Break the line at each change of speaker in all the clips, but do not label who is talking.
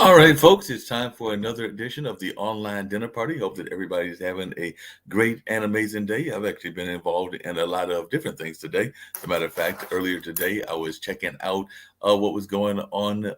All right, folks, it's time for another edition of the online dinner party. Hope that everybody's having a great and amazing day. I've actually been involved in a lot of different things today. As a matter of fact, earlier today, I was checking out what was going on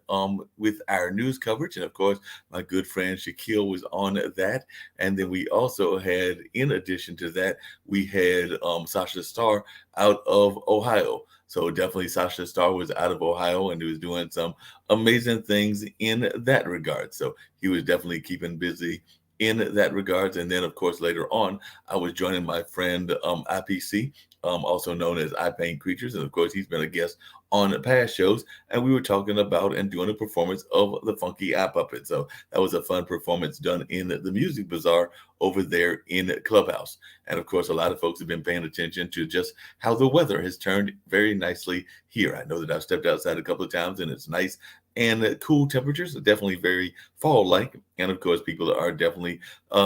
with our news coverage. And of course, my good friend Shaquille was on that. And then we also had, in addition to that, we had Sasha Starr out of Ohio. So definitely Sasha Starr was out of Ohio and he was doing some amazing things in that regard. So he was definitely keeping busy in that regards. And then, of course, later on, I was joining my friend IPC, also known as I Paint Creatures. And of course, he's been a guest on past shows. And we were talking about and doing a performance of the Funky Eye Puppet. So that was a fun performance done in the Music Bazaar over there in Clubhouse. And of course, a lot of folks have been paying attention to just how the weather has turned very nicely here. I know that I've stepped outside a couple of times and it's nice and cool temperatures are definitely very fall-like. And of course, people are definitely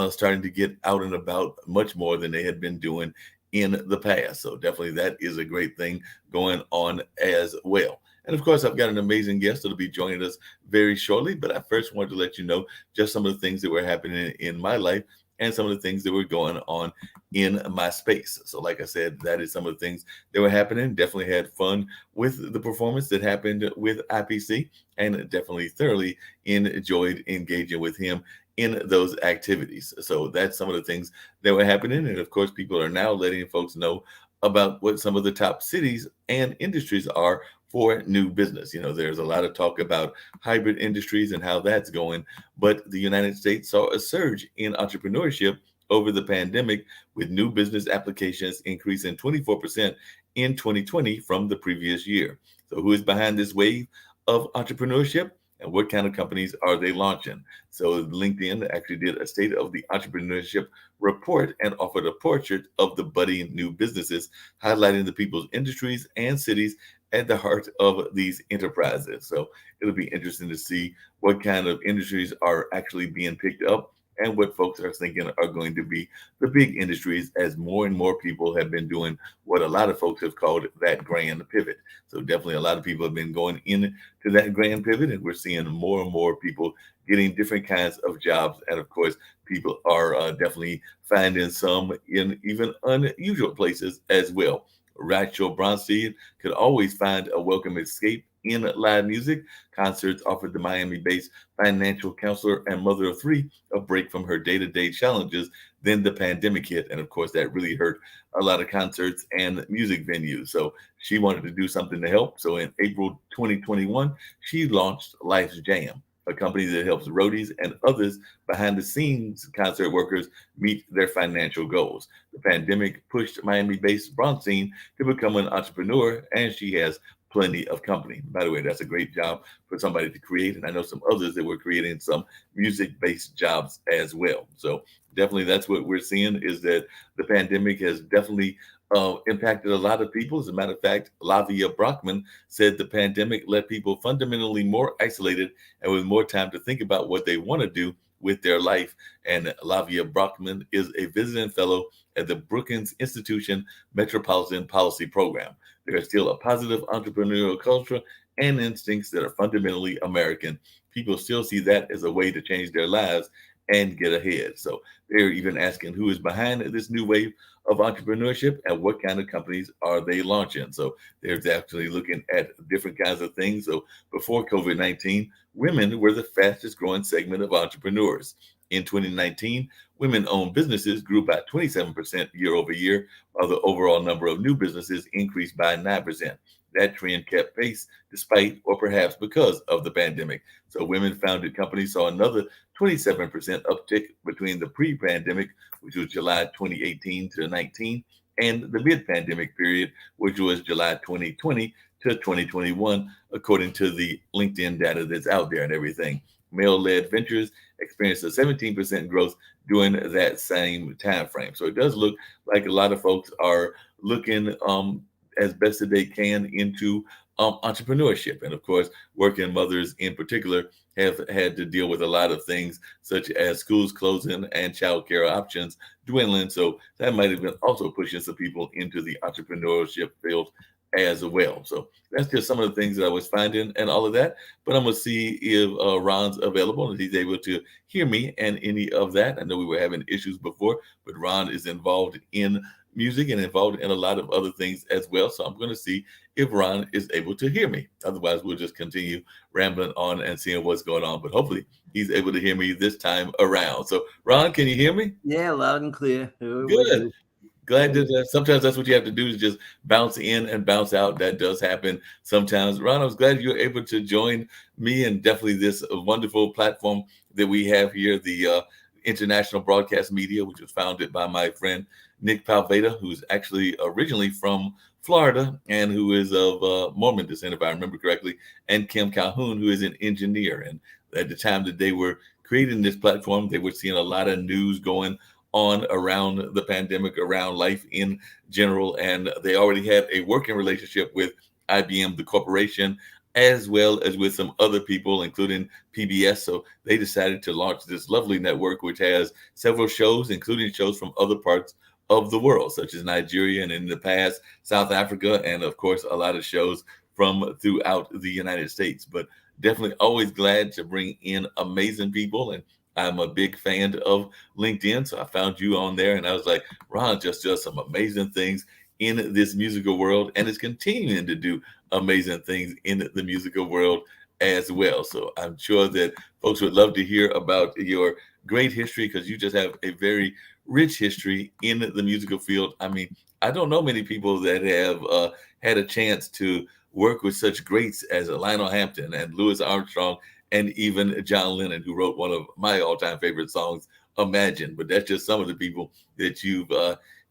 starting to get out and about much more than they had been doing in the past. So definitely that is a great thing going on as well. And of course, I've got an amazing guest that'll be joining us very shortly. But I first wanted to let you know just some of the things that were happening in my life and some of the things that were going on in my space. So, like I said, that is some of the things that were happening. Definitely had fun with the performance that happened with IPC and definitely thoroughly enjoyed engaging with him in those activities. So that's some of the things that were happening. And of course, people are now letting folks know about what some of the top cities and industries are for new business. You know, there's a lot of talk about hybrid industries and how that's going, but the United States saw a surge in entrepreneurship over the pandemic, with new business applications increasing 24% in 2020 from the previous year. So, who is behind this wave of entrepreneurship? And what kind of companies are they launching? So LinkedIn actually did a state of the entrepreneurship report and offered a portrait of the budding new businesses, highlighting the people's industries and cities at the heart of these enterprises. So it'll be interesting to see what kind of industries are actually being picked up and what folks are thinking are going to be the big industries as more and more people have been doing what a lot of folks have called that grand pivot. So definitely a lot of people have been going in to that grand pivot, and we're seeing more and more people getting different kinds of jobs. And of course, people are definitely finding some in even unusual places as well. Rachel Bronstein could always find a welcome escape in live music. Concerts offered the Miami based financial counselor and mother of three a break from her day to day challenges. Then the pandemic hit. And of course, that really hurt a lot of concerts and music venues. So she wanted to do something to help. So in April 2021, she launched Life's Jam, a company that helps roadies and others behind the scenes concert workers meet their financial goals. The pandemic pushed Miami based Bronstein to become an entrepreneur, and she has plenty of company. By the way, that's a great job for somebody to create. And I know some others that were creating some music based jobs as well. So definitely that's what we're seeing is that the pandemic has definitely impacted a lot of people. As a matter of fact, Lavia Brockman said the pandemic left people fundamentally more isolated and with more time to think about what they want to do with their life. And Lavia Brockman is a visiting fellow at the Brookings Institution Metropolitan Policy Program. There is still a positive entrepreneurial culture and instincts that are fundamentally American. People still see that as a way to change their lives and get ahead. So they're even asking who is behind this new wave of entrepreneurship and what kind of companies are they launching. So they're actually looking at different kinds of things. So before COVID-19, women were the fastest growing segment of entrepreneurs. In 2019, women owned businesses grew by 27% year over year, while the overall number of new businesses increased by 9%. That trend kept pace despite or perhaps because of the pandemic. So women founded companies saw another 27% uptick between the pre-pandemic, which was July 2018 to 19, and the mid-pandemic period, which was July 2020 to 2021, according to the LinkedIn data that's out there and everything. Male-led ventures experienced a 17% growth during that same time frame. So it does look like a lot of folks are looking as best as they can into entrepreneurship. And of course, working mothers in particular have had to deal with a lot of things such as schools closing and childcare options dwindling. So that might have been also pushing some people into the entrepreneurship field as well. So that's just some of the things that I was finding and all of that. But I'm gonna see if Ron's available and he's able to hear me and any of that. I know we were having issues before, but Ron is involved in music and involved in a lot of other things as well. So I'm going to see if Ron is able to hear me. Otherwise, we'll just continue rambling on and seeing what's going on. But hopefully, he's able to hear me this time around. So, Ron, can you hear me?
Yeah, loud and clear. We're
Good.
good.
Glad that sometimes that's what you have to do is just bounce in and bounce out. That does happen sometimes. Ron, I was glad you were able to join me and definitely this wonderful platform that we have here, the International Broadcast Media, which was founded by my friend Nick Palveda, who's actually originally from Florida and who is of Mormon descent, if I remember correctly, and Kim Calhoun, who is an engineer. And at the time that they were creating this platform, they were seeing a lot of news going on around the pandemic, around life in general. And they already had a working relationship with IBM, the corporation, as well as with some other people, including PBS. So they decided to launch this lovely network, which has several shows, including shows from other parts of the world, such as Nigeria and in the past, South Africa, and of course, a lot of shows from throughout the United States. But definitely always glad to bring in amazing people. And I'm a big fan of LinkedIn. So I found you on there and I was like, Ron just does some amazing things in this musical world and is continuing to do amazing things in the musical world as well. So I'm sure that folks would love to hear about your great history because you just have a very rich history in the musical field. I mean, I don't know many people that have had a chance to work with such greats as Lionel Hampton and Louis Armstrong and even John Lennon, who wrote one of my all-time favorite songs, Imagine. But that's just some of the people that you've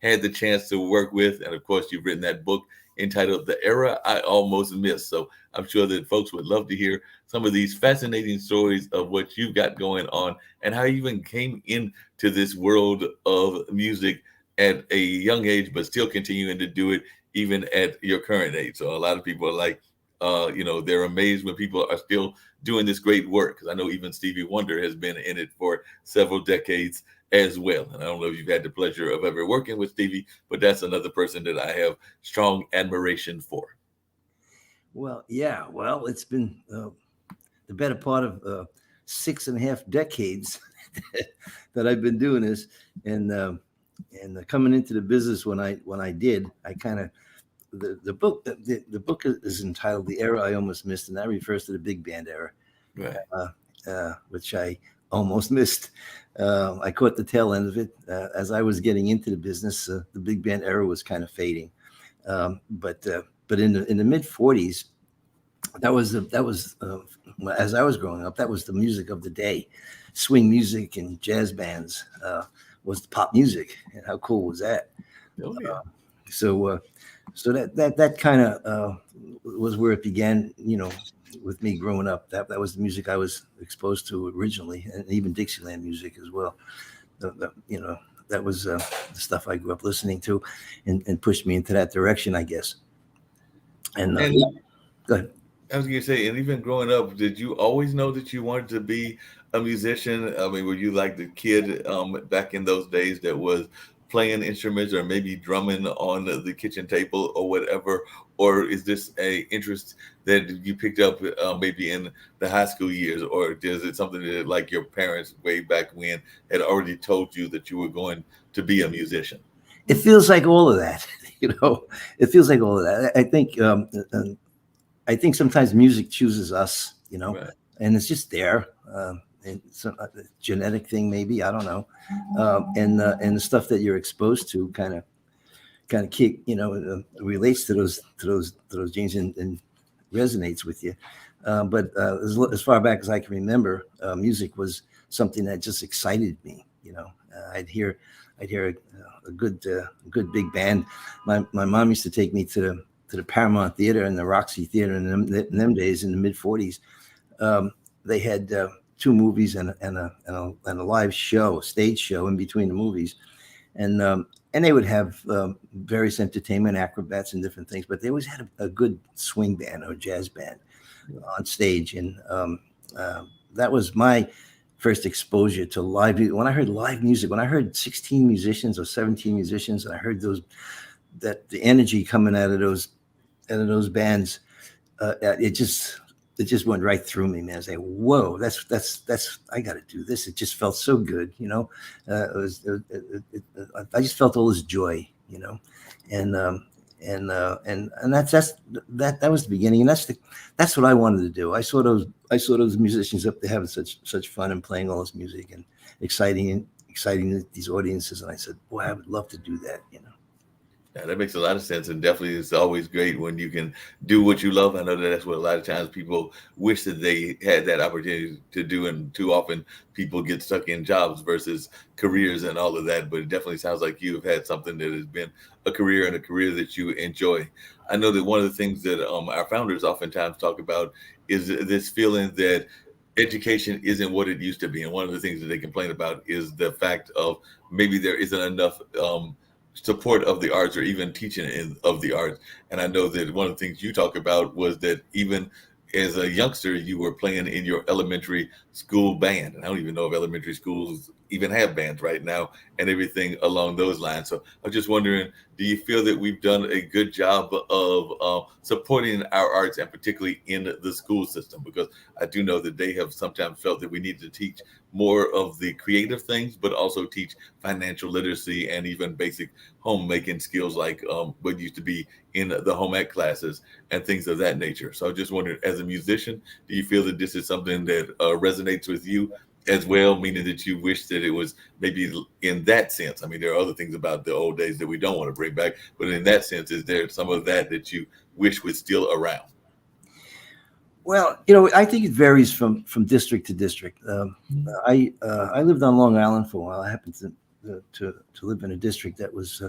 had the chance to work with. And of course, you've written that book entitled The Era I Almost Missed. So I'm sure that folks would love to hear some of these fascinating stories of what you've got going on and how you even came into this world of music at a young age, but still continuing to do it even at your current age. So a lot of people are like, they're amazed when people are still doing this great work. Because I know even Stevie Wonder has been in it for several decades as well. And I don't know if you've had the pleasure of ever working with Stevie, but that's another person that I have strong admiration for.
Well, yeah. Well, it's been the better part of 6.5 decades that I've been doing this, and coming into the business when I did, I kind of the book is entitled "The Era I Almost Missed," and that refers to the big band era,
Right.
which I almost missed. I caught the tail end of it as I was getting into the business. The big band era was kind of fading, but in the mid '40s, that was as I was growing up, that was the music of the day. Swing music and jazz bands was the pop music, and how cool was that?
Oh yeah.
So that kind of was where it began. With me growing up, that was the music I was exposed to originally, and even Dixieland music as well. That was the stuff I grew up listening to, and pushed me into that direction, I guess. And go ahead.
I was going to say, and even growing up, did you always know that you wanted to be a musician? I mean, were you like the kid back in those days that was playing instruments or maybe drumming on the kitchen table or whatever? Or is this a interest that you picked up maybe in the high school years? Or is it something that like your parents way back when had already told you that you were going to be a musician?
It feels like all of that, it feels like all of that. I think sometimes music chooses us,
Right.
and it's just there. And some genetic thing, maybe, I don't know. And the stuff that you're exposed to kind of kick, relates to those genes and resonates with you. But as far back as I can remember, music was something that just excited me. I'd hear a good big band. My mom used to take me to the Paramount Theater and the Roxy Theater in them days in the mid '40s. They had 2 movies and a live show, stage show in between the movies, and they would have various entertainment, acrobats, and different things. But they always had a good swing band or jazz band on stage, and that was my first exposure to live. When I heard live music, when I heard 16 musicians or 17 musicians, and I heard that the energy coming out of those of those bands, it just went right through me, man. I was like, whoa, that's I got to do this. It just felt so good, you know. I just felt all this joy, you know, and that was the beginning, and that's what I wanted to do. I saw those musicians up there having such fun and playing all this music and exciting these audiences, and I said, boy, I would love to do that, you know.
Yeah, that makes a lot of sense, and definitely it's always great when you can do what you love. I know that that's what a lot of times people wish that they had that opportunity to do, and too often people get stuck in jobs versus careers and all of that. But it definitely sounds like you have had something that has been a career and a career that you enjoy. I know that one of the things that our founders oftentimes talk about is this feeling that education isn't what it used to be, and one of the things that they complain about is the fact of maybe there isn't enough support of the arts or even teaching of the arts. And I know that one of the things you talk about was that even as a youngster, you were playing in your elementary school band. And I don't even know if elementary schools even have bands right now and everything along those lines. So I'm just wondering, do you feel that we've done a good job of supporting our arts, and particularly in the school system? Because I do know that they have sometimes felt that we need to teach more of the creative things, but also teach financial literacy and even basic homemaking skills like what used to be in the home ec classes and things of that nature. So I just wondered, as a musician, do you feel that this is something that resonates with you as well, meaning that you wish that it was maybe in that sense? I mean, there are other things about the old days that we don't want to bring back, but in that sense, is there some of that you wish was still around?
Well, you know, I think it varies from district to district. I lived on Long Island for a while. I happened to live in a district that was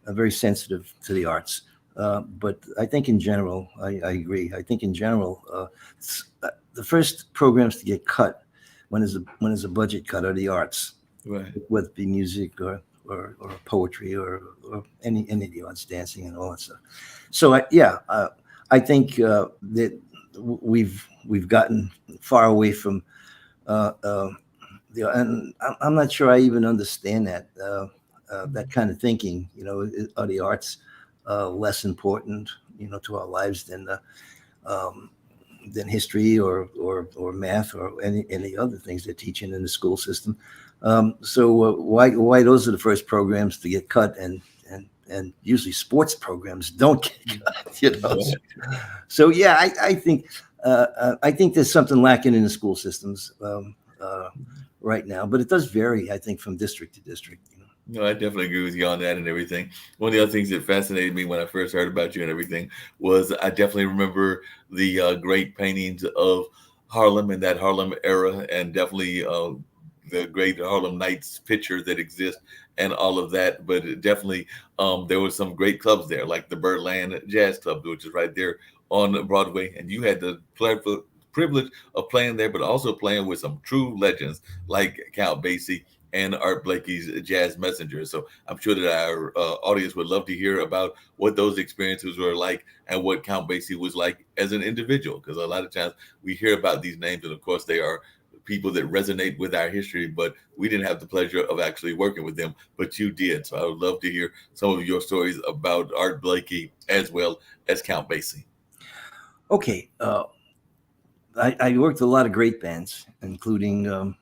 very sensitive to the arts. But I think in general, I agree. I think in general, the first programs to get cut when there's a budget cut are the arts,
Right.
whether it be music or poetry or any of the arts, dancing and all that stuff. So I think that we've gotten far away from and I'm not sure I even understand that kind of thinking. You know, are the arts less important, you know, to our lives than history or math or any other things they're teaching in the school system? So why those are the first programs to get cut, and usually sports programs don't get cut, you know? So yeah, I think there's something lacking in the school systems right now, but it does vary, I think, from district to district. You know?
No, I definitely agree with you on that and everything. One of the other things that fascinated me when I first heard about you and everything was I definitely remember the great paintings of Harlem and that Harlem era, and definitely the great Harlem Nights picture that exists and all of that. But it definitely, there was some great clubs there, like the Birdland Jazz Club, which is right there on Broadway. And you had the privilege of playing there, but also playing with some true legends like Count Basie and Art Blakey's Jazz Messenger. So I'm sure that our audience would love to hear about what those experiences were like and what Count Basie was like as an individual, because a lot of times we hear about these names, and of course they are people that resonate with our history, but we didn't have the pleasure of actually working with them, but you did. So I would love to hear some of your stories about Art Blakey as well as Count Basie.
Okay. I worked with a lot of great bands, including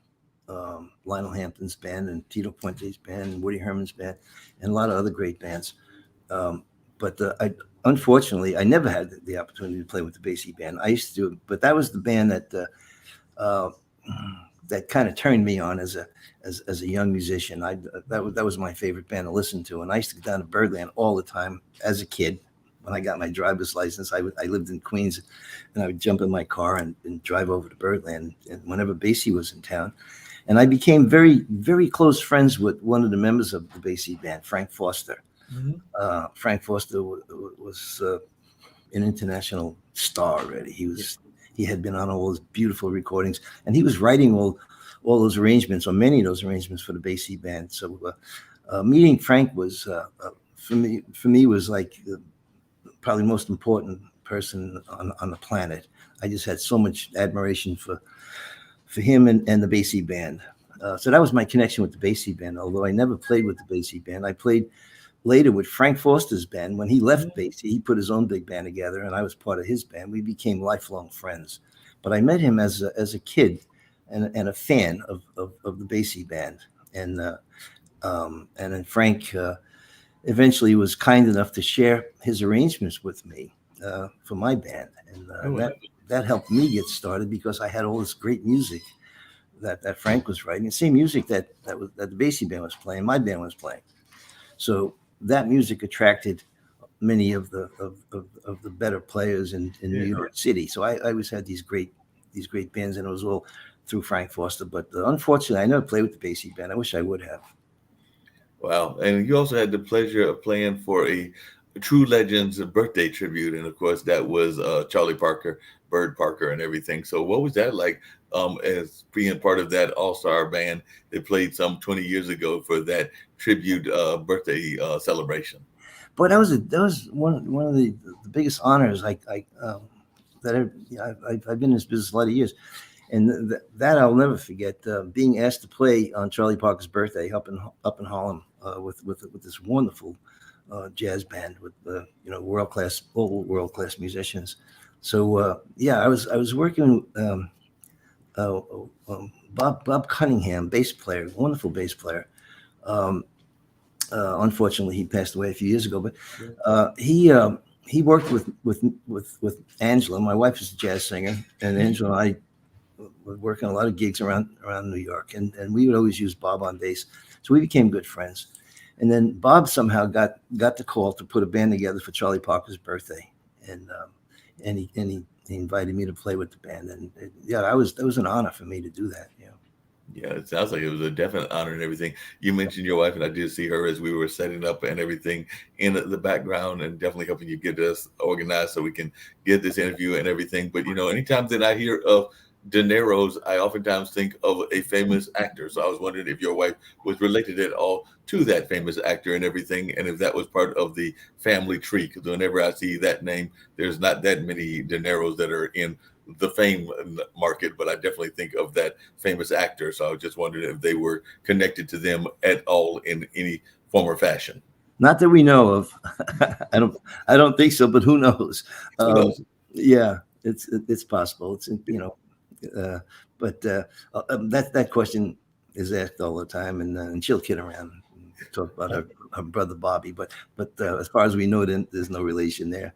Lionel Hampton's band and Tito Puente's band and Woody Herman's band and a lot of other great bands. But unfortunately, I never had the opportunity to play with the Basie band. I used to do it, but that was the band that kind of turned me on as a young musician. That was my favorite band to listen to, and I used to go down to Birdland all the time as a kid. When I got my driver's license, I lived in Queens, and I would jump in my car and drive over to Birdland, and whenever Basie was in town. And I became very, very close friends with one of the members of the Basie band, Frank Foster. Mm-hmm. Frank Foster was an international star already. He had been on all those beautiful recordings, and he was writing all those arrangements, or many of those arrangements, for the Basie band. So meeting Frank was for me was like probably the most important person on the planet. I just had so much admiration for him and the Basie band. So that was my connection with the Basie band. Although I never played with the Basie band, I played later with Frank Foster's band. When he left Basie, he put his own big band together, and I was part of his band. We became lifelong friends. But I met him as a kid and a fan of the Basie band. And then Frank eventually was kind enough to share his arrangements with me for my band. And that helped me get started because I had all this great music that Frank was writing, the same music that the Basie band was playing, my band was playing. So that music attracted many of the better players in New York City. So I always had these great bands, and it was all through Frank Foster. But unfortunately, I never played with the Basie band. I wish I would have.
Wow. And you also had the pleasure of playing for a True Legends birthday tribute. And of course, that was Charlie Parker, Bird Parker, and everything. So what was that like as being part of that all-star band that played some 20 years ago for that tribute birthday celebration?
But that was one of the biggest honors I've been in this business a lot of years. And that I'll never forget, being asked to play on Charlie Parker's birthday up in Harlem with this wonderful jazz band with world class musicians. So I was working Bob Cunningham, bass player, wonderful bass player. Unfortunately, he passed away a few years ago, but he worked with Angela. My wife is a jazz singer, and Angela and I were working a lot of gigs around New York, and we would always use Bob on bass. So we became good friends. And then Bob somehow got the call to put a band together for Charlie Parker's birthday, and he invited me to play with the band, and that was an honor for me to do that.
Yeah, it sounds like it was a definite honor and everything. You mentioned your wife, and I did see her as we were setting up and everything in the background, and definitely helping you get us organized so we can get this interview and everything. But anytime that I hear of De Niro's, I oftentimes think of a famous actor. So I was wondering if your wife was related at all to that famous actor and everything, and if that was part of the family tree. Because whenever I see that name, there's not that many De Niro's that are in the fame market, but I definitely think of that famous actor. So I was just wondering if they were connected to them at all in any form or fashion.
Not that we know of. I don't think so, but who knows? Yeah, it's possible. It's but that question is asked all the time, and she'll kid around and talk about her brother Bobby. But as far as we know, there's no relation there.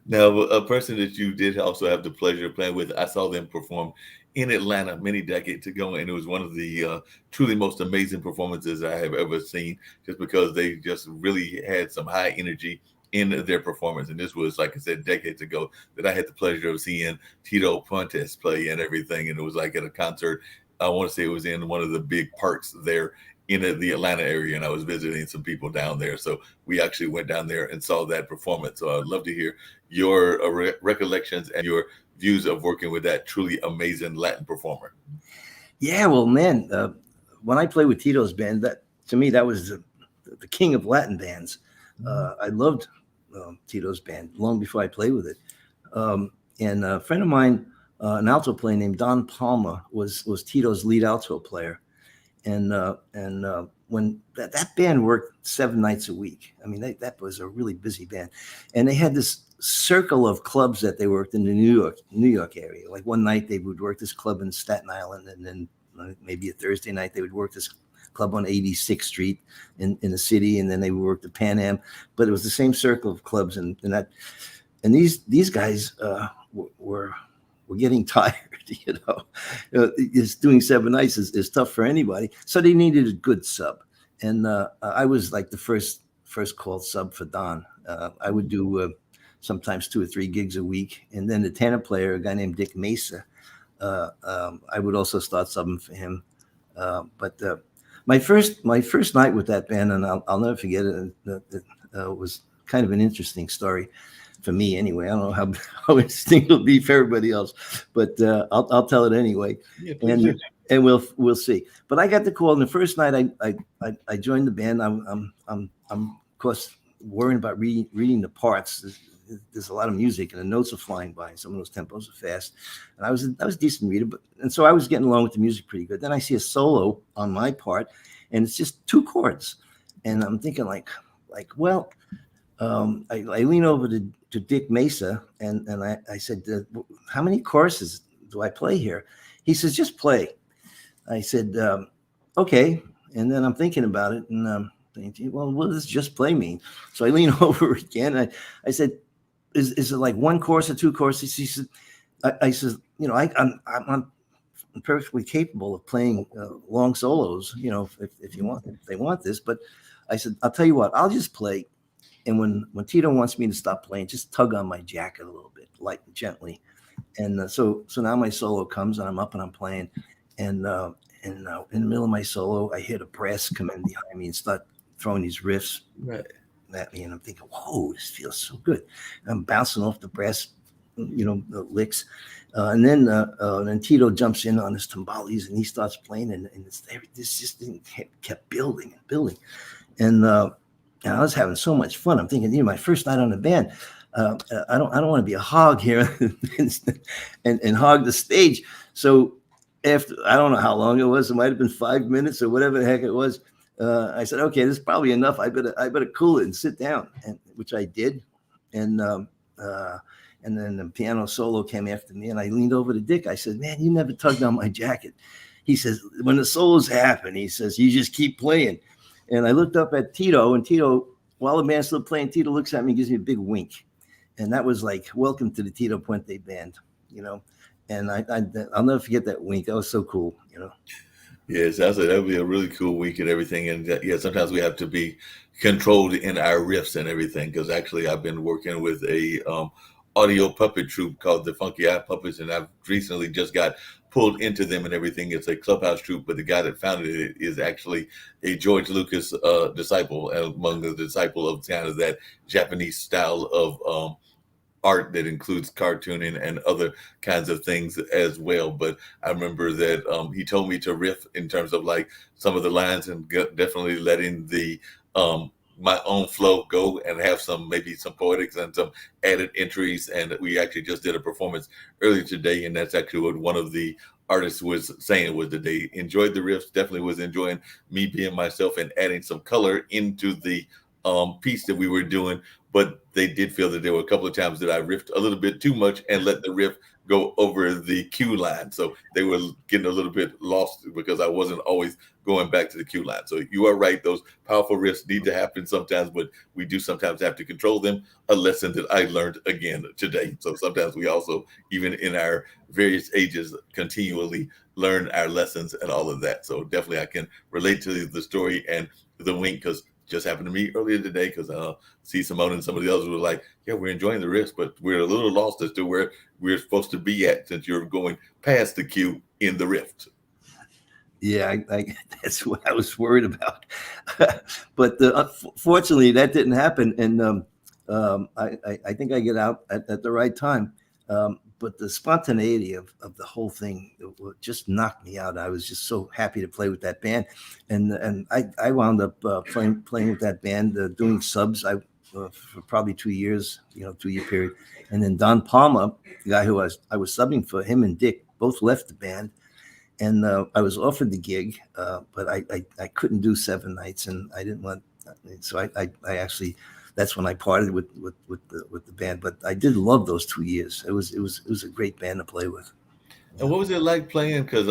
Now, a person that you did also have the pleasure of playing with, I saw them perform in Atlanta many decades ago, and it was one of the truly most amazing performances I have ever seen, just because they just really had some high energy in their performance. And this was, like I said, decades ago that I had the pleasure of seeing Tito Puentes play and everything. And it was like at a concert, I want to say it was in one of the big parks there in the Atlanta area, and I was visiting some people down there. So we actually went down there and saw that performance. So I'd love to hear your recollections and your views of working with that truly amazing Latin performer.
Yeah, well, man, when I played with Tito's band, that to me, that was the king of Latin bands. I loved Tito's band long before I played with it. And a friend of mine, an alto player named Don Palma, was Tito's lead alto player. And when that band worked 7 nights a week, I mean, that was a really busy band. And they had this circle of clubs that they worked in the New York area. Like one night they would work this club in Staten Island, and then maybe a Thursday night they would work this club on 86th Street in the city, and then they would work the Pan Am. But it was the same circle of clubs, and these guys were getting tired. Just doing 7 nights is tough for anybody. So they needed a good sub, and I was like the first called sub for Don. I would do sometimes 2 or 3 gigs a week, and then the tenor player, a guy named Dick Mesa, I would also start subbing for him. But my first night with that band, and I'll never forget it. It was kind of an interesting story for me, anyway. I don't know how interesting it'll be for everybody else, but I'll tell it anyway.
Yeah,
and we'll see. But I got the call, and the first night I joined the band. I'm of course worrying about reading the parts. There's a lot of music, and the notes are flying by, and some of those tempos are fast. And I was a decent reader, and so I was getting along with the music pretty good. Then I see a solo on my part, and it's just 2 chords, and I'm thinking like, like, well, I lean over to Dick Mesa and I said, how many courses do I play here? He says, just play. I said, okay. And then I'm thinking about it and thinking, well, what does just play mean? So I lean over again. I said, is it like one course or two courses? He said, I said, you know, I'm perfectly capable of playing long solos, you know, if you want, if they want this. But I said, I'll tell you what, I'll just play. And when Tito wants me to stop playing, just tug on my jacket a little bit, light and gently. And so now my solo comes and I'm up and I'm playing. And in the middle of my solo, I hear the brass come in behind me and start throwing these riffs at me. And I'm thinking, whoa, this feels so good. I'm bouncing off the brass, you know, the licks. And then Tito jumps in on his timbales and he starts playing. And this just thing kept building and building. And I was having so much fun. I'm thinking, you know, my first night on the band. I don't want to be a hog here and hog the stage. So after, I don't know how long it was. It might have been 5 minutes or whatever the heck it was. I said, okay, this is probably enough. I better cool it and sit down, and which I did. And then the piano solo came after me, and I leaned over to Dick. I said, man, you never tugged on my jacket. He says, when the solos happen, he says, you just keep playing. And I looked up at Tito, and Tito, while the band's still playing, Tito looks at me and gives me a big wink. And that was like, welcome to the Tito Puente band, you know. And I'll never forget that wink. That was so cool, you know.
Yes, I said that would be a really cool week and everything. And yeah, sometimes we have to be controlled in our riffs and everything. Because actually, I've been working with a audio puppet troupe called the Funky Eye Puppets, and I've recently just got pulled into them and everything. It's a clubhouse troupe, but the guy that founded it is actually a George Lucas disciple, among the disciple of kind of that Japanese style of art that includes cartooning and other kinds of things as well. But I remember that he told me to riff in terms of like some of the lines and definitely letting the my own flow go and have maybe some poetics and some added entries. And we actually just did a performance earlier today, and that's actually what one of the artists was saying, was that they enjoyed the riffs, definitely was enjoying me being myself and adding some color into the piece that we were doing. But they did feel that there were a couple of times that I riffed a little bit too much and let the riff go over the cue line. So they were getting a little bit lost because I wasn't always going back to the cue line. So you are right. Those powerful riffs need to happen sometimes, but we do sometimes have to control them. A lesson that I learned again today. So sometimes we also, even in our various ages, continually learn our lessons and all of that. So definitely I can relate to the story and the wink, because just happened to me earlier today, because see Simone and some of the others were like, yeah, we're enjoying the riffs, but we're a little lost as to where we're supposed to be at since you're going past the cue in the rift.
Yeah, that's what I was worried about. But fortunately, that didn't happen. And I think I get out at the right time. But the spontaneity of the whole thing just knocked me out. I was just so happy to play with that band. And I wound up playing with that band, doing subs for probably 2 years, 2-year period. And then Don Palma, the guy who I was subbing for, him and Dick both left the band. And I was offered the gig, but I couldn't do 7 nights, and I didn't want. So I actually, that's when I parted with the band. But I did love those 2 years. It was a great band to play with.
And what was it like playing? Because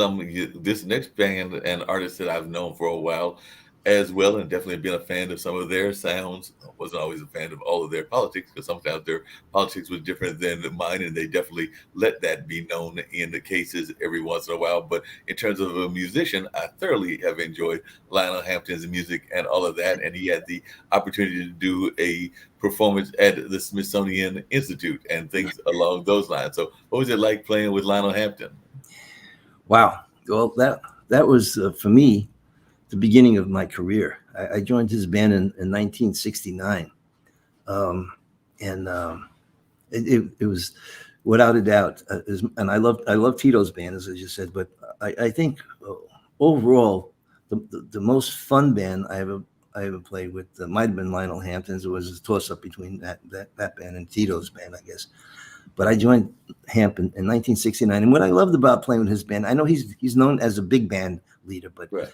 this next band and artist that I've known for a while as well, and definitely been a fan of some of their sounds. I wasn't always a fan of all of their politics, because sometimes their politics was different than mine, and they definitely let that be known in the cases every once in a while. But in terms of a musician, I thoroughly have enjoyed Lionel Hampton's music and all of that. And he had the opportunity to do a performance at the Smithsonian Institute and things along those lines. So what was it like playing with Lionel Hampton?
Wow. Well, that was for me the beginning of my career. I joined his band in 1969. It was without a doubt. And I love Tito's band, as I just said, but I think overall, the most fun band I ever played with might have been Lionel Hampton's. It was a toss up between that band and Tito's band, I guess. But I joined Hampton in 1969. And what I loved about playing with his band, I know he's known as a big band leader, but right.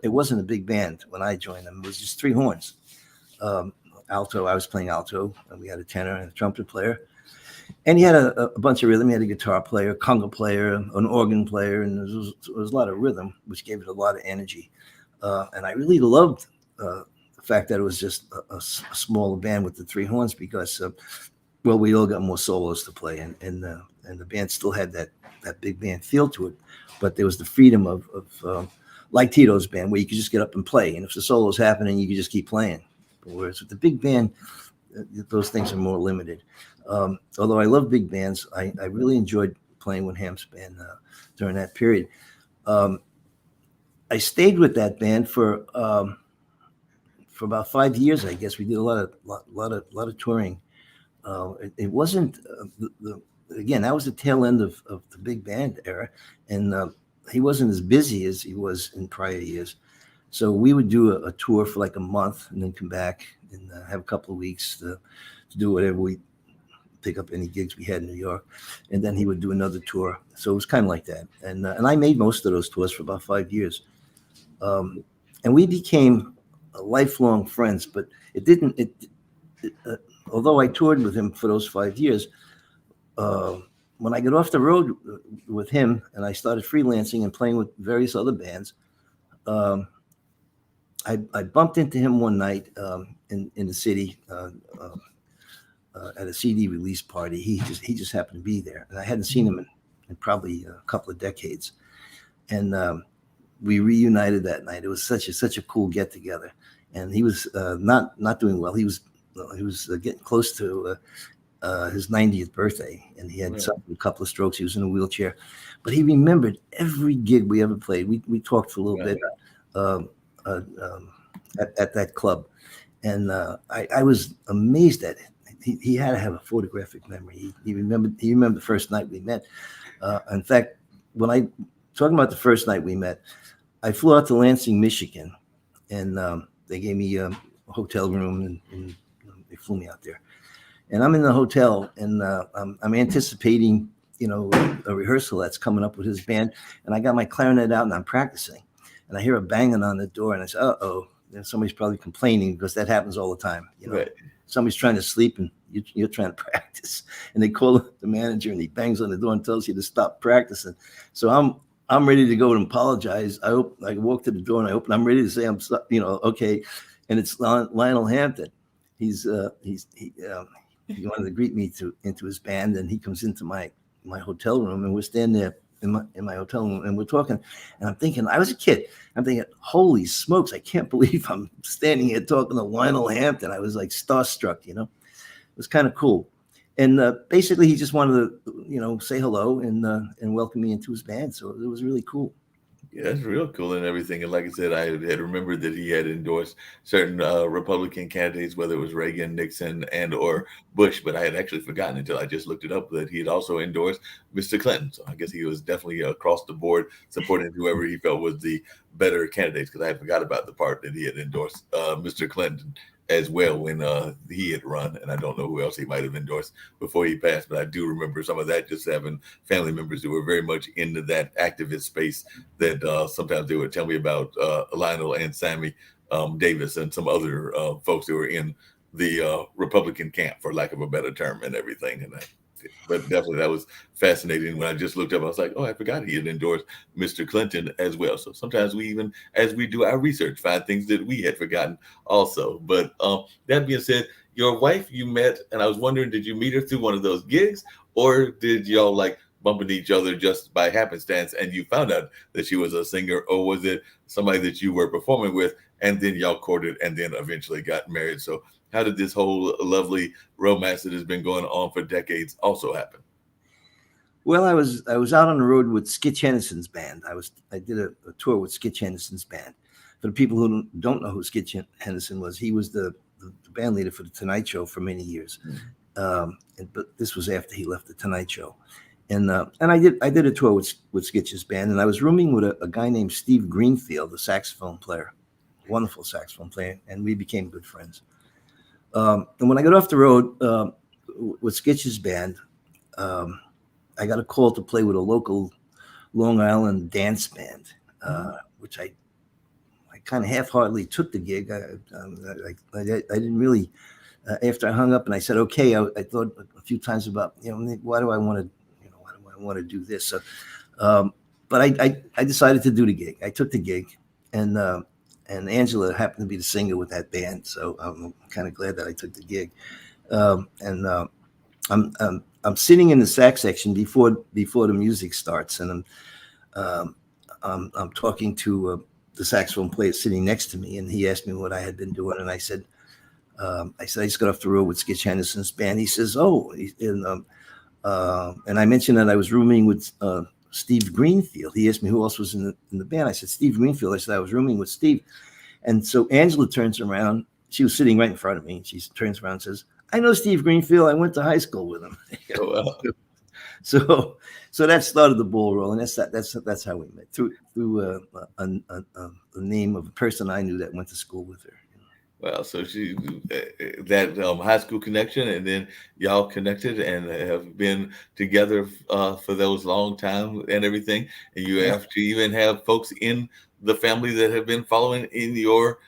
It wasn't a big band when I joined him. It was just 3 horns. alto. I was playing alto, and we had a tenor and a trumpet player. And he had a bunch of rhythm. He had a guitar player, conga player, an organ player, and there was a lot of rhythm, which gave it a lot of energy. And I really loved the fact that it was just a smaller band with the three horns because, well, we all got more solos to play, and the band still had that big band feel to it. But there was the freedom of like Tito's band, where you could just get up and play, and if the solo's happening, you could just keep playing. Whereas with the big band, those things are more limited. Although I love big bands, I really enjoyed playing with Ham's band during that period. I stayed with that band for about 5 years, I guess. We did a lot of touring. It wasn't again, that was the tail end of the big band era, and he wasn't as busy as he was in prior years. So we would do a tour for like a month and then come back and have a couple of weeks to do whatever we pick up any gigs we had in New York. And then he would do another tour. So it was kind of like that. And I made most of those tours for about 5 years. And we became lifelong friends, but it didn't, although I toured with him for those 5 years, when I got off the road with him and I started freelancing and playing with various other bands, I bumped into him one night in the city at a CD release party. He just happened to be there, and I hadn't seen him in probably a couple of decades. And we reunited that night. It was such a cool get together. And he was not doing well. He was getting close to his 90th birthday, and he had suffered a couple of strokes. He was in a wheelchair, but he remembered every gig we ever played. We talked for a little bit at that club, and I was amazed at it. He had to have a photographic memory. He remembered the first night we met. In fact, when I talking about the first night we met, I flew out to Lansing, Michigan, and they gave me a hotel room, and they flew me out there. And I'm in the hotel, and I'm anticipating, a rehearsal that's coming up with his band. And I got my clarinet out, and I'm practicing. And I hear a banging on the door, and I say, "Uh-oh!" And somebody's probably complaining, because that happens all the time.
Right.
Somebody's trying to sleep, and you're trying to practice. And they call the manager, and he bangs on the door and tells you to stop practicing. So I'm ready to go and apologize. I walk to the door and I open. I'm ready to say okay. And it's Lionel Hampton. He wanted to greet me into his band, and he comes into my hotel room, and we're standing there in my hotel room, and we're talking. And I'm thinking, I was a kid. I'm thinking, holy smokes, I can't believe I'm standing here talking to Lionel Hampton. I was like starstruck, It was kind of cool. And basically, he just wanted to, say hello and welcome me into his band. So it was really cool.
Yeah, that's real cool and everything. And like I said, I had remembered that he had endorsed certain Republican candidates, whether it was Reagan, Nixon, and or Bush. But I had actually forgotten until I just looked it up that he had also endorsed Mr. Clinton. So I guess he was definitely across the board supporting whoever he felt was the better candidates, because I had forgot about the part that he had endorsed Mr. Clinton as well when he had run. And I don't know who else he might have endorsed before he passed, but I do remember some of that, just having family members who were very much into that activist space that sometimes they would tell me about Lionel and Sammy Davis and some other folks who were in the Republican camp, for lack of a better term, and everything. And but definitely that was fascinating. When I just looked up, I was like, oh, I forgot he had endorsed Mr. Clinton as well. So sometimes we even, as we do our research, find things that we had forgotten also. But that being said, your wife you met, and I was wondering, did you meet her through one of those gigs, or did y'all like bump into each other just by happenstance and you found out that she was a singer, or was it somebody that you were performing with and then y'all courted and then eventually got married? So how did this whole lovely romance that has been going on for decades also happen?
Well, I was out on the road with Skitch Henderson's band. I did a tour with Skitch Henderson's band. For the people who don't know who Skitch Henderson was, he was the band leader for the Tonight Show for many years. But this was after he left the Tonight Show. And I did a tour with Skitch's band, and I was rooming with a guy named Steve Greenfield, a saxophone player, wonderful saxophone player, and we became good friends. And when I got off the road with Skitch's band, I got a call to play with a local Long Island dance band, which I kind of half-heartedly took the gig. I didn't really after I hung up and I said, okay, I thought a few times about, why do I want to, why do I want to do this? So, but I decided to do the gig. I took the gig, and Angela happened to be the singer with that band. So I'm kind of glad that I took the gig. And I'm sitting in the sax section before the music starts, and I'm talking to the saxophone player sitting next to me, and he asked me what I had been doing, and I said I just got off the road with Skitch Henderson's band. He says, oh, and I mentioned that I was rooming with Steve Greenfield. He asked me who else was in the band. I said, Steve Greenfield. I said, I was rooming with Steve. And so Angela turns around. She was sitting right in front of me. And she turns around and says, I know Steve Greenfield. I went to high school with him.
Oh, wow.
So that started the ball rolling. That's how we met, through the name of a person I knew that went to school with her.
Well, so she that high school connection, and then y'all connected and have been together for those long time and everything. And you have to even have folks in the family that have been following in your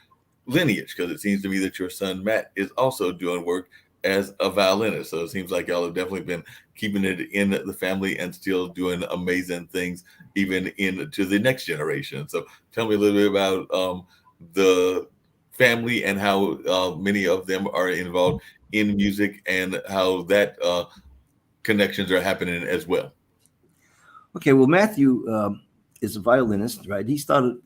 lineage, because it seems to me that your son Matt is also doing work as a violinist. So it seems like y'all have definitely been keeping it in the family and still doing amazing things even into the next generation. So tell me a little bit about the family and how many of them are involved in music and how that connections are happening as well.
Okay, well, Matthew is a violinist, right? He started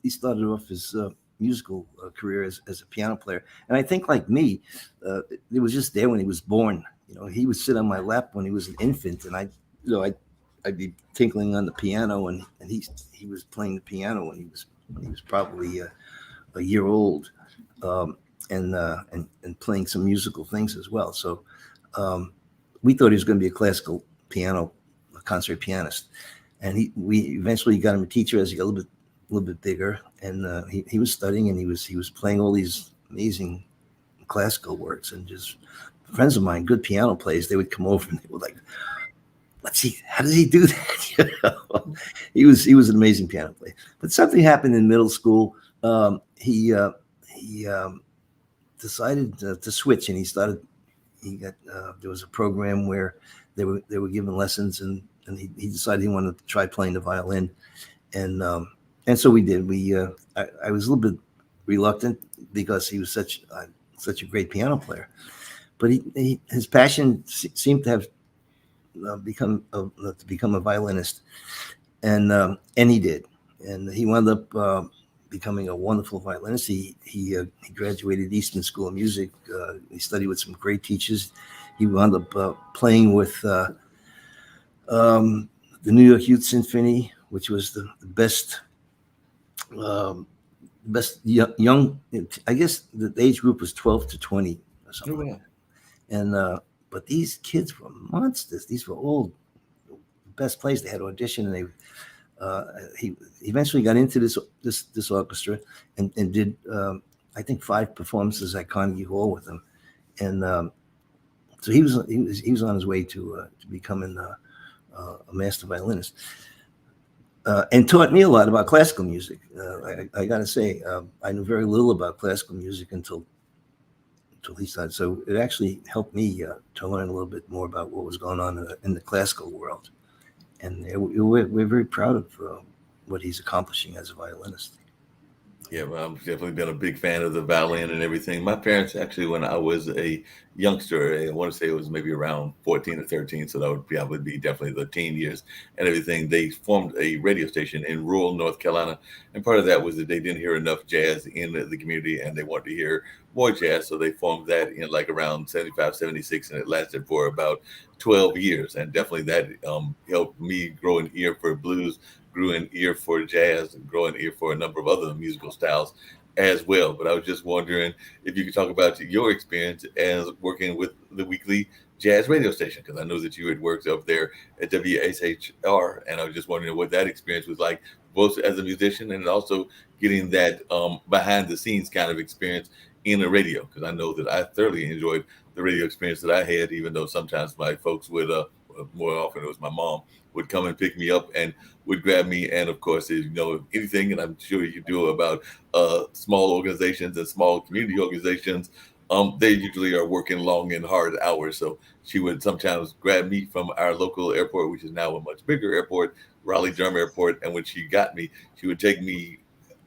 off his musical career as a piano player, and I think, like me, it was just there when he was born. He would sit on my lap when he was an infant, and I'd be tinkling on the piano, and he was playing the piano when he was probably a year old. And playing some musical things as well. So we thought he was going to be a classical a concert pianist, and we eventually got him a teacher as he got a little bit bigger, and he was studying, and he was playing all these amazing classical works. And just friends of mine, good piano players, they would come over and they were like, "Let's see, how does he do that?" He was an amazing piano player. But something happened in middle school. He decided to switch, and there was a program where they were giving lessons, and he decided he wanted to try playing the violin, and so we did. I was a little bit reluctant because he was such a great piano player, but his passion seemed to have become a violinist, and he did, and he wound up becoming a wonderful violinist. He graduated Eastman School of Music. He studied with some great teachers. He wound up playing with the New York Youth Symphony, which was the best young. I guess the age group was 12 to 20 or something.
Oh, wow.
And but these kids were monsters. These were all the best players. They had audition, and he eventually got into this orchestra and did I think 5 performances at Carnegie Hall with them, and so he was on his way to becoming a master violinist, and taught me a lot about classical music. I got to say, I knew very little about classical music until he started. So it actually helped me to learn a little bit more about what was going on in the classical world. And we're very proud of what he's accomplishing as a violinist.
Yeah, well, I've definitely been a big fan of the violin and everything. My parents actually, when I was a youngster, I want to say it was maybe around 14 or 13, so that would probably be definitely the teen years and everything. They formed a radio station in rural North Carolina, and part of that was that they didn't hear enough jazz in the community, and they wanted to hear more jazz, so they formed that in like around 75, 76, and it lasted for about 12 years, and definitely that helped me grow an ear for blues, grew an ear for jazz, and grow an ear for a number of other musical styles as well. But I was just wondering if you could talk about your experience as working with the weekly jazz radio station, because I know that you had worked up there at WSHR, and I was just wondering what that experience was like, both as a musician and also getting that behind the scenes kind of experience in the radio, because I know that I thoroughly enjoyed the radio experience that I had, even though sometimes my folks would, more often it was my mom, would come and pick me up and would grab me. And of course, anything, and I'm sure you do, about small organizations and small community organizations, they usually are working long and hard hours. So she would sometimes grab me from our local airport, which is now a much bigger airport, Raleigh Durham Airport. And when she got me, she would take me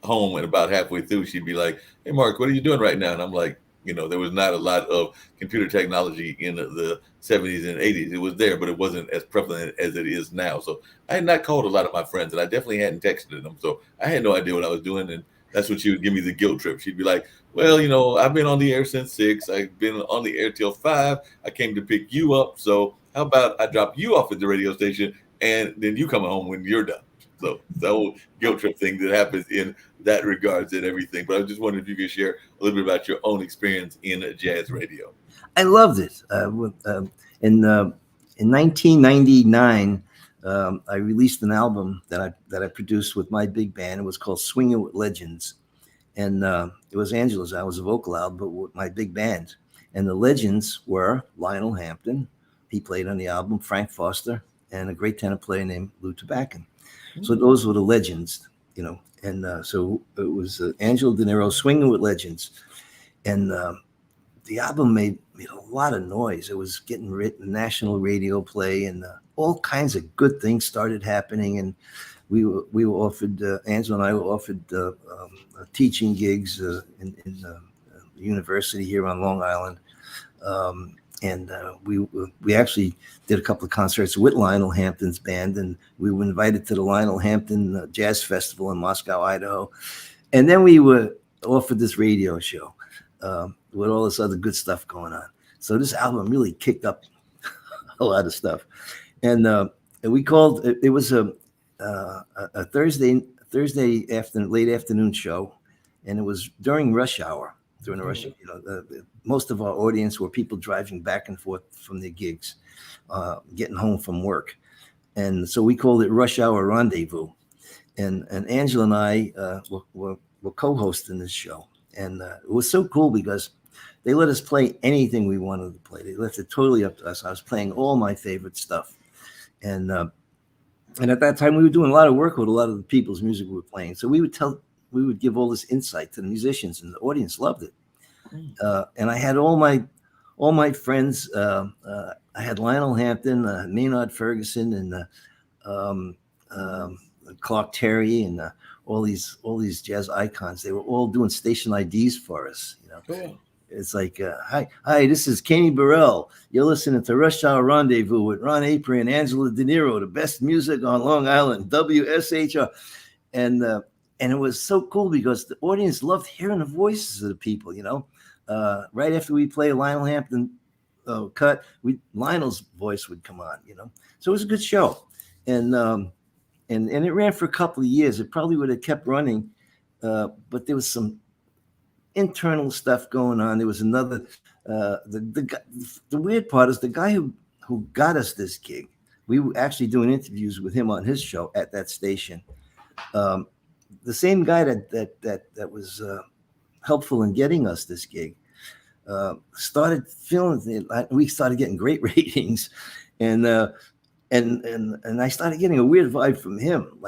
home, and about halfway through, she'd be like, "Hey, Mark, what are you doing right now?" And I'm like, there was not a lot of computer technology in the 70s and 80s. It was there, but it wasn't as prevalent as it is now. So I had not called a lot of my friends, and I definitely hadn't texted them. So I had no idea what I was doing. And that's when she would give me the guilt trip. She'd be like, "Well, I've been on the air since 6. I've been on the air till 5. I came to pick you up. So how about I drop you off at the radio station and then you come home when you're done?" So the whole guilt trip thing that happens in that regards and everything. But I just wondered if you could share a little bit about your own experience in jazz radio.
I loved it. In 1999, I released an album that I produced with my big band. It was called Swinging with Legends, and it was Angela's. I was a vocal album, but with my big band. And the legends were Lionel Hampton. He played on the album. Frank Foster, and a great tenor player named Lou Tabacco. So those were the legends, And so it was Angelo De Niro, Swinging with Legends, and the album made a lot of noise. It was getting written, national radio play, and all kinds of good things started happening. And we were offered, Angelo and I were offered teaching gigs in the university here on Long Island. And we actually did a couple of concerts with Lionel Hampton's band, and we were invited to the Lionel Hampton Jazz Festival in Moscow, Idaho. And then we were offered this radio show with all this other good stuff going on. So this album really kicked up a lot of stuff. And we called it was a Thursday afternoon, late afternoon show, and it was during rush hour. During the rush, most of our audience were people driving back and forth from their gigs, getting home from work, and so we called it Rush Hour Rendezvous. And Angela and I were co-hosting this show, and it was so cool because they let us play anything we wanted to play. They left it totally up to us. I was playing all my favorite stuff, and at that time we were doing a lot of work with a lot of the people's music we were playing. So we would give all this insight to the musicians, and the audience loved it. And I had all my friends. I had Lionel Hampton, Maynard Ferguson, and Clark Terry, and all these jazz icons. They were all doing station IDs for us.
Cool.
It's like, hi, this is Kenny Burrell. You're listening to Rush Hour Rendezvous with Ron Apri and Angela De Niro, the best music on Long Island, WSHR. And it was so cool because the audience loved hearing the voices of the people, Right after we play Lionel Hampton cut, Lionel's voice would come on, So it was a good show. And it ran for a couple of years. It probably would have kept running, but there was some internal stuff going on. There was another, the weird part is the guy who got us this gig, we were actually doing interviews with him on his show at that station. The same guy that was helpful in getting us this gig started feeling it. We started getting great ratings, and I started getting a weird vibe from him.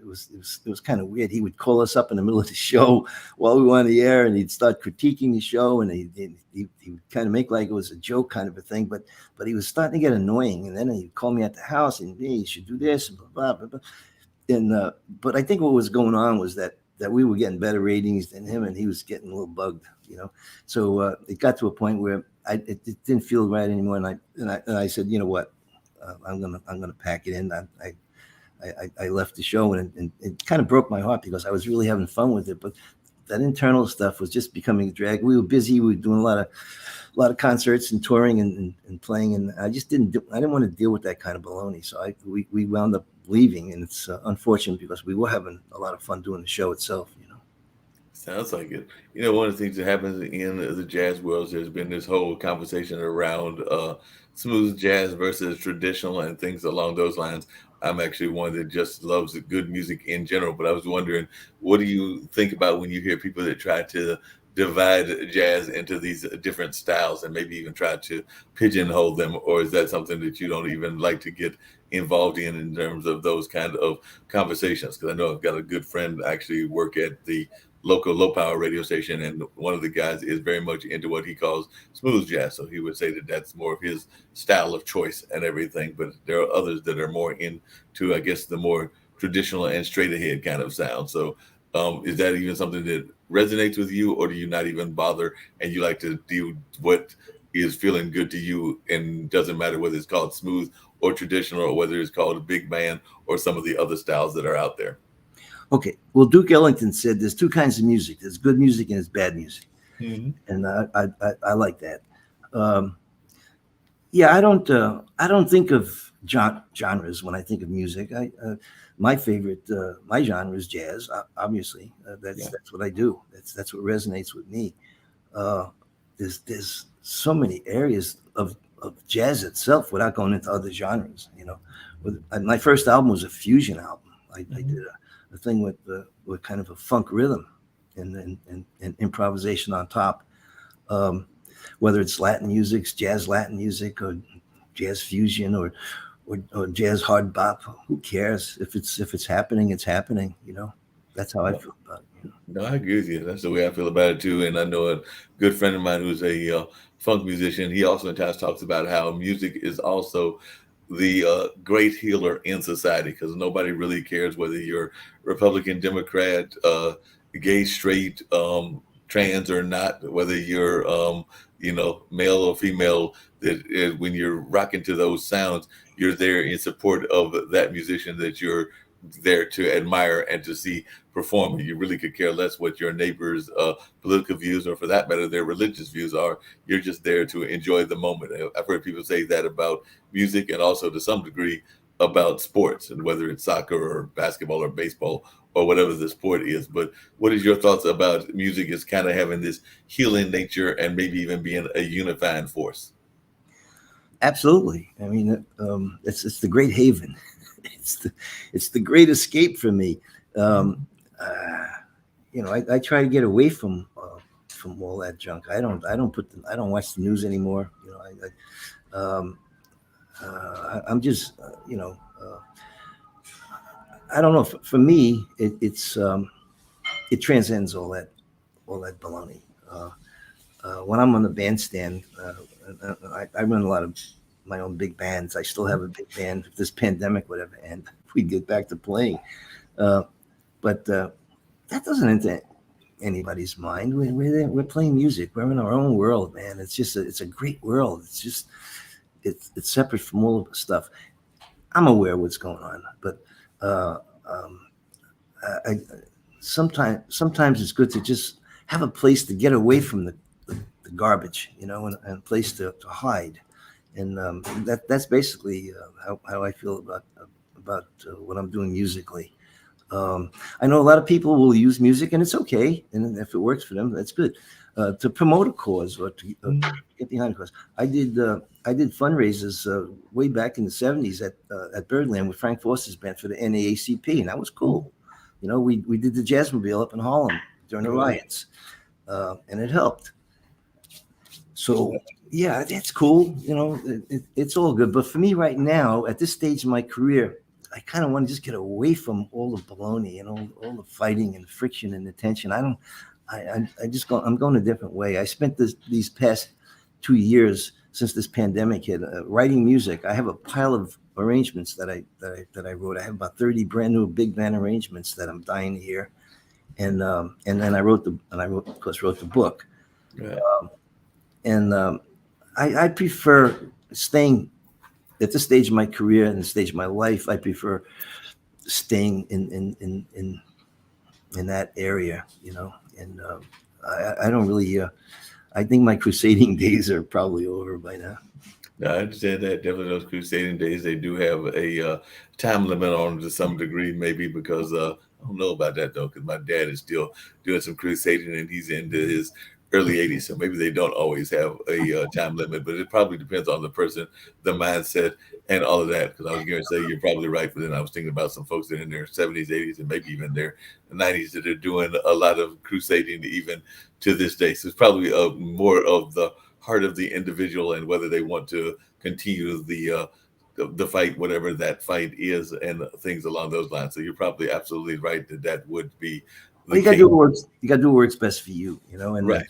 It was kind of weird. He would call us up in the middle of the show while we were on the air, and he'd start critiquing the show, and he would kind of make like it was a joke kind of a thing. But he was starting to get annoying, and then he'd call me at the house and, "Hey, you should do this," and blah blah blah blah. And but I think what was going on was that we were getting better ratings than him, and he was getting a little bugged, So it got to a point where it didn't feel right anymore, and I said, you know what, I'm gonna pack it in. I left the show, and it kind of broke my heart because I was really having fun with it, but that internal stuff was just becoming a drag. We were busy. We were doing a lot of concerts and touring and playing, and I just didn't want to deal with that kind of baloney. So we wound up leaving, and it's unfortunate because we were having a lot of fun doing the show itself.
Sounds like it. One of the things that happens in the jazz world, there's been this whole conversation around smooth jazz versus traditional and things along those lines. I'm actually one that just loves the good music in general, but I was wondering, what do you think about when you hear people that try to divide jazz into these different styles and maybe even try to pigeonhole them? Or is that something that you don't even like to get involved in terms of those kind of conversations? Because I know I've got a good friend actually work at the local low power radio station, and one of the guys is very much into what he calls smooth jazz. So he would say that that's more of his style of choice and everything. But there are others that are more into, I guess, the more traditional and straight ahead kind of sound. So is that even something that resonates with you, or do you not even bother and you like to do what is feeling good to you, and doesn't matter whether it's called smooth or traditional, or whether it's called a big band or some of the other styles that are out there?
Okay. Well, Duke Ellington said there's two kinds of music. There's good music and there's bad music.
Mm-hmm.
And I like that. Yeah, I don't think of genres when I think of music. My favorite my genre is jazz. Obviously, that's what I do. That's what resonates with me. There's so many areas of jazz itself without going into other genres. You know, my first album was a fusion album. I did a thing with kind of a funk rhythm and improvisation on top. Whether it's Latin music, jazz Latin music, or jazz fusion, or jazz hard bop, who cares? If it's happening, it's happening. You know, that's how I feel about it. You know?
No, I agree with you. That's the way I feel about it too. And I know a good friend of mine who's a funk musician. He also in times talks about how music is also the great healer in society, because nobody really cares whether you're Republican, Democrat, gay, straight, trans or not, whether you're male or female. That when you're rocking to those sounds, you're there in support of that musician that you're there to admire and to see perform. You really could care less what your neighbors' political views, or for that matter, their religious views are. You're just there to enjoy the moment. I've heard people say that about music, and also to some degree about sports, and whether it's soccer or basketball or baseball or whatever the sport is. But what is your thoughts about music as kind of having this healing nature and maybe even being a unifying force?
Absolutely. I mean, it's the great haven. It's the great escape for me. I try to get away from all that junk. I don't watch the news anymore. You know, I'm just I don't know. For me, it transcends all that baloney. When I'm on the bandstand, I run a lot of my own big bands. I still have a big band. If this pandemic would have ended, we get back to playing. But that doesn't enter anybody's mind. We're playing music. We're in our own world, man. It's a great world. It's separate from all of the stuff. I'm aware of what's going on, but sometimes it's good to just have a place to get away from the garbage, and a place to hide. And that's basically how I feel about what I'm doing musically. I know a lot of people will use music, and it's okay, and if it works for them, that's good. To promote a cause, or to get behind a cause. I did fundraisers way back in the '70s at Birdland with Frank Foster's band for the NAACP, and that was cool. We did the Jazzmobile up in Harlem during the riots, and it helped. So yeah, that's cool. It's all good. But for me right now, at this stage in my career, I kind of want to just get away from all the baloney and all the fighting and the friction and the tension. I'm going a different way. I spent these past 2 years since this pandemic hit writing music. I have a pile of arrangements that I wrote. I have about 30 brand new big band arrangements that I'm dying to hear. And then I wrote the book.
Yeah.
I prefer staying at this stage of my career and the stage of my life. I prefer staying in that area, and I don't really. I think my crusading days are probably over by now.
No, I understand that. Definitely those crusading days, they do have a time limit on them to some degree, maybe because I don't know about that though, because my dad is still doing some crusading and he's into his early 80s. So maybe they don't always have a time limit, but it probably depends on the person, the mindset, and all of that. Because I was going to say you're probably right, but then I was thinking about some folks that are in their 70s, 80s, and maybe even their 90s that are doing a lot of crusading even to this day. So it's probably more of the heart of the individual and whether they want to continue the fight, whatever that fight is, and things along those lines. So you're probably absolutely right that would be
Well, you got to do what works. You got to do what works best for you, and
Right.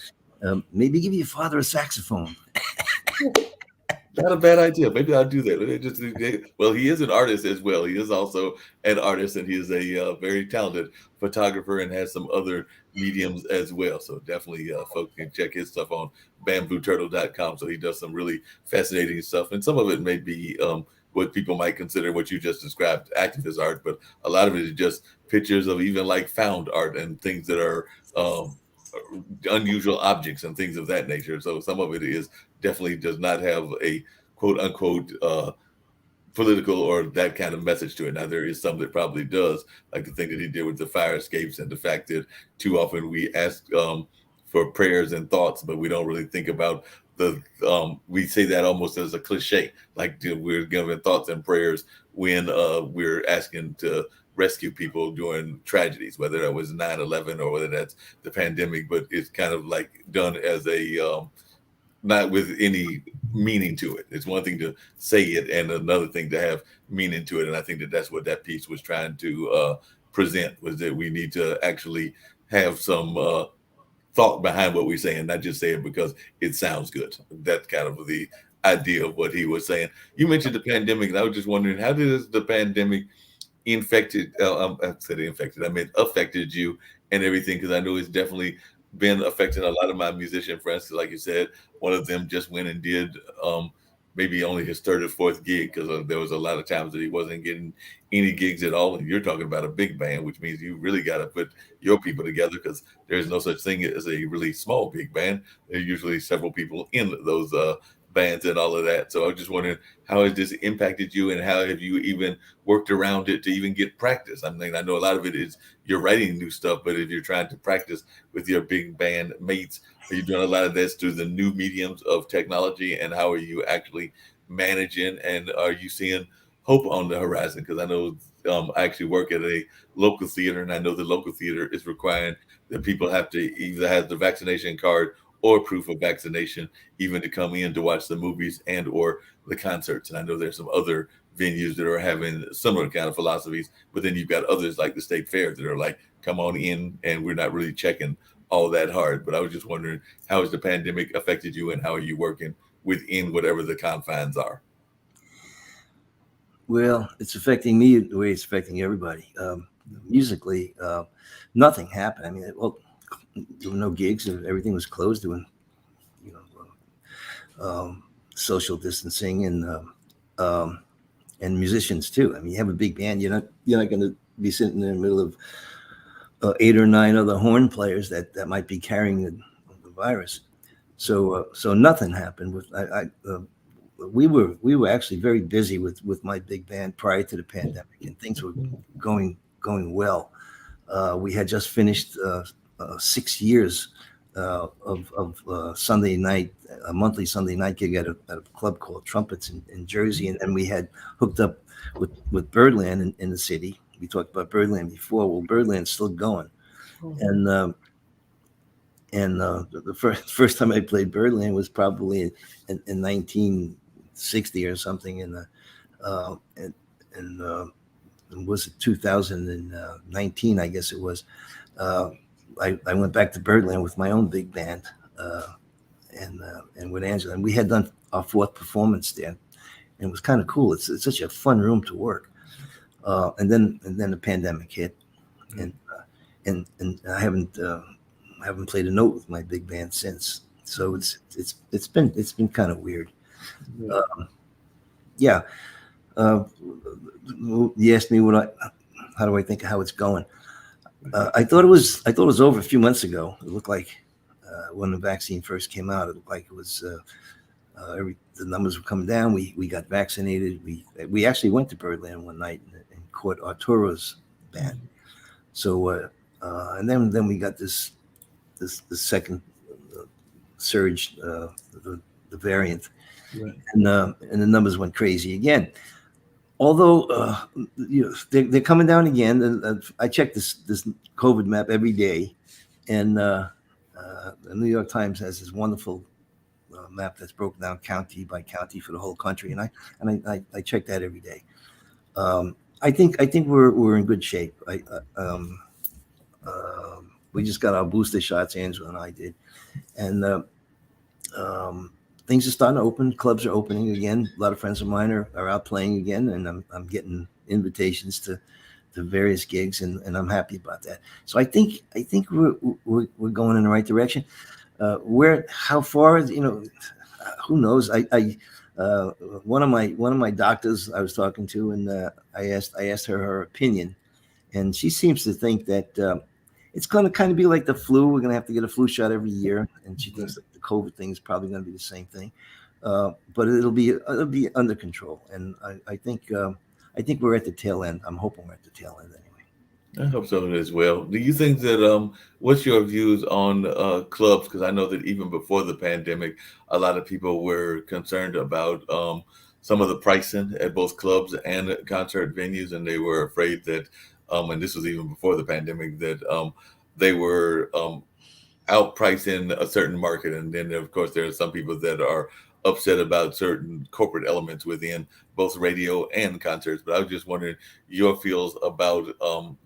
maybe give your father a saxophone.
Not a bad idea. Maybe I'll do that. Well, he is an artist as well. He is also an artist, and he is a very talented photographer and has some other mediums as well. So definitely, folks can check his stuff on bambooturtle.com. So he does some really fascinating stuff, and some of it may be what people might consider what you just described activist art, but a lot of it is just pictures of even like found art and things that are unusual objects and things of that nature. So some of it is definitely does not have a quote unquote political or that kind of message to it. Now there is some that probably does, like the thing that he did with the fire escapes and the fact that too often we ask for prayers and thoughts, but we don't really think about the we say that almost as a cliche, like we're giving thoughts and prayers when we're asking to rescue people during tragedies, whether that was 9/11 or whether that's the pandemic, but it's kind of like done as a not with any meaning to it. It's one thing to say it and another thing to have meaning to it. And I think that that's what that piece was trying to present, was that we need to actually have some thought behind what we say and not just say it because it sounds good. That's kind of the idea of what he was saying. You mentioned the pandemic, and I was just wondering, how did the pandemic I said infected, I meant affected you and everything, because I know it's definitely been affecting a lot of my musician friends. Like you said, one of them just went and did maybe only his third or fourth gig, because there was a lot of times that he wasn't getting any gigs at all. And you're talking about a big band, which means you really got to put your people together, because there's no such thing as a really small big band. There are usually several people in those bands and all of that. So I was just wondering, how has this impacted you, and how have you even worked around it to even get practice? I mean, I know a lot of it is you're writing new stuff, but if you're trying to practice with your big band mates, are you doing a lot of this through the new mediums of technology, and how are you actually managing, and are you seeing hope on the horizon? Because I know I actually work at a local theater, and I know the local theater is requiring that people have to either have the vaccination card or proof of vaccination, even to come in to watch the movies and or the concerts. And I know there's some other venues that are having similar kind of philosophies, but then you've got others like the state fair that are like, come on in, and we're not really checking all that hard. But I was just wondering, how has the pandemic affected you, and how are you working within whatever the confines are?
Well, it's affecting me the way it's affecting everybody. Musically, nothing happened. I mean, well, there were no gigs, and everything was closed, doing, you social distancing, and musicians too. I mean, you have a big band, you're not going to be sitting in the middle of 8 or 9 other horn players that might be carrying the virus. So nothing happened. We were actually very busy with my big band prior to the pandemic, and things were going well. We had just finished 6 years of Sunday night, a monthly Sunday night gig at a club called Trumpets in Jersey, and we had hooked up with Birdland in the city. We talked about Birdland before. Well, Birdland's still going, and the first time I played Birdland was probably in 1960 or something, and was it 2019? I guess it was. I went back to Birdland with my own big band, and with Angela, and we had done our 4th performance there, and it was kind of cool. It's such a fun room to work. And then the pandemic hit, and I haven't played a note with my big band since. So it's been kind of weird. Yeah. You asked me how do I think of how it's going? I thought it was over a few months ago. It looked like when the vaccine first came out, it looked like it was the numbers were coming down. We got vaccinated. We actually went to Birdland one night and caught Arturo's band. So and then we got the second surge, the variant, right. And the numbers went crazy again. Although they're coming down again. I check this COVID map every day, and the New York Times has this wonderful map that's broken down county by county for the whole country, and I check that every day. I think we're in good shape. We just got our booster shots, Angela and I did, and things are starting to open. Clubs are opening again. A lot of friends of mine are out playing again, and I'm getting invitations to various gigs, and I'm happy about that. So I think we're going in the right direction. How far, who knows? One of my doctors I was talking to, and I asked her opinion, and she seems to think that it's going to kind of be like the flu. We're going to have to get a flu shot every year, and she thinks that the COVID thing is probably going to be the same thing, but it'll be under control. And I think we're at the tail end. I'm hoping we're at the tail end anyway.
I hope so as well. Do you think that what's your views on clubs? Because I know that even before the pandemic, a lot of people were concerned about some of the pricing at both clubs and concert venues, and they were afraid that, and this was even before the pandemic, that they were outpricing a certain market. And then, of course, there are some people that are upset about certain corporate elements within both radio and concerts. But I was just wondering your feels about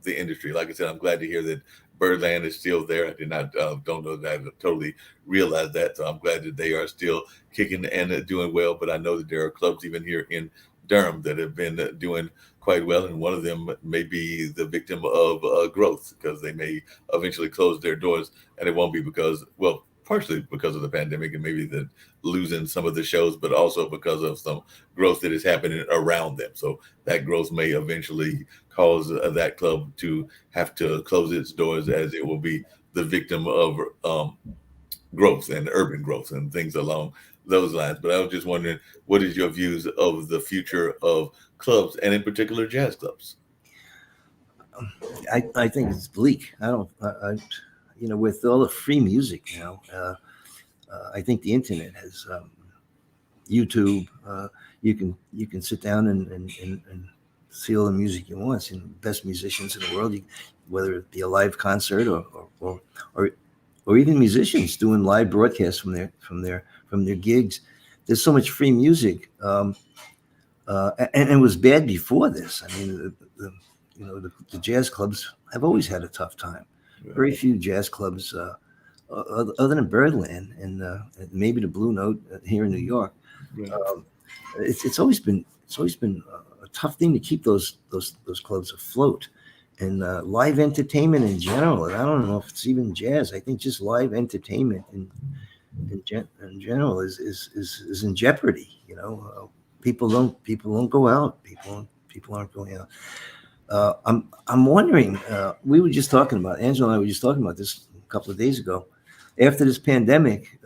the industry. Like I said, I'm glad to hear that Birdland is still there. I did not don't know that I totally realized that. So I'm glad that they are still kicking and doing well. But I know that there are clubs even here in Durham that have been doing quite well, and one of them may be the victim of growth, because they may eventually close their doors, and it won't be because, well, partially because of the pandemic and maybe the losing some of the shows, but also because of some growth that is happening around them. So that growth may eventually cause that club to have to close its doors, as it will be the victim of growth and urban growth and things along those lines. But I was just wondering, what is your views of the future of clubs, and in particular jazz clubs?
I think it's bleak. With all the free music now, I think the internet has YouTube. You can sit down and see all the music you want, and best musicians in the world, whether it be a live concert or even musicians doing live broadcasts from their gigs. There's so much free music, and it was bad before this. I mean, the jazz clubs have always had a tough time. Very few jazz clubs, other than Birdland and maybe the Blue Note here in New York. It's always been a tough thing to keep those clubs afloat. And live entertainment in general, and I don't know if it's even jazz. I think just live entertainment in general is in jeopardy. People don't go out. People aren't going out. I'm wondering. We were just talking about, Angela and I were just talking about this a couple of days ago. After this pandemic,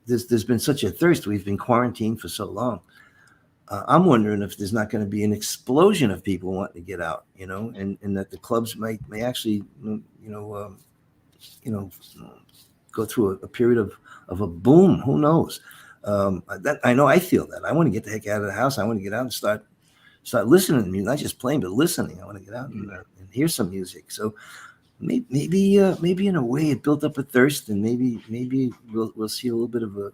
there's been such a thirst. We've been quarantined for so long. I'm wondering if there's not going to be an explosion of people wanting to get out, and that the clubs may actually, go through a period of a boom. Who knows? I know I feel that. I want to get the heck out of the house. I want to get out and start listening to music, not just playing, but listening. I want to get out and hear some music. So maybe in a way it built up a thirst, and maybe we'll see a little bit of a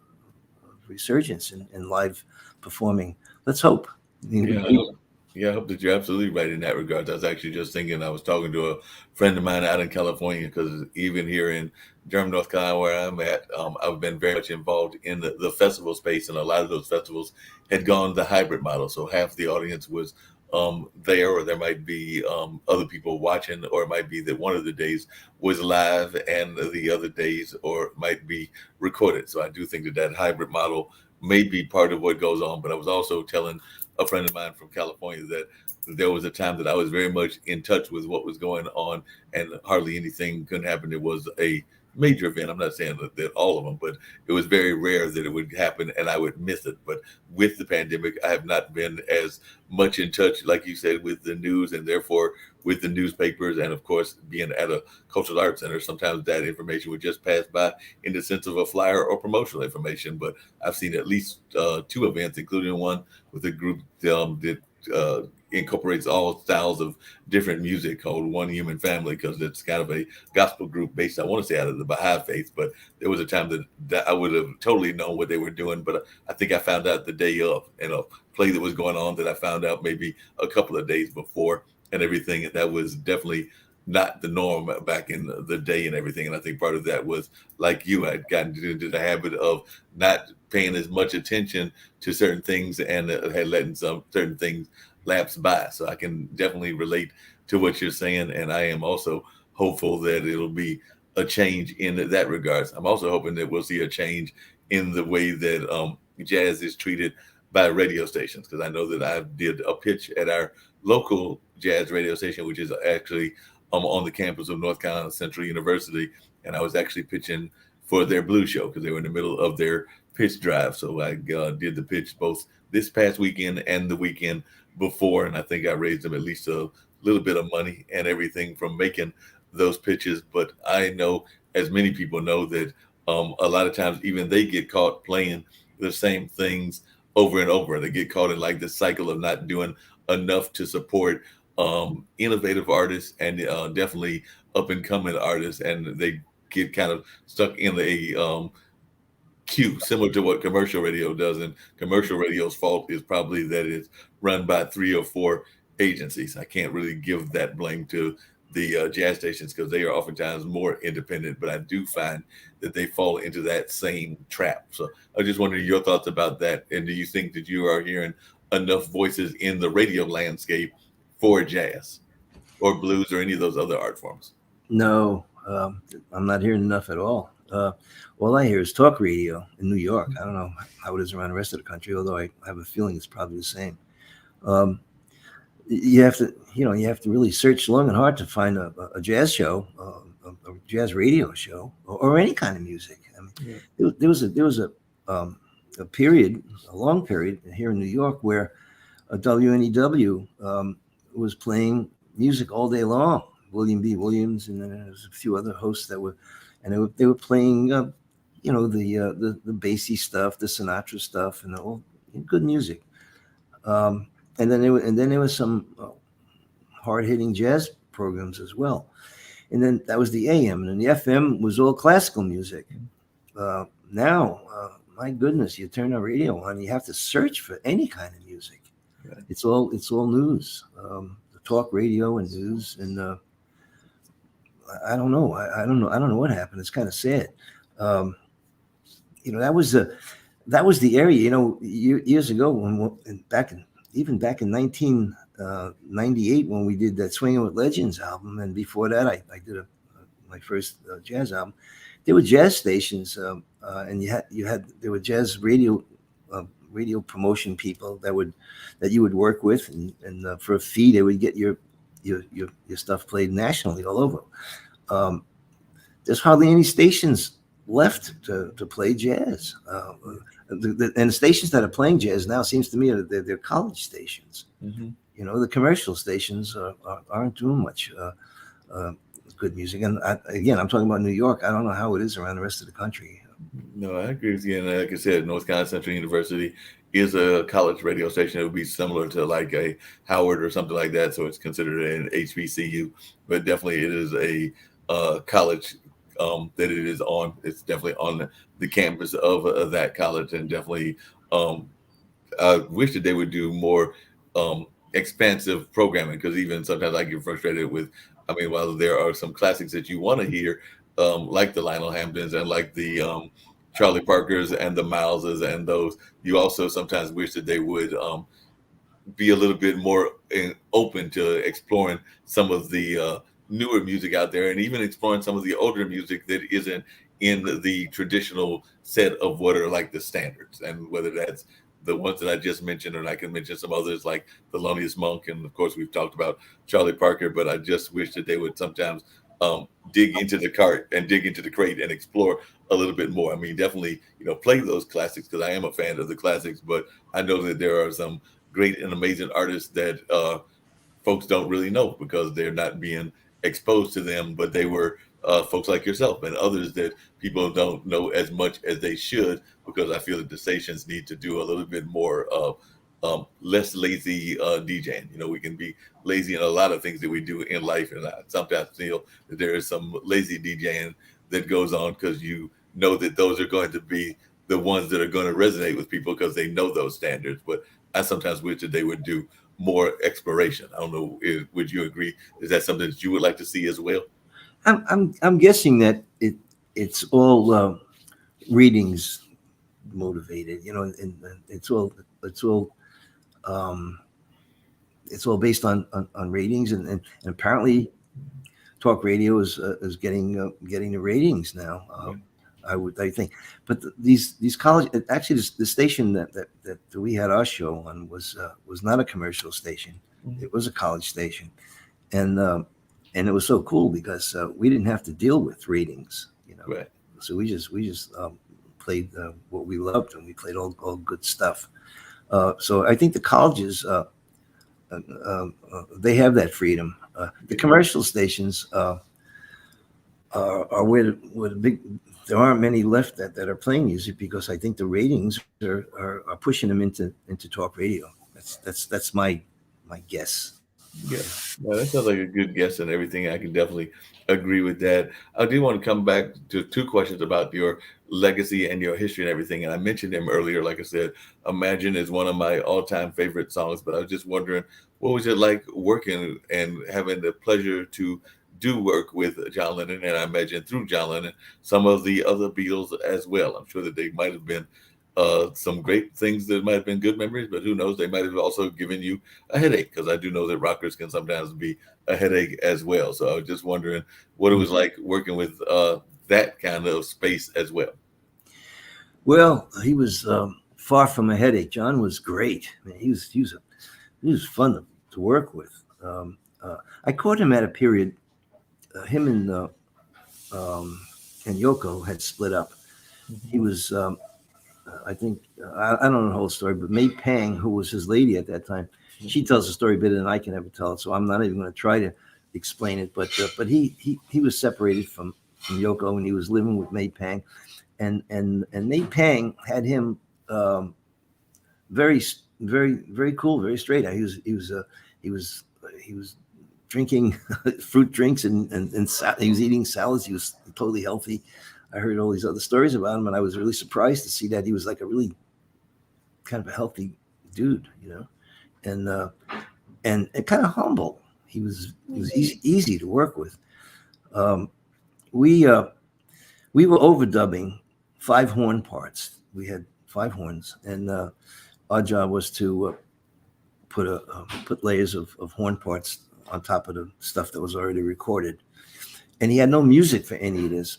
resurgence in live performing. Let's hope.
I hope that you're absolutely right in that regard. I was actually just thinking, I was talking to a friend of mine out in California, because even here in Durham, North Carolina, where I'm at, I've been very much involved in the festival space, and a lot of those festivals had gone the hybrid model. So half the audience was there, or there might be other people watching, or it might be that one of the days was live and the other days or might be recorded. So I do think that hybrid model may be part of what goes on. But I was also telling a friend of mine from California that there was a time that I was very much in touch with what was going on, and hardly anything couldn't happen. It was a major event. I'm not saying that all of them, but it was very rare that it would happen and I would miss it. But with the pandemic, I have not been as much in touch, like you said, with the news, and therefore with the newspapers, and of course being at a cultural arts center, sometimes that information would just pass by in the sense of a flyer or promotional information. But I've seen at least 2 events, including one with a group that incorporates all styles of different music, called One Human Family, because it's kind of a gospel group based, I want to say, out of the Baha'i faith. But there was a time that I would have totally known what they were doing, but I think I found out the day of, in a play that was going on that I found out maybe a couple of days before, and everything. And that was definitely not the norm back in the day and everything. And I think part of that was, like you, had gotten into the habit of not paying as much attention to certain things and had letting some certain things lapse by. So I can definitely relate to what you're saying. And I am also hopeful that it'll be a change in that regards. I'm also hoping that we'll see a change in the way that jazz is treated by radio stations, because I know that I did a pitch at our local jazz radio station, which is actually on the campus of North Carolina Central University, and I was actually pitching for their blues show because they were in the middle of their pitch drive. So I did the pitch both this past weekend and the weekend before, and I think I raised them at least a little bit of money and everything from making those pitches. But I know, as many people know, that a lot of times even they get caught playing the same things over and over. They get caught in like the cycle of not doing enough to support innovative artists and definitely up and coming artists, and they get kind of stuck in a queue similar to what commercial radio does. And commercial radio's fault is probably that it's run by 3 or 4 agencies. I can't really give that blame to the jazz stations because they are oftentimes more independent, but I do find that they fall into that same trap. So I just wondered your thoughts about that. And do you think that you are hearing enough voices in the radio landscape for jazz or blues or any of those other art forms?
No, I'm not hearing enough at all. All I hear is talk radio in New York. I don't know how it is around the rest of the country, although I have a feeling it's probably the same. You have to really search long and hard to find a jazz show, a jazz radio show, or any kind of music. I mean, there was a period, a long period here in New York where WNEW was playing music all day long. William B. Williams, and then there was a few other hosts that were, and they were playing, the bassy stuff, the Sinatra stuff, and all good music. And then there was some hard-hitting jazz programs as well. And then that was the AM, and then the FM was all classical music. Now, my goodness, you turn the radio on, you have to search for any kind of music. Right. It's all news, the talk radio and news, and I don't know. I don't know what happened. It's kind of sad. That was the area. Years ago, back in 1998 when we did that Swinging with Legends album, and before that I did my first jazz album. There were jazz stations, and there were jazz radio promotion people that you would work with, and for a fee they would get your stuff played nationally all over. There's hardly any stations left to play jazz. And the stations that are playing jazz now, seems to me, they're college stations. Mm-hmm. The commercial stations aren't doing much good music. And again, I'm talking about New York. I don't know how it is around the rest of the country.
No, I agree with you. And like I said, North Carolina Central University is a college radio station. It would be similar to like a Howard or something like that. So it's considered an HBCU, but definitely it is a college that it is on. It's definitely on the campus of that college, and definitely I wish that they would do more expansive programming, because even sometimes I get frustrated with, while there are some classics that you want to hear, like the Lionel Hamptons and like the Charlie Parkers and the Mileses and those, you also sometimes wish that they would be a little bit more open to exploring some of the newer music out there, and even exploring some of the older music that isn't in the traditional set of what are like the standards, and whether that's the ones that I just mentioned, and I can mention some others like Thelonious Monk, and of course we've talked about Charlie Parker, but I just wish that they would sometimes dig into the cart and dig into the crate and explore a little bit more. Definitely, play those classics, because I am a fan of the classics, but I know that there are some great and amazing artists that folks don't really know because they're not being exposed to them, but they were folks like yourself and others that people don't know as much as they should, because I feel that the stations need to do a little bit more of less lazy DJing. We can be lazy in a lot of things that we do in life, and I sometimes feel that there is some lazy DJing that goes on because you know that those are going to be the ones that are going to resonate with people because they know those standards. But I sometimes wish that they would do more exploration. I don't know. Would you agree? Is that something that you would like to see as well?
I'm guessing that it's all readings motivated, and um, it's all based on ratings, and apparently talk radio is getting the ratings now. I think, but these college, actually the station that we had our show on was not a commercial station. It was a college station, and it was so cool because we didn't have to deal with ratings,
Right.
So we just played what we loved, and we played all good stuff. So I think the colleges they have that freedom. The commercial stations are where the big. There aren't many left that are playing music because I think the ratings are pushing them into talk radio. That's my guess.
Yeah, well, that sounds like a good guess and everything. I can definitely agree with that. I do want to come back to two questions about your legacy and your history and everything. And I mentioned him earlier. Like I said, Imagine is one of my all-time favorite songs. But I was just wondering, what was it like working and having the pleasure to do work with John Lennon? And I imagine through John Lennon, some of the other Beatles as well. I'm sure that they might have been some great things that might have been good memories, but who knows? They might have also given you a headache, because I do know that rockers can sometimes be a headache as well. So I was just wondering what it was like working with that kind of space as well.
Well, he was far from a headache. John was great. Man, he was fun to work with. I caught him at a period. Him and Yoko had split up. He was. I think I don't know the whole story, but May Pang, who was his lady at that time, she tells the story better than I can ever tell it. So I'm not even going to try to explain it. But he was separated from Yoko, and he was living with May Pang, and May Pang had him very cool, very straight. He was drinking fruit drinks and he was eating salads. He was totally healthy. I heard all these other stories about him, and I was really surprised to see that he was like a really kind of a healthy dude, and kind of humble. He was easy to work with. We were overdubbing 5 horn parts. We had 5 horns, and our job was to put layers of horn parts on top of the stuff that was already recorded. And he had no music for any of this.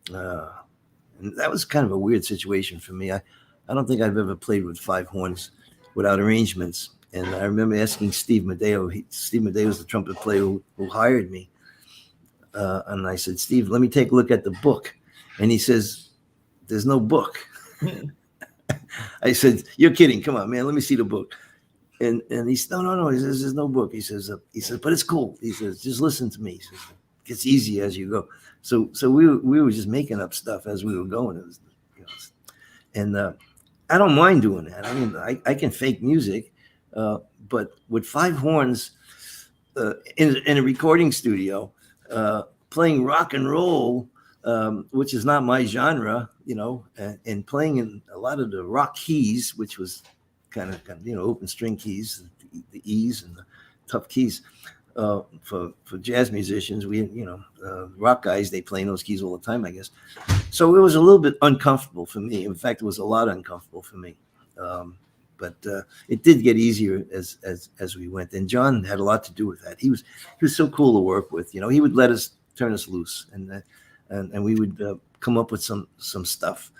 And that was kind of a weird situation for me. I don't think I've ever played with 5 horns without arrangements. And I remember asking Steve Medeo. Steve Medeo was the trumpet player who hired me. And I said, Steve, let me take a look at the book. And he says, there's no book. I said, you're kidding. Come on, man. Let me see the book. And he said, no. He says, there's no book. He says, but it's cool. He says, just listen to me. He says, it gets easy as you go. So we were just making up stuff as we were going. It was, and I don't mind doing that. I mean, I can fake music, but with 5 horns in a recording studio, playing rock and roll, which is not my genre, and playing in a lot of the rock keys, which was kind of open string keys, the E's and the tough keys. For jazz musicians, we rock guys, they play in those keys all the time, I guess. So it was a little bit uncomfortable for me. In fact, it was a lot uncomfortable for me. But it did get easier as we went. And John had a lot to do with that. He was so cool to work with. He would let us turn us loose, and we would come up with some stuff,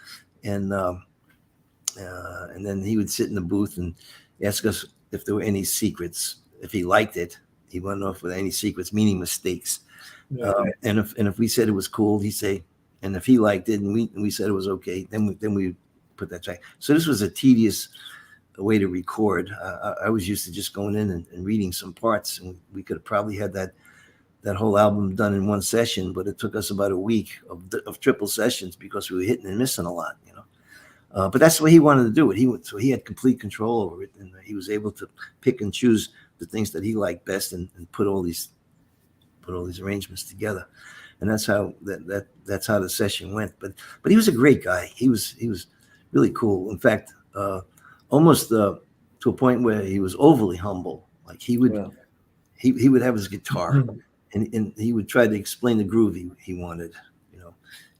and then he would sit in the booth and ask us if there were any secrets. If he liked it, he went off with any secrets, meaning mistakes. And if we said it was cool, he'd say, and if he liked it and we said it was okay, then we put that track. So this was a tedious way to record. I was used to just going in and reading some parts, and we could have probably had that whole album done in one session, but it took us about a week of triple sessions because we were hitting and missing a lot, but that's the way he wanted to do it. So he had complete control over it, and he was able to pick and choose the things that he liked best and put all these arrangements together. And that's how that's how the session went. But he was a great guy. He was really cool. In fact, almost to a point where he was overly humble. Like he would
Well,
he would have his guitar, and he would try to explain the groove he wanted, you know,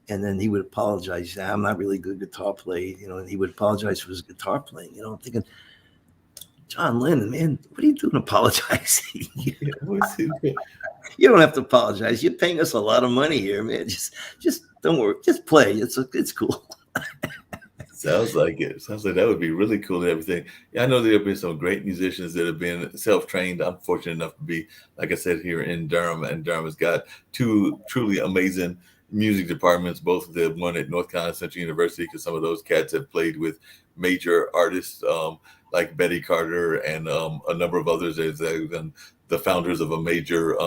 and then he would apologize. He said, I'm not really a good guitar player, you know, and he would apologize for his guitar playing. You know, I'm thinking, John Lennon, man, what are you doing apologizing?
yeah, what's it-
You don't have to apologize. You're paying us a lot of money here, man. Just don't worry. Just play. It's cool.
Sounds like it. Sounds like that would be really cool and everything. Yeah, I know there have been some great musicians that have been self-trained. I'm fortunate enough to be, like I said, here in Durham, and Durham has got two truly amazing music departments, both the one at North Carolina Central University, because some of those cats have played with major artists like Betty Carter and a number of others. They've been the founders of a major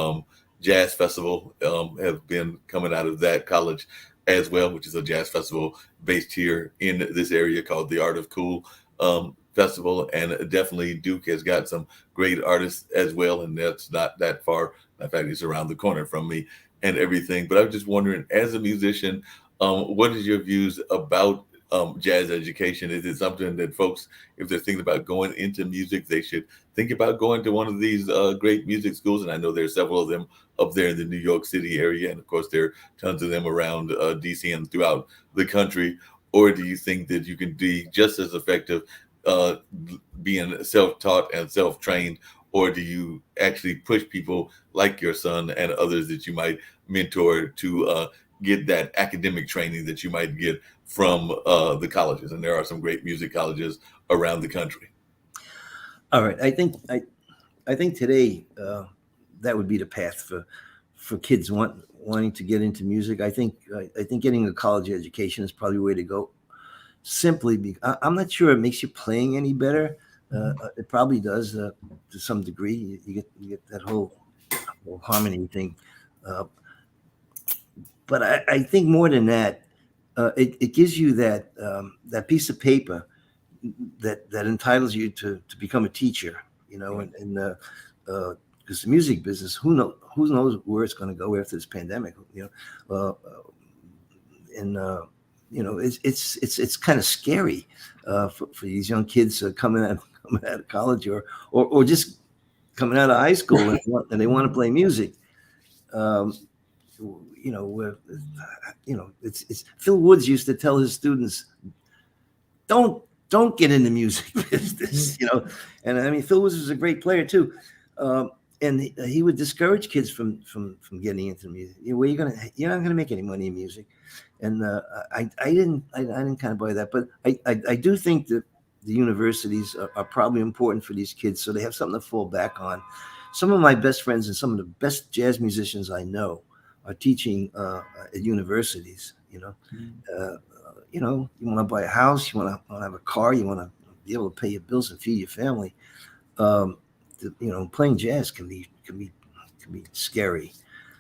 jazz festival, have been coming out of that college as well, which is a jazz festival based here in this area called the Art of Cool Festival. And definitely Duke has got some great artists as well. And that's not that far. In fact, it's around the corner from me and everything. But I was just wondering, as a musician, what is your views about jazz education? Is it something that folks, if they're thinking about going into music, they should think about going to one of these great music schools? And I know there's several of them up there in the New York City area. And of course, there are tons of them around DC and throughout the country. Or do you think that you can be just as effective being self-taught and self-trained? Or do you actually push people like your son and others that you might mentor to get that academic training that you might get from the colleges? And there are some great music colleges around the country.
All right. I think today that would be the path for kids wanting to get into music. I think getting a college education is probably the way to go. Simply because I'm not sure it makes your playing any better. It probably does to some degree. You get that whole harmony thing. But I think more than that, it gives you that piece of paper that entitles you to become a teacher. You know, and because the music business, who knows where it's going to go after this pandemic. You know, you know, it's kind of scary for these young kids coming out of college or just coming out of high school and they want to play music. You know, it's Phil Woods used to tell his students, don't get in the music business, you know. And I mean, Phil Woods was a great player too. And he would discourage kids from getting into music. You know, you're not gonna make any money in music. And I didn't kind of buy that, but I do think that the universities are probably important for these kids, so they have something to fall back on. Some of my best friends and some of the best jazz musicians I know are teaching at universities. You know, you want to buy a house, you want to have a car, you want to be able to pay your bills and feed your family. You know, playing jazz can be scary.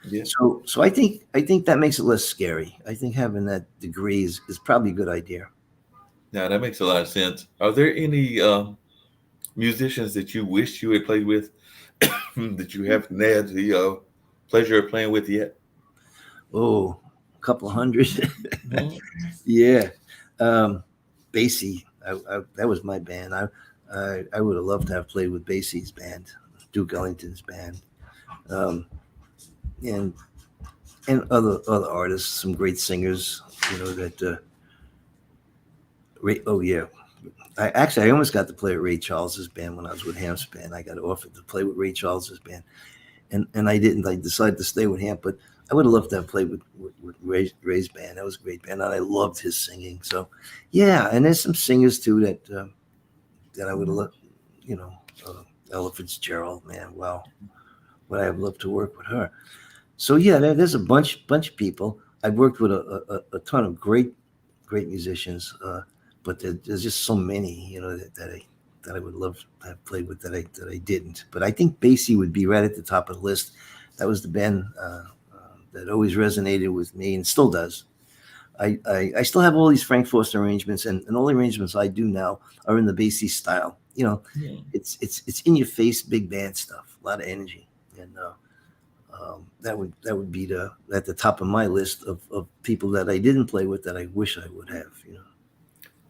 Yeah.
So I think that makes it less scary. I think having that degree is probably a good idea.
Now that makes a lot of sense. Are there any musicians that you wish you had played with that you haven't had the pleasure of playing with yet?
Oh, a couple hundred.
Mhm.
Yeah. Basie, that was my band. I would have loved to have played with Basie's band, Duke Ellington's band, and other artists, some great singers. You know that. Oh yeah, I almost got to play with Ray Charles's band when I was with Hamp's band. I got offered to play with Ray Charles's band, and I didn't. I decided to stay with Hamp, but I would have loved to have played with Ray's band. That was a great band, and I loved his singing. So, yeah, and there's some singers too that I would have loved. You know, Ella Fitzgerald, man. Wow, would I have loved to work with her? So yeah, there's a bunch of people. I've worked with a ton of great musicians, but there's just so many, you know, that I would love to have played with that I didn't. But I think Basie would be right at the top of the list. That was the band that always resonated with me and still does. I still have all these Frank Foster arrangements, and all the arrangements I do now are in the Basie style. You know, it's in your face, big band stuff, a lot of energy, and that would be at the top of my list of people that I didn't play with that I wish I would have. You know.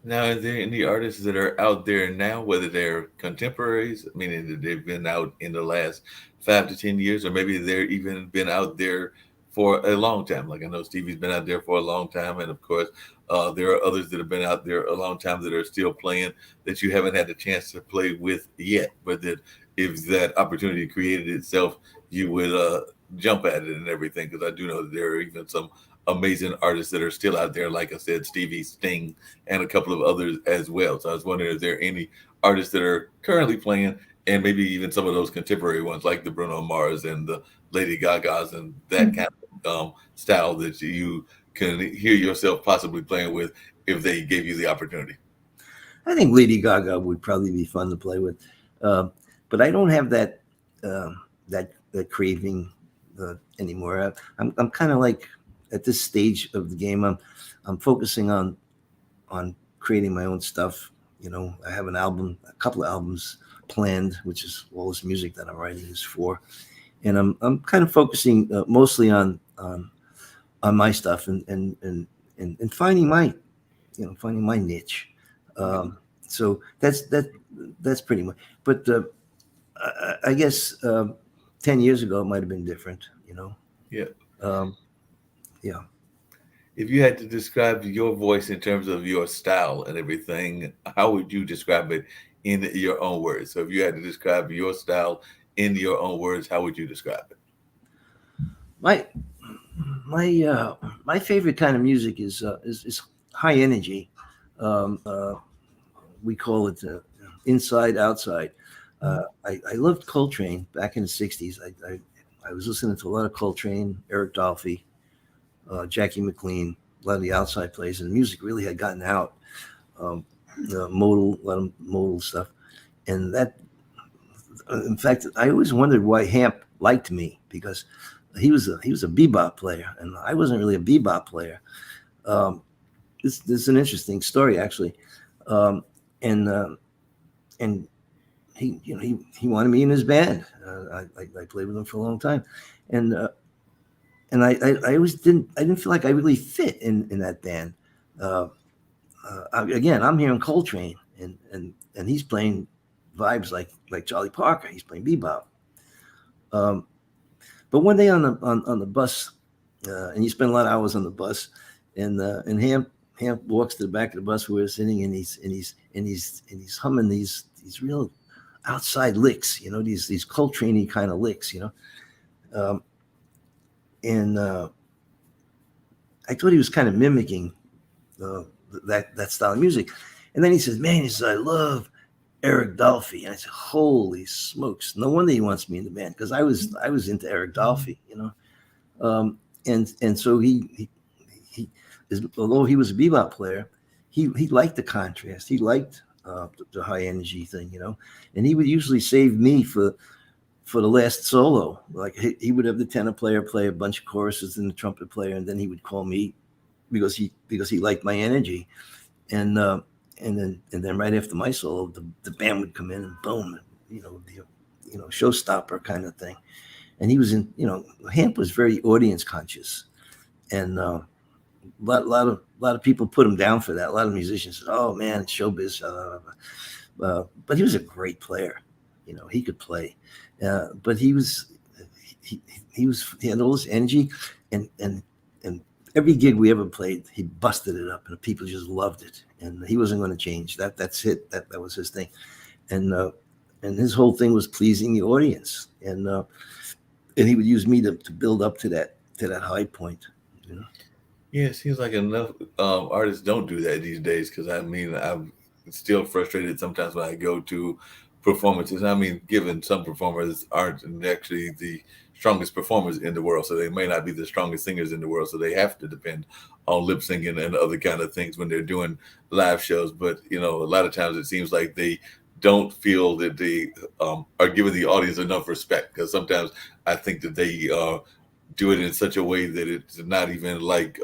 Now, are there any artists that are out there now, whether they're contemporaries, meaning that they've been out in the last 5 to 10 years, or maybe they're even been out there for a long time? Like I know Stevie's been out there for a long time, and of course, there are others that have been out there a long time that are still playing that you haven't had the chance to play with yet, but that if that opportunity created itself, you would jump at it and everything. Because I do know that there are even some amazing artists that are still out there, like I said, Stevie, Sting, and a couple of others as well. So I was wondering if there are any artists that are currently playing, and maybe even some of those contemporary ones, like the Bruno Mars and the Lady Gagas and that kind of style that you can hear yourself possibly playing with if they gave you the opportunity.
I think Lady Gaga would probably be fun to play with, but I don't have that craving anymore. I'm kind of like at this stage of the game. I'm focusing on creating my own stuff. You know, I have a couple of albums planned, which is all this music that I'm writing is for, and I'm kind of focusing mostly on my stuff and finding my niche. So that's pretty much. But I guess 10 years ago it might have been different. You know.
Yeah.
Yeah.
If you had to describe your voice in terms of your style and everything, how would you describe it in your own words? So if you had to describe your style in your own words, how would you describe it?
My favorite kind of music is high energy. We call it inside outside. I loved Coltrane back in the '60s. I was listening to a lot of Coltrane, Eric Dolphy, Jackie McLean, a lot of the outside plays, and the music really had gotten out. A lot of modal stuff, and that. In fact, I always wondered why Hamp liked me, because he was a bebop player, and I wasn't really a bebop player. This is an interesting story, actually, and he wanted me in his band. I played with him for a long time, and I always didn't feel like I really fit in that band. Again, I'm hearing Coltrane, and he's playing vibes like Charlie Parker. He's playing bebop. But one day on the bus, and you spend a lot of hours on the bus, and Hamp walks to the back of the bus where we're sitting, and he's humming these real outside licks, these Coltrane-y kind of licks, and I thought he was kind of mimicking that style of music. And then he says, "Man," he says, "I love Eric Dolphy." And I said, "Holy smokes! No wonder he wants me in the band," because I was into Eric Dolphy, and so he although he was a bebop player, he liked the contrast. He liked the high energy thing, and he would usually save me for the last solo. Like he would have the tenor player play a bunch of choruses and the trumpet player, and then he would call me because he liked my energy, and then right after my solo, the band would come in and boom, showstopper kind of thing. And he was Hamp was very audience conscious, and a lot of people put him down for that. A lot of musicians said, "Oh man, it's showbiz," but he was a great player. He could play, but he had all this energy, and every gig we ever played, he busted it up, and people just loved it. And he wasn't going to change. That's it. That was his thing, and his whole thing was pleasing the audience, and he would use me to build up to that high point.
Yeah, it seems like enough artists don't do that these days. Because I'm still frustrated sometimes when I go to performances. Given some performers aren't actually the strongest performers in the world, so they may not be the strongest singers in the world, so they have to depend on lip syncing and other kind of things when they're doing live shows. But a lot of times it seems like they don't feel that they are giving the audience enough respect, because sometimes I think that they do it in such a way that it's not even like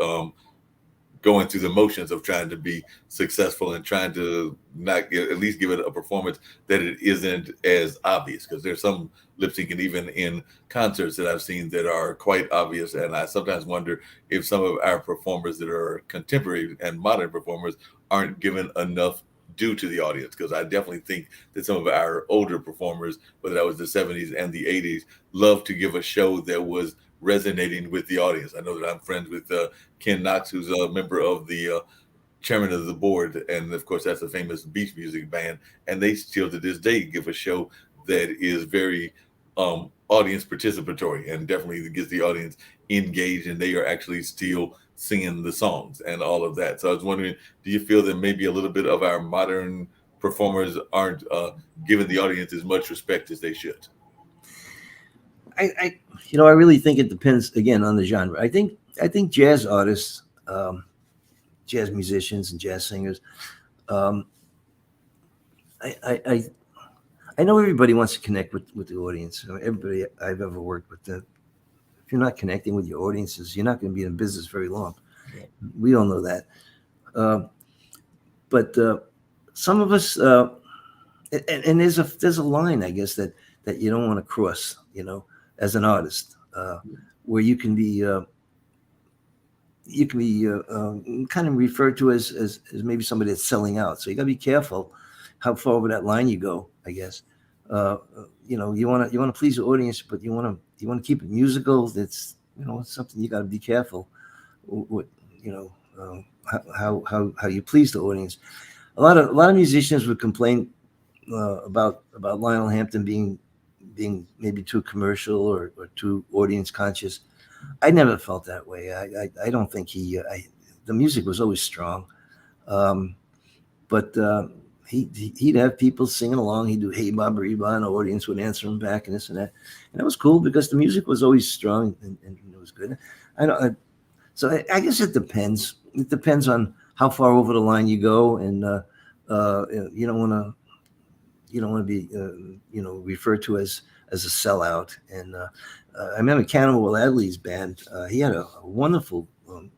going through the motions of trying to be successful and trying to not at least give it a performance that it isn't as obvious. Because there's some lip syncing even in concerts that I've seen that are quite obvious, and I sometimes wonder if some of our performers that are contemporary and modern performers aren't given enough due to the audience, because I definitely think that some of our older performers, whether that was the 70s and the 80s, loved to give a show that was resonating with the audience. I know that I'm friends with Ken Knox, who's a member of the chairman of the board, and of course that's a famous beach music band, and they still to this day give a show that is very audience participatory and definitely gets the audience engaged, and they are actually still singing the songs and all of that. So I was wondering, do you feel that maybe a little bit of our modern performers aren't giving the audience as much respect as they should?
I I really think it depends again on the genre. I think jazz artists, jazz musicians, and jazz singers. Um, I I know everybody wants to connect with the audience. Everybody I've ever worked with, if you're not connecting with your audiences, you're not going to be in business very long.
Yeah.
We all know that. Uh, but some of us, and there's a line, I guess, that you don't want to cross, as an artist, where you can be kind of referred to as maybe somebody that's selling out. So you got to be careful how far over that line you go, I guess. You want to please the audience, but you want to keep it musical. It's it's something you got to be careful with. How you please the audience. A lot of musicians would complain about Lionel Hampton being maybe too commercial or too audience conscious. I never felt that way. I don't think the music was always strong, but he'd have people singing along. He'd do "Hey Bob Reba," and the audience would answer him back and this and that, and that was cool because the music was always strong and it was good. So I guess it depends. It depends on how far over the line you go, and you don't want to be referred to as a sellout. And I remember Cannibal Adderley's band. He had a wonderful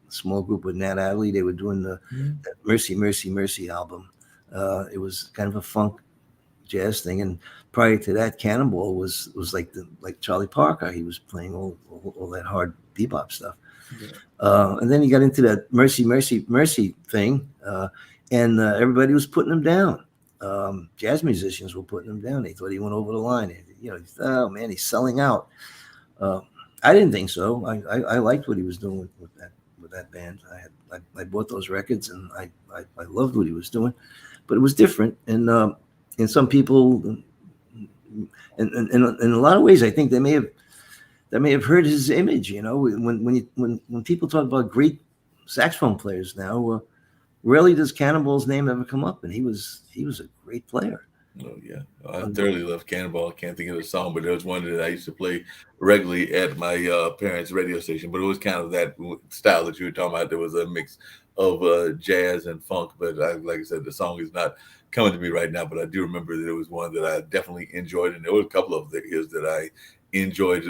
small group with Nat Adderley. They were doing the Mercy Mercy Mercy album. It was kind of a funk jazz thing, and prior to that, Cannonball was like Charlie Parker. He was playing all that hard bebop stuff. Yeah. And then he got into that Mercy Mercy Mercy thing, and everybody was putting him down. Jazz musicians were putting him down. They thought he went over the line. Oh man, he's selling out. I didn't think so. I liked what he was doing with that band. I bought those records, and I loved what he was doing, but it was different. And some people, and in a lot of ways, I think they may have hurt his image. When people talk about great saxophone players now, rarely does Cannonball's name ever come up, and he was a great player.
Oh yeah, I thoroughly love Cannonball. I can't think of the song, but there was one that I used to play regularly at my parents' radio station. But it was kind of that style that you were talking about. There was a mix of jazz and funk. But like I said, the song is not coming to me right now. But I do remember that it was one that I definitely enjoyed, and there were a couple of his that I enjoyed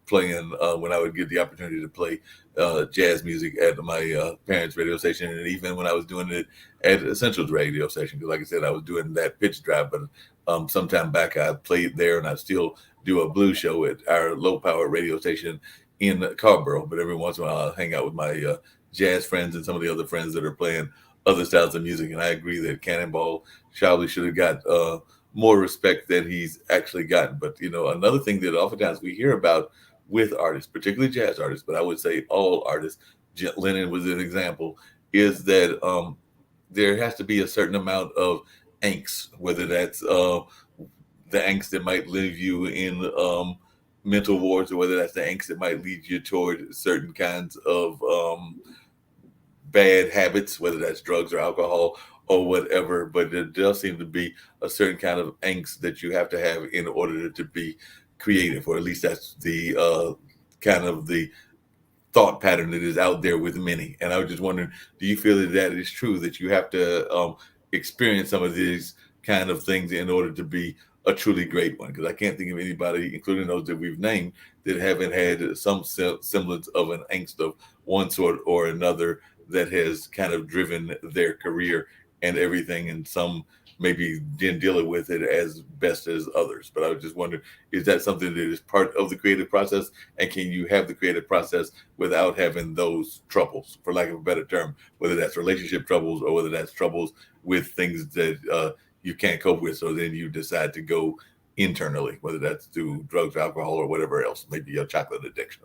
playing when I would get the opportunity to play jazz music at my parents' radio station, and even when I was doing it at Essentials radio station. Because like I said, I was doing that pitch drive, but sometime back I played there, and I still do a blues show at our low power radio station in Carborough. But every once in a while I'll hang out with my jazz friends and some of the other friends that are playing other styles of music. And I agree that Cannonball probably should have got more respect than he's actually gotten. But another thing that oftentimes we hear about with artists, particularly jazz artists, but I would say all artists, Lennon was an example, is that there has to be a certain amount of angst, whether that's the angst that might leave you in mental wards, or whether that's the angst that might lead you toward certain kinds of bad habits, whether that's drugs or alcohol or whatever. But there does seem to be a certain kind of angst that you have to have in order to be creative, or at least that's the kind of the thought pattern that is out there with many. And I was just wondering, do you feel that is true, that you have to experience some of these kind of things in order to be a truly great one? Because I can't think of anybody, including those that we've named, that haven't had some semblance of an angst of one sort or another that has kind of driven their career and everything in some maybe didn't deal with it as best as others. But I was just wondering, is that something that is part of the creative process? And can you have the creative process without having those troubles, for lack of a better term, whether that's relationship troubles or whether that's troubles with things that you can't cope with? So then you decide to go internally, whether that's through drugs, alcohol, or whatever else, maybe your chocolate addiction.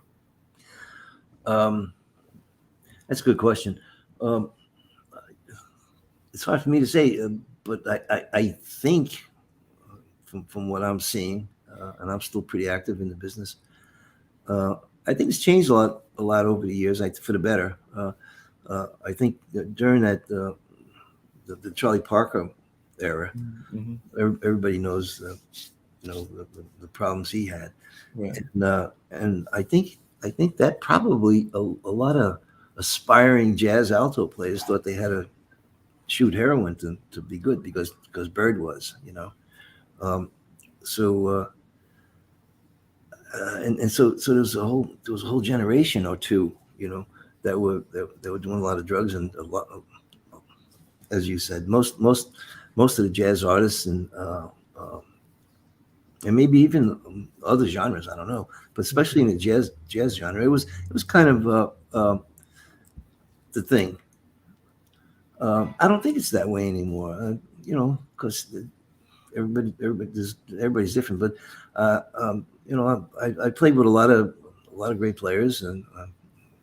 That's a good question. It's hard for me to say, but I think from what I'm seeing, and I'm still pretty active in the business, I think it's changed a lot over the years, for the better. I think that during that the Charlie Parker era,
Mm-hmm.
everybody knows the problems he had,
Right.
and I think that probably a lot of aspiring jazz alto players thought they had to shoot heroin to be good because Bird was, so and so there was a whole generation or two, that were doing a lot of drugs, and a lot, as you said, most of the jazz artists and maybe even other genres, I don't know, but especially in the jazz genre, it was kind of the thing. I don't think it's that way anymore, because everybody's different. But I played with a lot of great players, and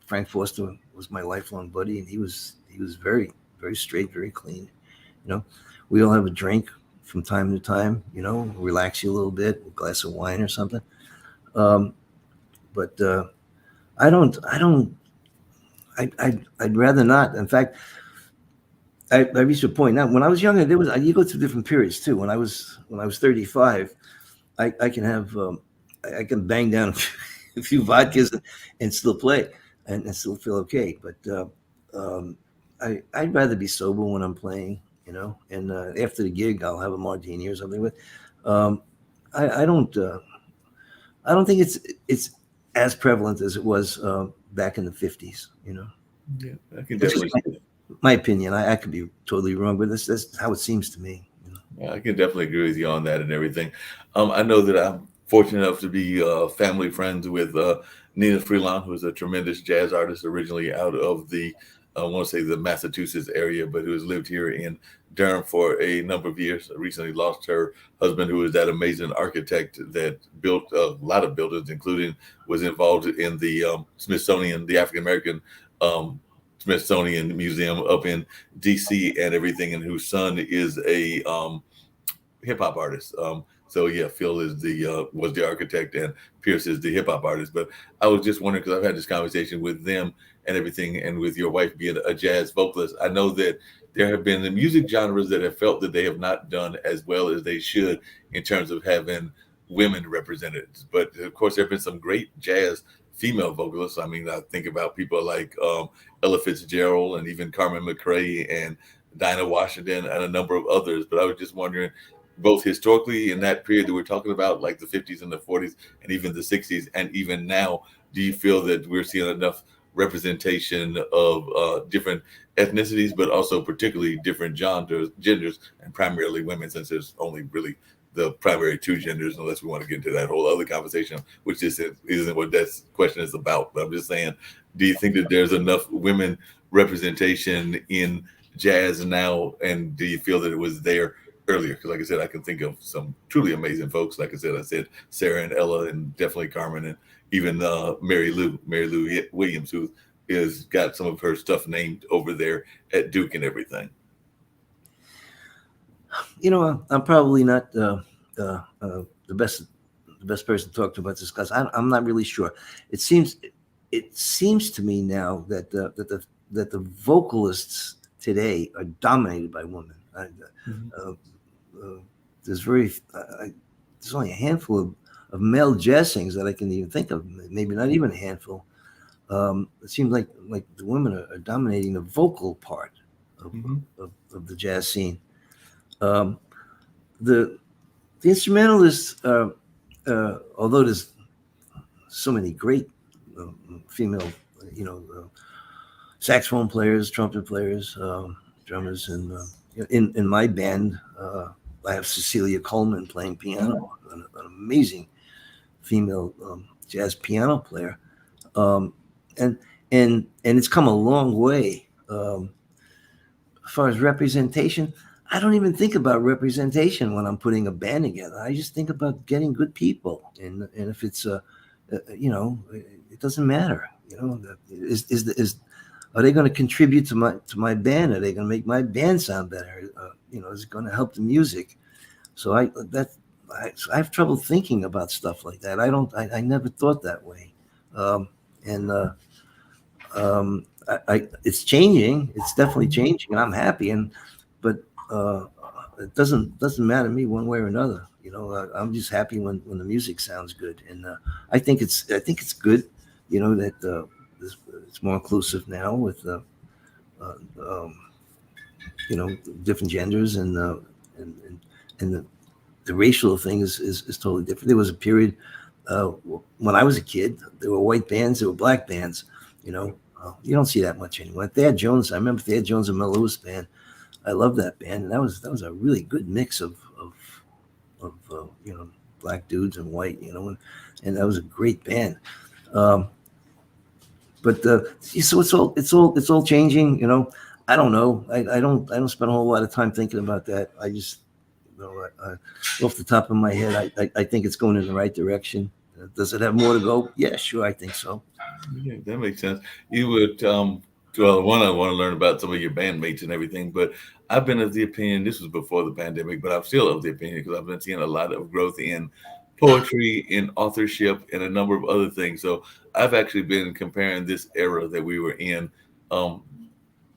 Frank Foster was my lifelong buddy, and he was very, very straight, very clean. We all have a drink from time to time, relax you a little bit, a glass of wine or something. But I'd rather not. In fact, I reached a point now. When I was younger, you go through different periods too. When I was 35, I can have I can bang down a few vodkas and still play and still feel okay. But I'd rather be sober when I'm playing, And after the gig, I'll have a martini or something. But I don't think it's as prevalent as it was back in the 50s.
Yeah, I can definitely.
My opinion. I could be totally wrong, but that's how it seems to me.
I can definitely agree with you on that and everything. I know that I'm fortunate enough to be family friends with Nina Freelon, who's a tremendous jazz artist, originally out of I want to say the Massachusetts area, but who has lived here in Durham for a number of years. Recently lost her husband, who is that amazing architect that built a lot of buildings, including was involved in the Smithsonian, the African American Smithsonian Museum up in DC and everything, and whose son is a hip hop artist. So yeah, Phil is was the architect and Pierce is the hip hop artist. But I was just wondering, because I've had this conversation with them and everything, and with your wife being a jazz vocalist, I know that there have been the music genres that have felt that they have not done as well as they should in terms of having women representatives. But of course, there have been some great jazz female vocalists. I mean, I think about people like Ella Fitzgerald and even Carmen McRae and Dinah Washington and a number of others. But I was just wondering, both historically in that period that we're talking about, like the 50s and the 40s and even the 60s, and even now, do you feel that we're seeing enough representation of different ethnicities, but also particularly different genders, and primarily women, since there's only really the primary two genders, unless we want to get into that whole other conversation, which isn't what that question is about. But I'm just saying, do you think that there's enough women representation in jazz now, and do you feel that it was there earlier? Because like I said, I can think of some truly amazing folks. Like I said Sarah and Ella, and definitely Carmen, and even Mary Lou Williams, who has got some of her stuff named over there at Duke and everything.
I'm probably not the best person to talk to about this, because I'm not really sure. It seems to me now that the vocalists today are dominated by women. There's only a handful of male jazz singers that I can even think of. Maybe not even a handful. It seems like the women are dominating the vocal part of the jazz scene. The instrumentalists, although there's so many great female, saxophone players, trumpet players, drummers, and in my band, I have Cecilia Coleman playing piano, an amazing female jazz piano player, um, and and it's come a long way. As far as representation, I don't even think about representation when I'm putting a band together. I just think about getting good people, and if it's it doesn't matter. Is are they going to contribute to my band? Are they going to make my band sound better? Is it going to help the music? So I have trouble thinking about stuff like that. I never thought that way, and it's changing. It's definitely changing, and I'm happy. But it doesn't matter to me one way or another. I'm just happy when the music sounds good, and I think it's good. That it's more inclusive now with uh, um, different genders and the racial thing is totally different. There was a period when I was a kid. There were white bands, there were black bands. You don't see that much anymore. Thad Jones, I remember Thad Jones and Mel Lewis band. I love that band, and that was a really good mix of black dudes and white, and that was a great band. Um, but so it's all changing. I don't know. I don't spend a whole lot of time thinking about that. I just off the top of my head, I think it's going in the right direction. Does it have more to go? Yeah, sure, I think so.
Yeah, that makes sense. You would, well, one, I want to learn about some of your bandmates and everything, but I've been of the opinion, this was before the pandemic, but I'm still of the opinion because I've been seeing a lot of growth in poetry, in authorship, and a number of other things. So I've actually been comparing this era that we were in um,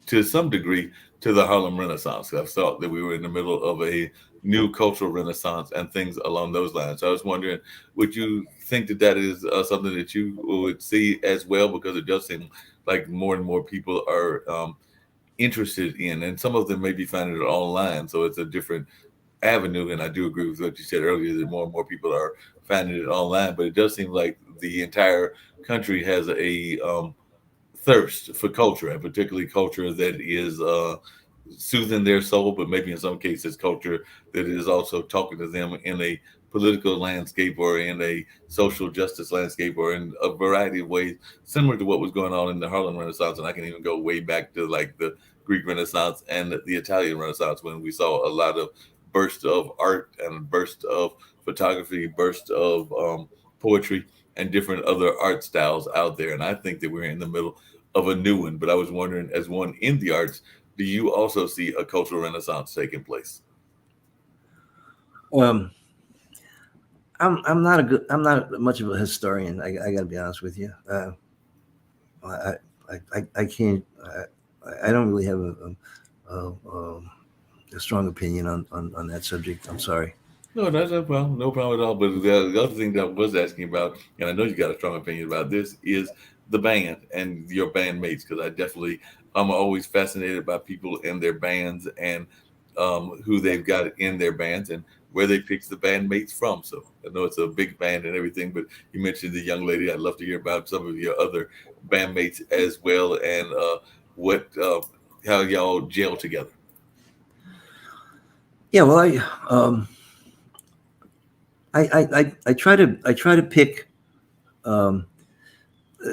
to some degree to the Harlem Renaissance. I've thought that we were in the middle of a new cultural renaissance and things along those lines. So I was wondering, would you think that that is something that you would see as well? Because it does seem like more and more people are interested in, and some of them may be finding it online. So it's a different avenue. And I do agree with what you said earlier that more and more people are finding it online. But it does seem like the entire country has a thirst for culture, and particularly culture that is soothing their soul, but maybe in some cases culture that is also talking to them in a political landscape or in a social justice landscape or in a variety of ways, similar to what was going on in the Harlem Renaissance. And I can even go way back to like the Greek Renaissance and the Italian Renaissance when we saw a lot of bursts of art and bursts of photography, bursts of poetry and different other art styles out there. And I think that we're in the middle of a new one. But I was wondering, as one in the arts, do you also see a cultural renaissance taking place?
Um, I'm not much of a historian. I got to be honest with you. I, I can't. I don't really have a strong opinion on that subject. I'm sorry.
No, that's no problem. No problem at all. But the other thing that I was asking about, and I know you got a strong opinion about this, is the band and your bandmates. Because I'm always fascinated by people in their bands and who they've got in their bands and where they pick the bandmates from. So I know it's a big band and everything, but you mentioned the young lady. I'd love to hear about some of your other bandmates as well, and what how y'all gel together.
Yeah. Well, I try to pick, um,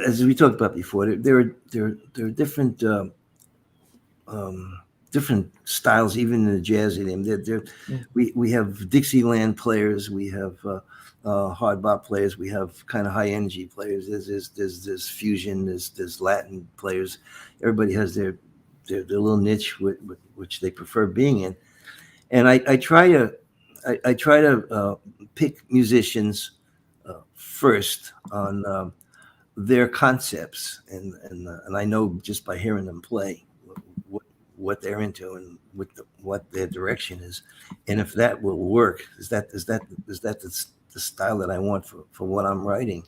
as we talked about before. There are um, different styles, even in the jazz idiom.
Mm.
We have Dixieland players, we have hard bop players, we have kind of high energy players. There's fusion, there's Latin players. Everybody has their little niche which they prefer being in, and I try to pick musicians first on their concepts, and I know just by hearing them play what, what they're into and what their direction is, and if that will work, is that the style that I want for what I'm writing.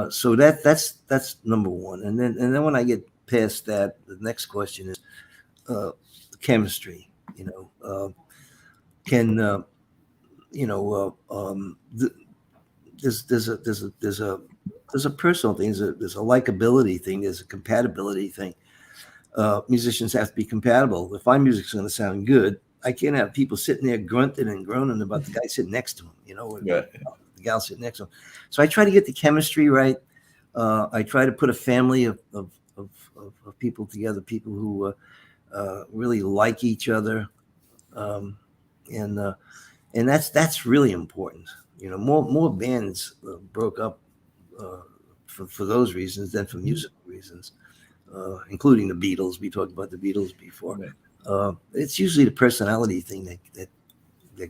So that's number one, and then when I get past that, the next question is chemistry. Can there's a personal thing, there's a likability thing, there's a compatibility thing. musicians have to be compatible. If my music's going to sound good, I can't have people sitting there grunting and groaning about the guy sitting next to him, or
Yeah.
the gal sitting next to him. So I try to get the chemistry right. I try to put a family of people together, people who really like each other, and that's really important. More bands broke up for those reasons than for musical reasons, including the Beatles. We talked about the Beatles before.
Right.
It's usually the personality thing that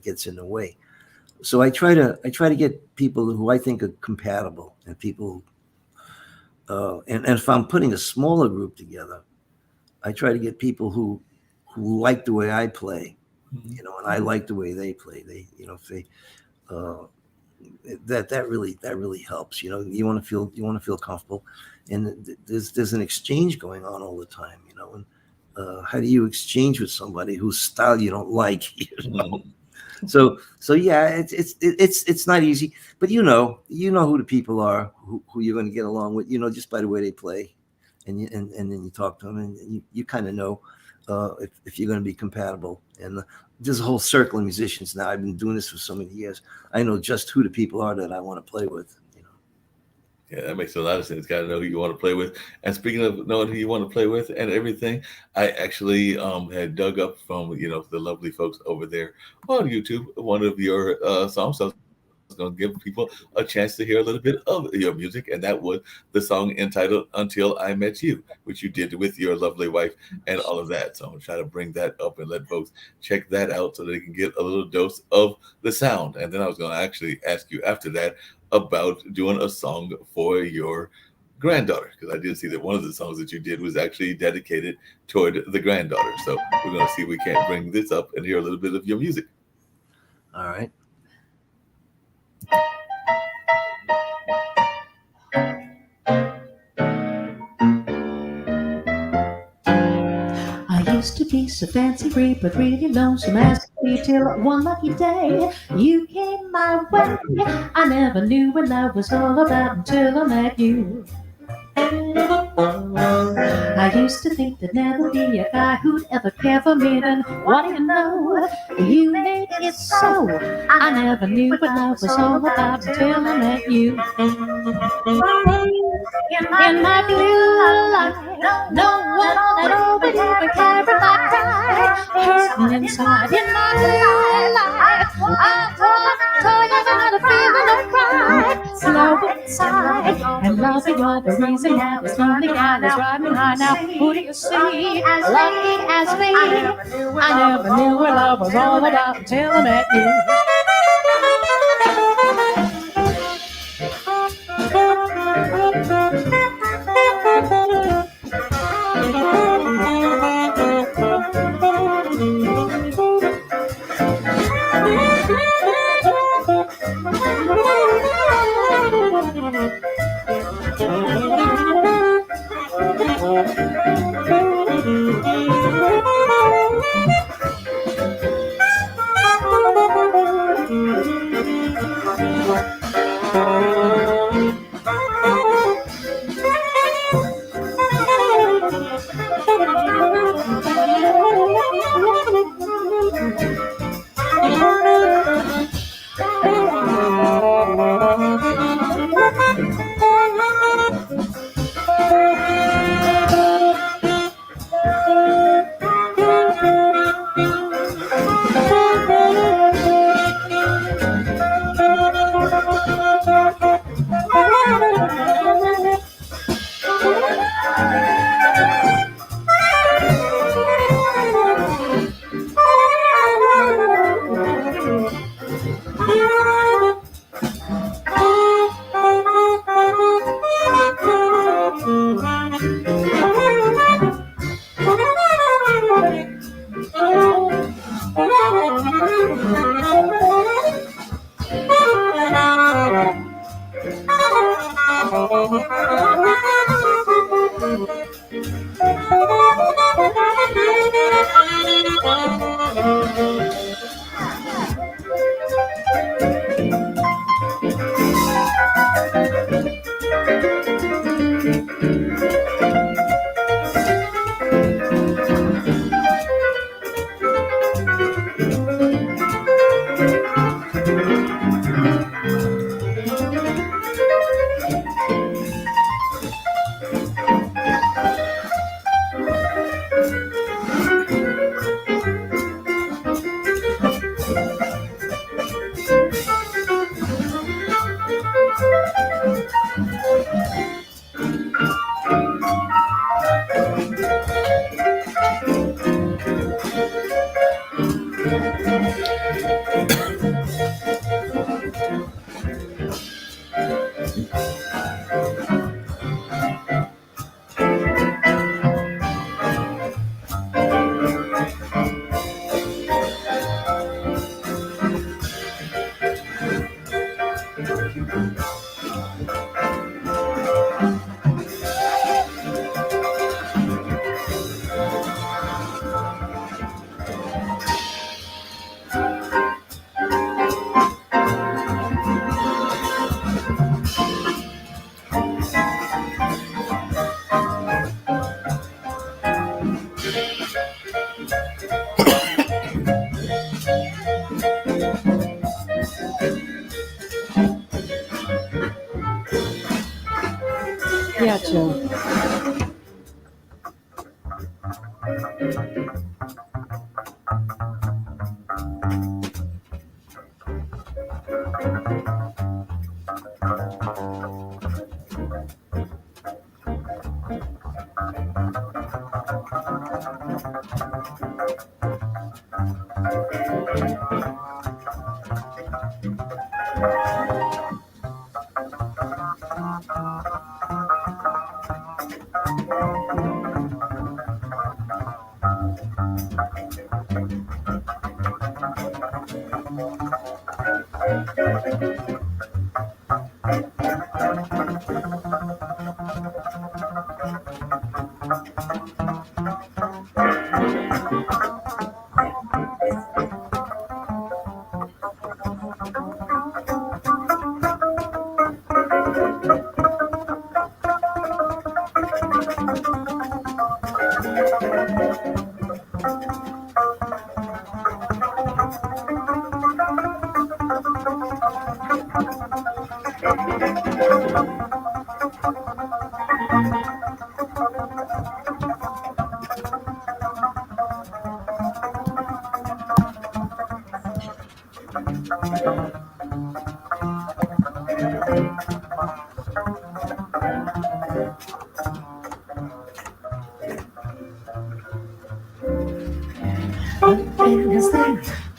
gets in the way. So I try to get people who I think are compatible, and people. And if I'm putting a smaller group together, I try to get people who like the way I play, and I like the way they play. If they that really helps. You want to feel comfortable, and there's an exchange going on all the time. And how do you exchange with somebody whose style you don't like? So yeah, it's not easy, but you know who the people are who you're going to get along with, just by the way they play, and then you talk to them, and you kind of know if you're going to be compatible. And there's a whole circle of musicians now. I've been doing this for so many years. I know just who the people are that I want to play with.
Yeah, that makes a lot of sense. Got to know who you want to play with. And speaking of knowing who you want to play with and everything, I actually had dug up from the lovely folks over there on YouTube one of your songs. So I was going to give people a chance to hear a little bit of your music, and that was the song entitled "Until I Met You," which you did with your lovely wife and all of that. So I'm trying to bring that up and let folks check that out so they can get a little dose of the sound. And then I was going to actually ask you after that about doing a song for your granddaughter, because I did see that one of the songs that you did was actually dedicated toward the granddaughter. So we're going to see if we can't bring this up and hear a little bit of your music.
All right.
I used to be so fancy free, but really lonesome as could be, till one lucky day you came my way. I never knew what love was all about until I met you. I used to think there'd never be a guy who'd ever care for me. Then what do you know? You made it so. I never knew what love was all about until I met you. In my blue life, no one at all but you would carry my pride, hurting inside. In my blue life, I told about a feeling of pride, love inside, and love you're the reason that this lonely guy is riding high. Now who do you see, lucky as me? I never knew what love was all about until I met you.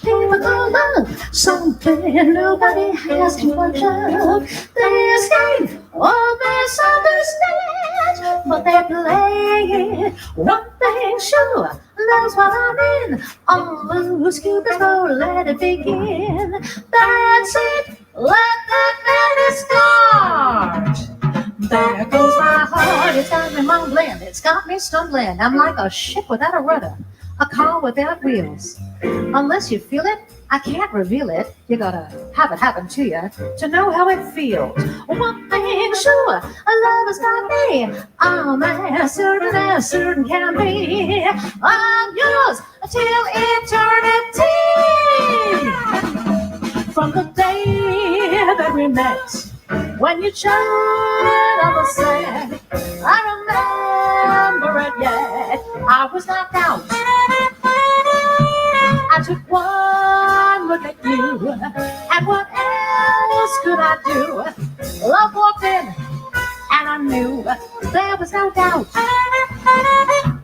People go love something nobody has too much of. They escape or misunderstand, but they're playing. One thing sure, that's what I mean. On loose Cupid's bow, let it begin. That's it, let the madness start. There goes my heart, it's got me mumbling, it's got me stumbling. I'm like a ship without a rudder, a car without wheels. Unless you feel it, I can't reveal it. You gotta have it happen to you to know how it feels. One thing sure, love has got me. I'm as certain can be. I'm yours till eternity. From the day that we met, when you chatted on the sand, I remember it yet. I was knocked out. I took one look at you, and what else could I do? Love walked in, and I knew there was no doubt.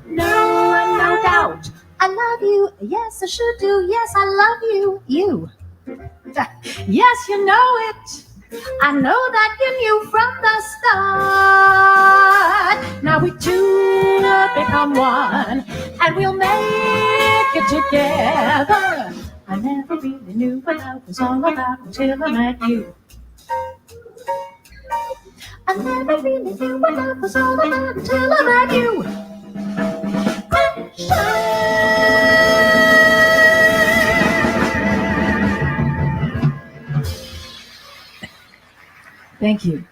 No doubt. I love you, yes I should do, yes I love you, you. Yes, you know it. I know that you knew from the start. Now we two become one, and we'll make it together. I never really knew what love was all about until I met you. I never really knew what love was all about until I met you. Thank you.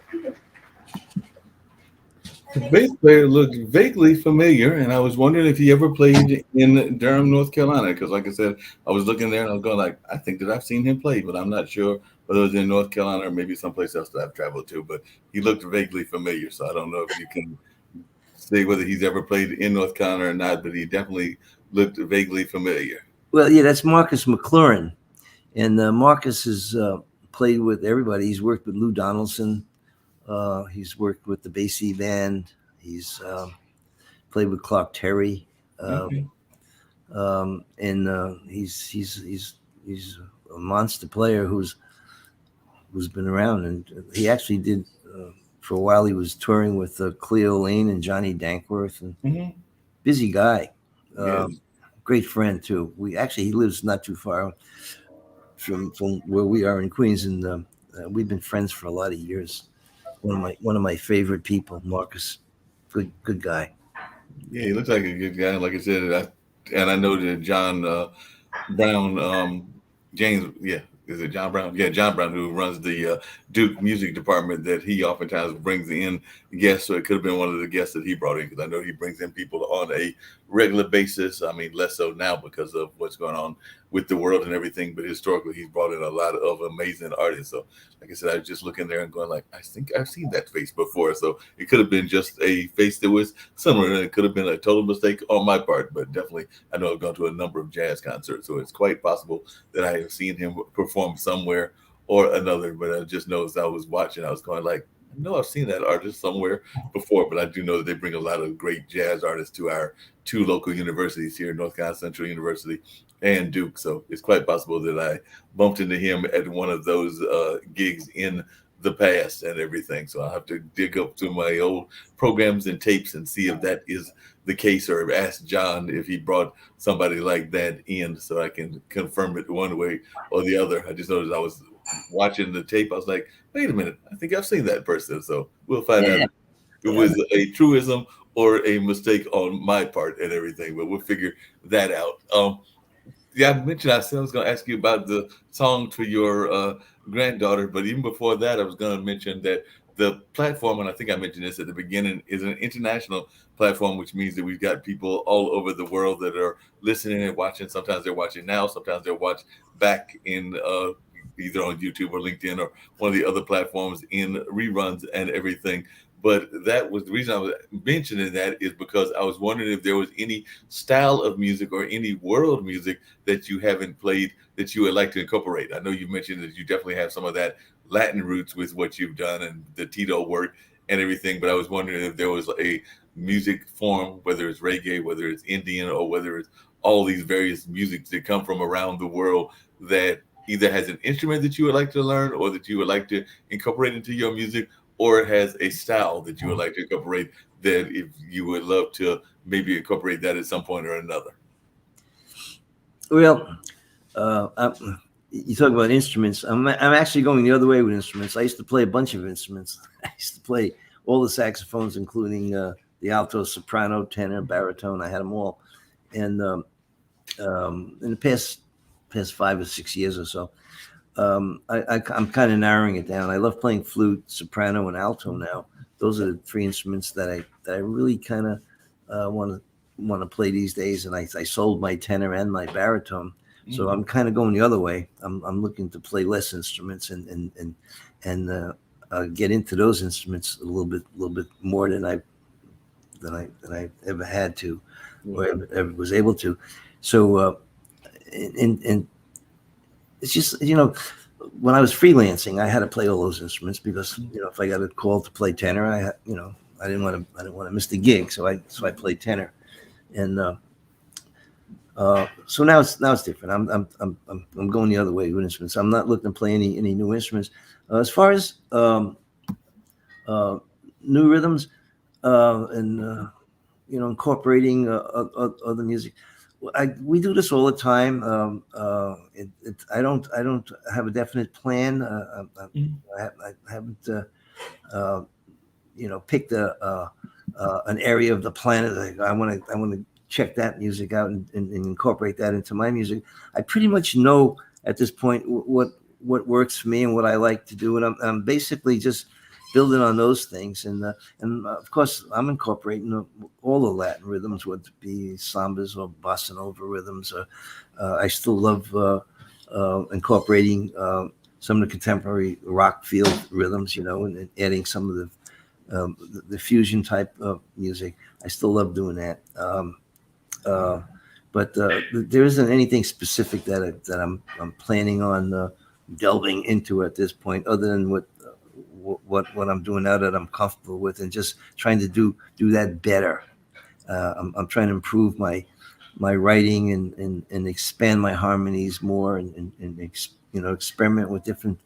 The bass player looked vaguely familiar, and I was wondering if he ever played in Durham, North Carolina. Because, like I said, I was looking there and I was going like, I think that I've seen him play, but I'm not sure whether it was in North Carolina or maybe someplace else that I've traveled to. But he looked vaguely familiar, so I don't know if you can say whether he's ever played in North Carolina or not. But he definitely looked vaguely familiar.
Well, yeah, that's Marcus McLaurin, and Marcus has played with everybody. He's worked with Lou Donaldson. He's worked with the Basie Band. He's played with Clark Terry, and he's a monster player who's been around. And he actually did for a while. He was touring with Cleo Lane and Johnny Dankworth, and busy guy. Great friend too. He lives not too far from where we are in Queens, and we've been friends for a lot of years. One of my favorite people, Marcus. Good guy.
Yeah, he looks like a good guy. Like I said, I know that John Brown, James, is it John Brown? Yeah, John Brown, who runs the Duke music department, that he oftentimes brings in guests. So it could have been one of the guests that he brought in, because I know he brings in people on a regular basis. I mean, less so now because of what's going on with the world and everything, but historically he's brought in a lot of amazing artists. So like I said, I was just looking there and going like, I think I've seen that face before. So it could have been just a face that was similar, and it could have been a total mistake on my part, but definitely I know I've gone to a number of jazz concerts, so it's quite possible that I have seen him perform somewhere or another. But I just know as I was watching, I was going like, I know I've seen that artist somewhere before, but I do know that they bring a lot of great jazz artists to our two local universities here, North Carolina Central University and Duke. So it's quite possible that I bumped into him at one of those gigs in the past and everything. So I'll have to dig up to my old programs and tapes and see if that is the case, or ask John if he brought somebody like that in, so I can confirm it one way or the other. I just noticed I was watching the tape. I was like, wait a minute, I think I've seen that person. So we'll find out if it was a truism or a mistake on my part and everything, but we'll figure that out. Yeah, I mentioned I was going to ask you about the song to your granddaughter, but even before that, I was going to mention that the platform, and I think I mentioned this at the beginning, is an international platform, which means that we've got people all over the world that are listening and watching. Sometimes they're watching now, sometimes they'll watch back in either on YouTube or LinkedIn or one of the other platforms in reruns and everything. But that was the reason I was mentioning that, is because I was wondering if there was any style of music or any world music that you haven't played that you would like to incorporate. I know you mentioned that you definitely have some of that Latin roots with what you've done and the Tito work and everything, but I was wondering if there was a music form, whether it's reggae, whether it's Indian, or whether it's all these various musics that come from around the world, that either has an instrument that you would like to learn or that you would like to incorporate into your music, or it has a style that you would like to incorporate, that if you would love to maybe incorporate that at some point or another.
Well, you talk about instruments. I'm actually going the other way with instruments. I used to play a bunch of instruments. I used to play all the saxophones, including the alto, soprano, tenor, baritone. I had them all. And in the past 5 or 6 years or so, I'm kind of narrowing it down. I love playing flute, soprano, and alto now. Those are the 3 instruments that I really kind of want to play these days. And I sold my tenor and my baritone, so I'm kind of going the other way. I'm looking to play less instruments and get into those instruments a little bit more than I ever had to, or ever was able to. So and it's just, when I was freelancing, I had to play all those instruments because, if I got a call to play tenor, I didn't want to miss the gig. So I played tenor. And so now it's different. I'm going the other way with instruments. I'm not looking to play any new instruments. As far as new rhythms and incorporating other music, we do this all the time. I don't have a definite plan. I haven't picked an area of the planet. I want to check that music out and incorporate that into my music. I pretty much know at this point what works for me and what I like to do, and I'm basically just building on those things. And of course, I'm incorporating all the Latin rhythms, whether it be sambas or bossa nova rhythms. I still love incorporating some of the contemporary rock field rhythms, and adding some of the fusion type of music. I still love doing that. But there isn't anything specific that I'm planning on delving into at this point, other than what I'm doing now that I'm comfortable with, and just trying to do that better. I'm trying to improve my writing and expand my harmonies more, and experiment with different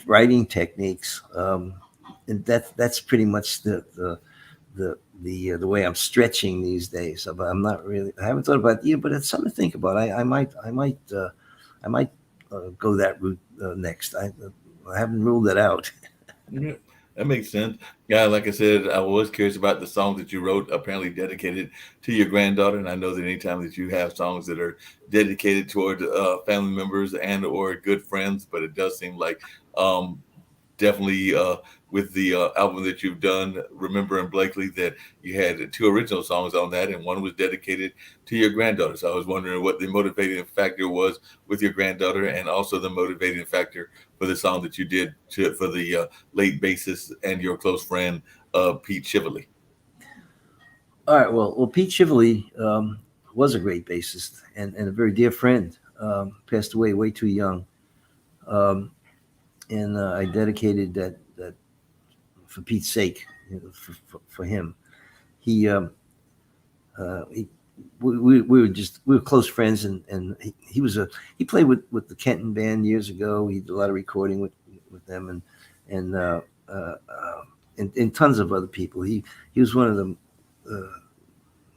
writing techniques. And that's pretty much the way I'm stretching these days. I haven't thought about it, but it's something to think about. I might go that route next. I haven't ruled that out.
That makes sense. Yeah, like I said, I was curious about the song that you wrote, apparently dedicated to your granddaughter. And I know that anytime that you have songs that are dedicated toward family members and or good friends, but it does seem like um, definitely with the album that you've done, Remember and Blakely, that you had two original songs on that, and one was dedicated to your granddaughter. So I was wondering what the motivating factor was with your granddaughter, and also the motivating factor for the song that you did for the late bassist and your close friend, Pete Shively.
All right. Well, Pete Shively was a great bassist and a very dear friend. Passed away way too young. Um, and I dedicated that for Pete's sake, for him. He, he we were close friends, and he played with the Kenton band years ago. He did a lot of recording with them, and and tons of other people. He was one of them.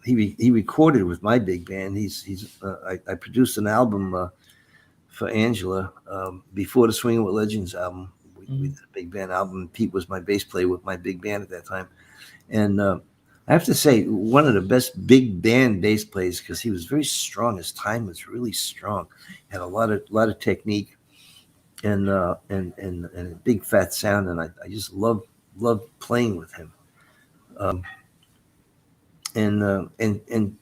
He recorded with my big band. I produced an album for Angela before the Swinging with Legends album. We did a big band album. Pete was my bass player with my big band at that time, and I have to say one of the best big band bass players because he was very strong. His time was really strong. Had a lot of technique and a big fat sound, and I just loved playing with him. And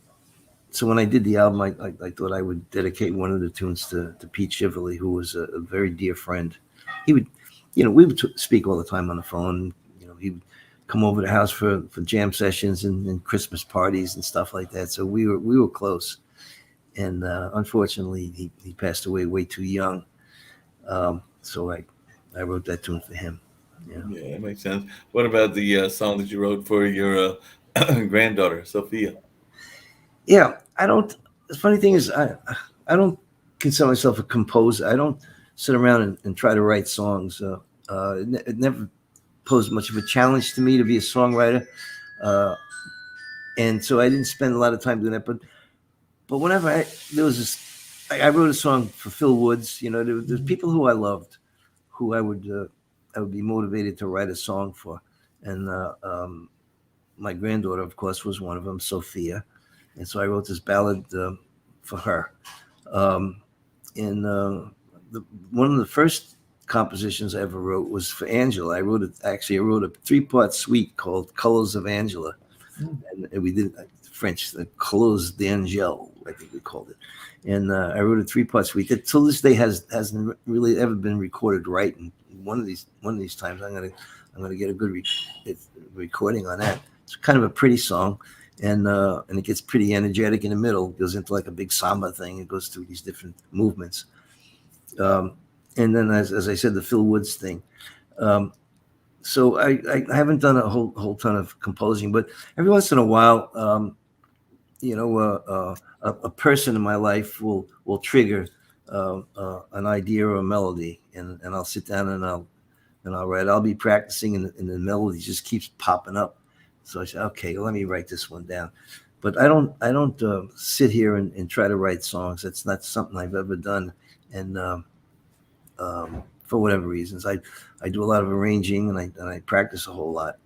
so when I did the album, I thought I would dedicate one of the tunes to Pete Shively, who was a very dear friend. He would, we would speak all the time on the phone. He would come over the house for jam sessions and Christmas parties and stuff like that. So we were close. And unfortunately, he passed away way too young. So I wrote that tune for him.
Yeah, that makes sense. What about the song that you wrote for your granddaughter, Sophia?
Yeah, I don't. The funny thing is, I don't consider myself a composer. I don't sit around and try to write songs. It never posed much of a challenge to me to be a songwriter, and so I didn't spend a lot of time doing that. But whenever there was this, I wrote a song for Phil Woods. There's people who I loved, who I would be motivated to write a song for, and my granddaughter, of course, was one of them, Sophia. And so I wrote this ballad for her. And one of the first compositions I ever wrote was for Angela. I wrote a 3-part suite called Colors of Angela. And we did French, the Colors d'Angèle, I think we called it. And I wrote a 3-part suite that till this day hasn't really ever been recorded right. And one of these times I'm gonna get a good recording on that. It's kind of a pretty song. And it gets pretty energetic in the middle. It goes into like a big samba thing. It goes through these different movements. And then, as I said, the Phil Woods thing. So I haven't done a whole ton of composing, but every once in a while, a person in my life will trigger an idea or a melody, and I'll sit down and I'll write. I'll be practicing, and the melody just keeps popping up. So I said, okay, let me write this one down. But I don't sit here and try to write songs. That's not something I've ever done. And for whatever reasons, I do a lot of arranging and I practice a whole lot.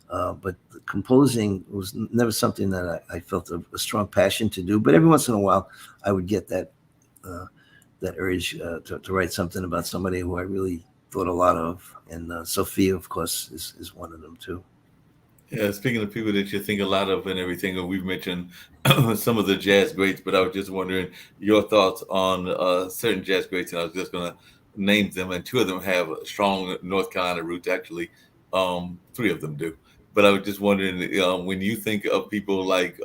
But composing was never something that I felt a strong passion to do. But every once in a while, I would get that urge to write something about somebody who I really thought a lot of. And Sophia, of course, is one of them too.
Yeah, speaking of people that you think a lot of and everything, and we've mentioned some of the jazz greats, but I was just wondering your thoughts on certain jazz greats, and I was just going to name them, and two of them have strong North Carolina roots, actually. Three of them do. But I was just wondering, when you think of people like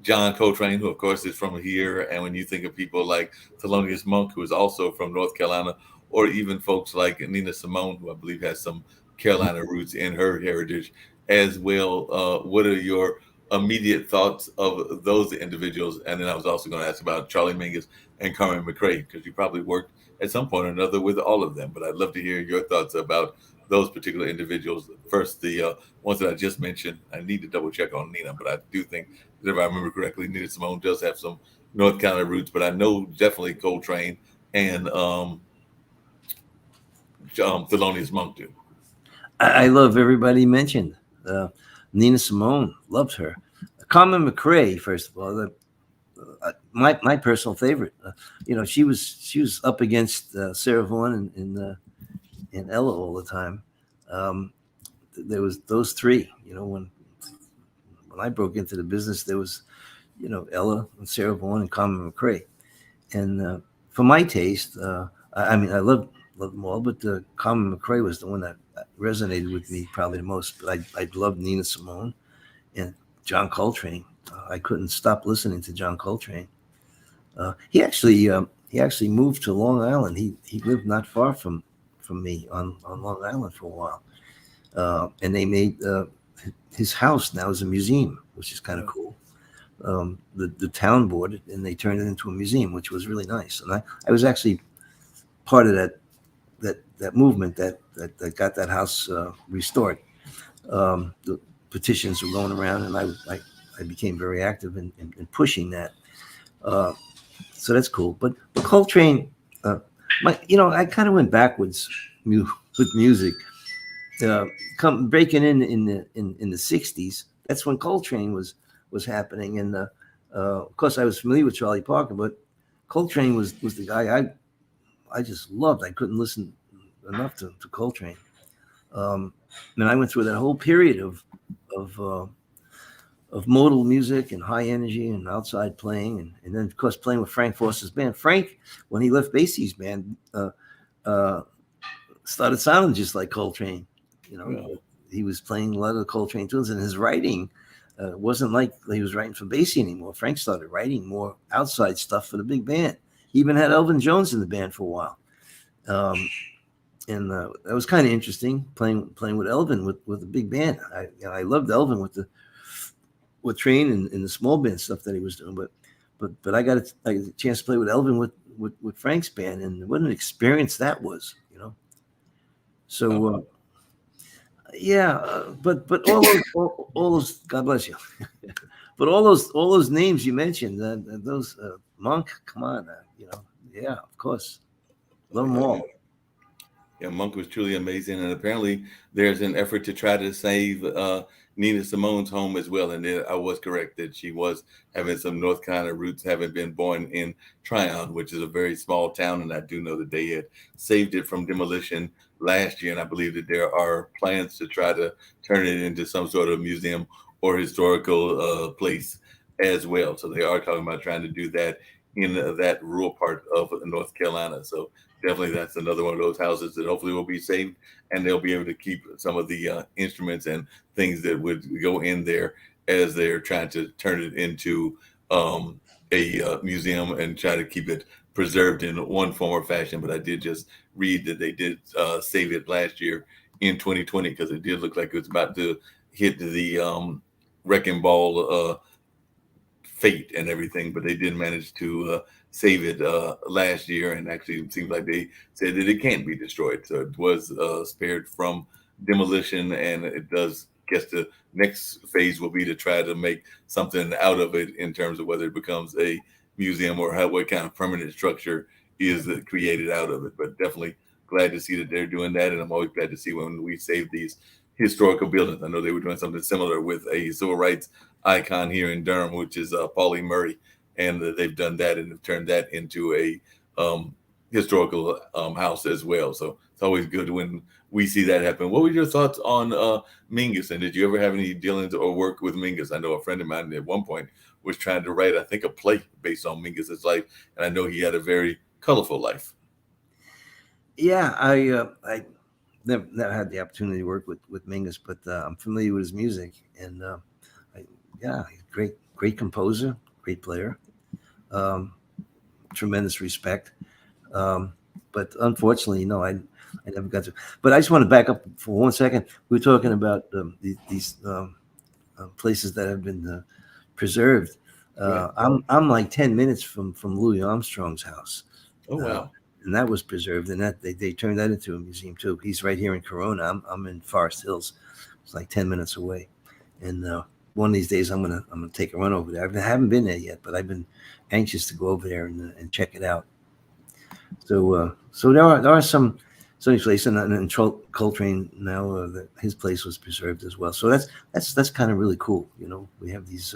John Coltrane, who of course is from here, and when you think of people like Thelonious Monk, who is also from North Carolina, or even folks like Nina Simone, who I believe has some Carolina roots in her heritage as well. What are your immediate thoughts of those individuals? And then I was also going to ask about Charlie Mingus and Carmen McRae, because you probably worked at some point or another with all of them. But I'd love to hear your thoughts about those particular individuals. First, the ones that I just mentioned. I need to double check on Nina, but I do think that if I remember correctly, Nina Simone does have some North Carolina roots, but I know definitely Coltrane and Thelonious Monk do.
I love everybody mentioned. Nina Simone, loved her. Carmen McRae, first of all, my personal favorite. She was up against Sarah Vaughan and Ella all the time. Um, there was those three. When I broke into the business, there was Ella and Sarah Vaughan and Carmen McRae. And for my taste, I love them all, but Carmen McRae was the one that resonated with me probably the most. But I loved Nina Simone and John Coltrane. I couldn't stop listening to John Coltrane. He actually moved to Long Island. He lived not far from me on Long Island for a while, and they made his house now is a museum, which is kind of cool. The town bought it and they turned it into a museum, which was really nice. And I was actually part of that movement that got that house restored. The petitions were going around, and I became very active in pushing that. So that's cool. But Coltrane, I kind of went backwards with music. Come breaking in the '60s. That's when Coltrane was happening, and of course I was familiar with Charlie Parker, but Coltrane was the guy I just loved. I couldn't listen enough to Coltrane. And I went through that whole period of modal music and high energy and outside playing, and then of course playing with Frank Foster's band. Frank, when he left Basie's band, started sounding just like Coltrane. He was playing a lot of the Coltrane tunes, and his writing wasn't like he was writing for Basie anymore. Frank started writing more outside stuff for the big band. He even had Elvin Jones in the band for a while. And that was kind of interesting playing with Elvin with a big band. I loved Elvin with Train and the small band stuff that he was doing, but I got a chance to play with Elvin with Frank's band, and what an experience that was, So but all those God bless you, but all those names you mentioned, those Monk, come on, yeah, of course, love them all.
Yeah, Monk was truly amazing, and apparently there's an effort to try to save Nina Simone's home as well. And I was correct that she was having some North Carolina roots, having been born in Tryon, which is a very small town, and I do know that they had saved it from demolition last year, and I believe that there are plans to try to turn it into some sort of museum or historical place as well. So they are talking about trying to do that in that rural part of North Carolina. So definitely that's another one of those houses that hopefully will be saved, and they'll be able to keep some of the instruments and things that would go in there as they're trying to turn it into a museum and try to keep it preserved in one form or fashion. But I did just read that they did save it last year in 2020, because it did look like it was about to hit the wrecking ball fate and everything, but they did manage to save it last year, and actually it seems like they said that it can't be destroyed, so it was spared from demolition. And it does guess the next phase will be to try to make something out of it in terms of whether it becomes a museum or what kind of permanent structure is created out of it. But definitely glad to see that they're doing that, and I'm always glad to see when we save these historical buildings. I know they were doing something similar with a civil rights icon here in Durham, which is Pauli Murray, and they've done that and have turned that into a historical house as well. So it's always good when we see that happen. What were your thoughts on Mingus, and did you ever have any dealings or work with Mingus? I know a friend of mine at one point was trying to write, I think, a play based on Mingus's life, and I know he had a very colorful life.
Yeah, I never had the opportunity to work with Mingus, but I'm familiar with his music, and great composer, great player, tremendous respect. But unfortunately, no, I never got to. But I just want to back up for 1 second. We were talking about these places that have been preserved.
Right.
I'm like 10 minutes from Louis Armstrong's house.
Oh wow!
And that was preserved, and that they turned that into a museum too. He's right here in Corona. I'm in Forest Hills. It's like 10 minutes away, and one of these days I'm gonna take a run over there. I haven't been there yet, but I've been anxious to go over there and check it out. So there are some Sonny's place, and Coltrane now his place was preserved as well. So that's kind of really cool. You know, we have these,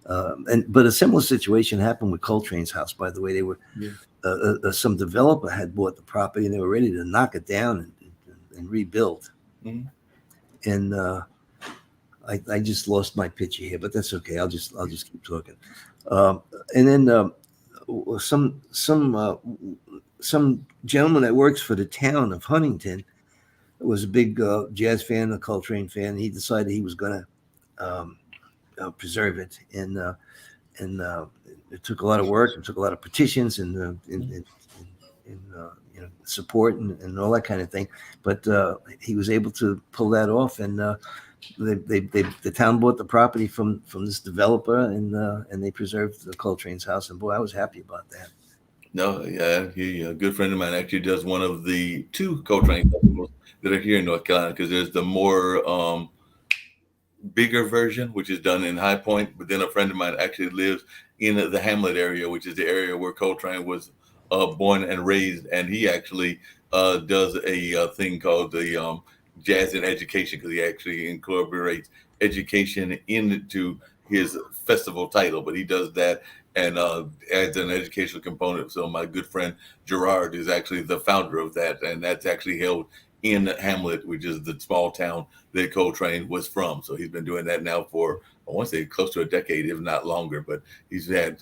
but a similar situation happened with Coltrane's house. By the way, they were some developer had bought the property and they were ready to knock it down and rebuild.
Mhm.
And I just lost my picture here, but that's okay. I'll just keep talking. And then some gentleman that works for the town of Huntington was a big jazz fan, a Coltrane fan. He decided he was going to preserve it, and it took a lot of work. It took a lot of petitions and support and all that kind of thing. But he was able to pull that off, and the town bought the property from this developer, and they preserved the Coltrane's house. And boy, I was happy about that.
No, yeah, a good friend of mine actually does one of the 2 Coltrane festivals that are here in North Carolina, because there's the more bigger version, which is done in High Point, but then a friend of mine actually lives in the Hamlet area, which is the area where Coltrane was born and raised, and he actually does a thing called the Jazz in Education, because he actually incorporates education into his festival title, but he does that and adds an educational component. So my good friend Gerard is actually the founder of that, and that's actually held in Hamlet, which is the small town that Coltrane was from. So he's been doing that now for, I want to say, close to a decade, if not longer. But he's had,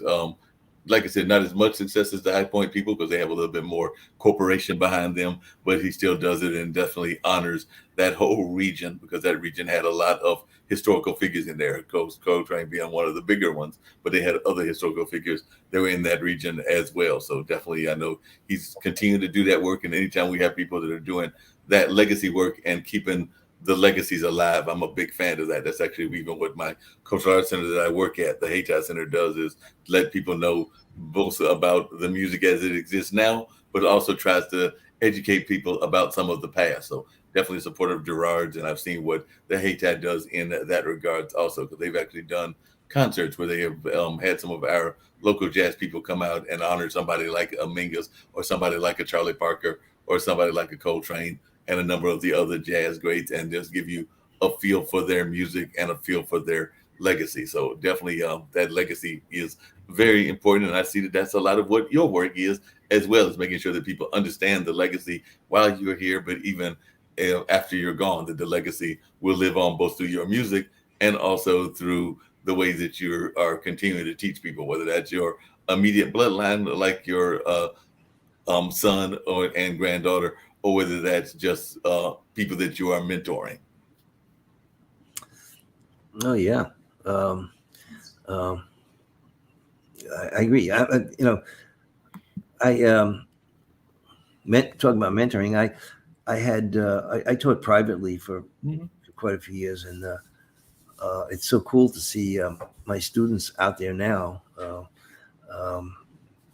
like I said, not as much success as the High Point people, because they have a little bit more corporation behind them, but he still does it and definitely honors that whole region, because that region had a lot of historical figures in there. Coltrane being one of the bigger ones, but they had other historical figures that were in that region as well. So definitely, I know he's continuing to do that work. And anytime we have people that are doing that legacy work and keeping the legacies alive, I'm a big fan of that. That's actually even what my cultural arts center that I work at, the Hayti Center, does, is let people know both about the music as it exists now, but also tries to educate people about some of the past. So definitely supportive of Gerard's, and I've seen what the Hayti does in that regards also, because they've actually done concerts where they have had some of our local jazz people come out and honor somebody like a Mingus, or somebody like a Charlie Parker, or somebody like a Coltrane, and a number of the other jazz greats, and just give you a feel for their music and a feel for their legacy. So definitely that legacy is very important, and I see that that's a lot of what your work is, as well as making sure that people understand the legacy while you're here, but even after you're gone, that the legacy will live on both through your music and also through the ways that you are continuing to teach people, whether that's your immediate bloodline, like your son and granddaughter, or whether that's just people that you are mentoring.
Oh yeah, I agree. Talking about mentoring, I taught privately for quite a few years, and it's so cool to see my students out there now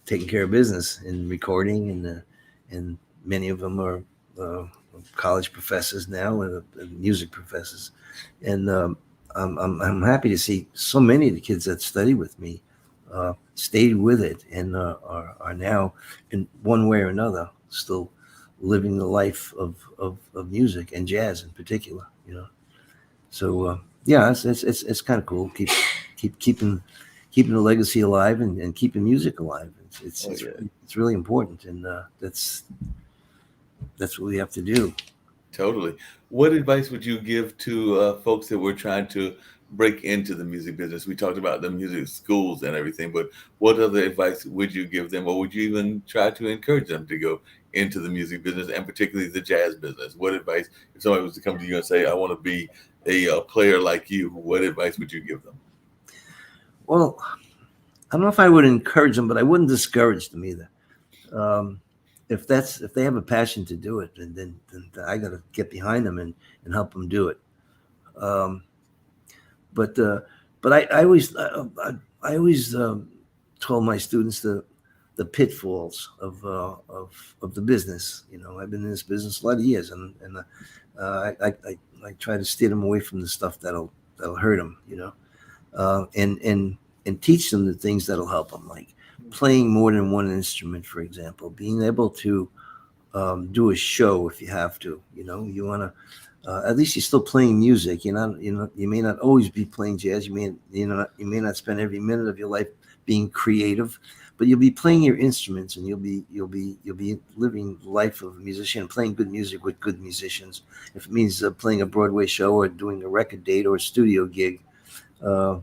taking care of business and recording, and many of them are college professors now and music professors, and I'm happy to see so many of the kids that study with me stayed with it and are now, in one way or another, still living the life of music and jazz in particular. So yeah, it's kind of cool. Keeping the legacy alive and keeping music alive. It's really important, and that's what we have to do.
Totally. What advice would you give to folks that were trying to break into the music business? We talked about the music schools and everything, but what other advice would you give them, or would you even try to encourage them to go into the music business, and particularly the jazz business? What advice, if somebody was to come to you and say, I want to be a player like you, what advice would you give them?
Well, I don't know if I would encourage them, but I wouldn't discourage them either. If they have a passion to do it, then I got to get behind them and help them do it. But I always told my students the pitfalls of the business. I've been in this business a lot of years, and I try to steer them away from the stuff that'll hurt them. And teach them the things that'll help them, like playing more than one instrument, for example, being able to do a show if you have to. You want to. At least you're still playing music. You may not always be playing jazz. You may not spend every minute of your life being creative, but you'll be playing your instruments, and you'll be living the life of a musician and playing good music with good musicians. If it means playing a Broadway show or doing a record date or a studio gig, or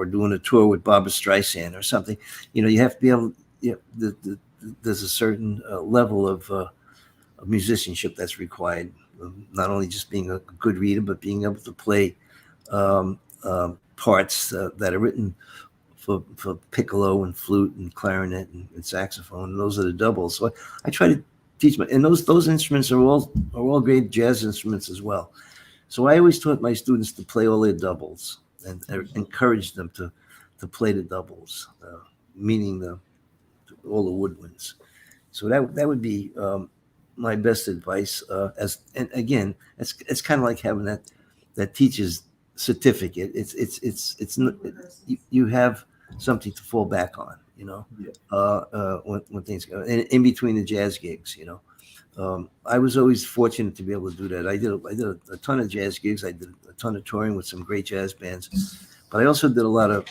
doing a tour with Barbra Streisand or something, you have to be able. There's a certain level of musicianship that's required. Not only just being a good reader, but being able to play parts that are written for piccolo and flute and clarinet and saxophone. And those are the doubles. So I try to teach and those instruments are all great jazz instruments as well. So I always taught my students to play all their doubles and encouraged them to play the doubles, meaning all the woodwinds. So that would be my best advice. And again, it's kind of like having that teacher's certificate. You have something to fall back on, when things go in between the jazz gigs. I was always fortunate to be able to do that. I did a ton of jazz gigs. I did a ton of touring with some great jazz bands, but I also did a lot of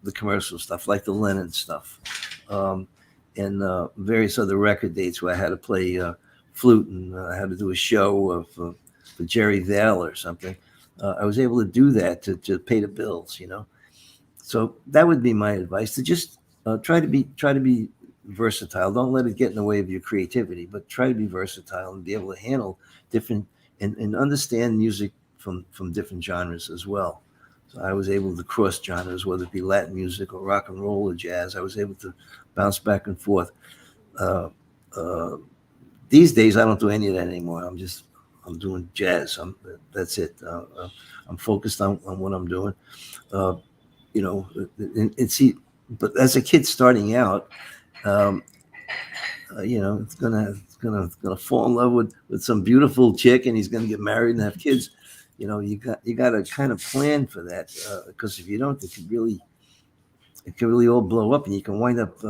the commercial stuff, like the Lennon stuff, and various other record dates where I had to play flute, and I had to do a show for Jerry Vale or something. I was able to do that to pay the bills, So that would be my advice, to just try to be versatile. Don't let it get in the way of your creativity, but try to be versatile and be able to handle different and understand music from different genres as well. So I was able to cross genres, whether it be Latin music or rock and roll or jazz. I was able to bounce back and forth. These days, I don't do any of that anymore. I'm doing jazz. That's it. I'm focused on what I'm doing. But as a kid starting out, it's gonna fall in love with some beautiful chick, and he's gonna get married and have kids. You got to kind of plan for that, because if you don't, it could really all blow up, and you can wind up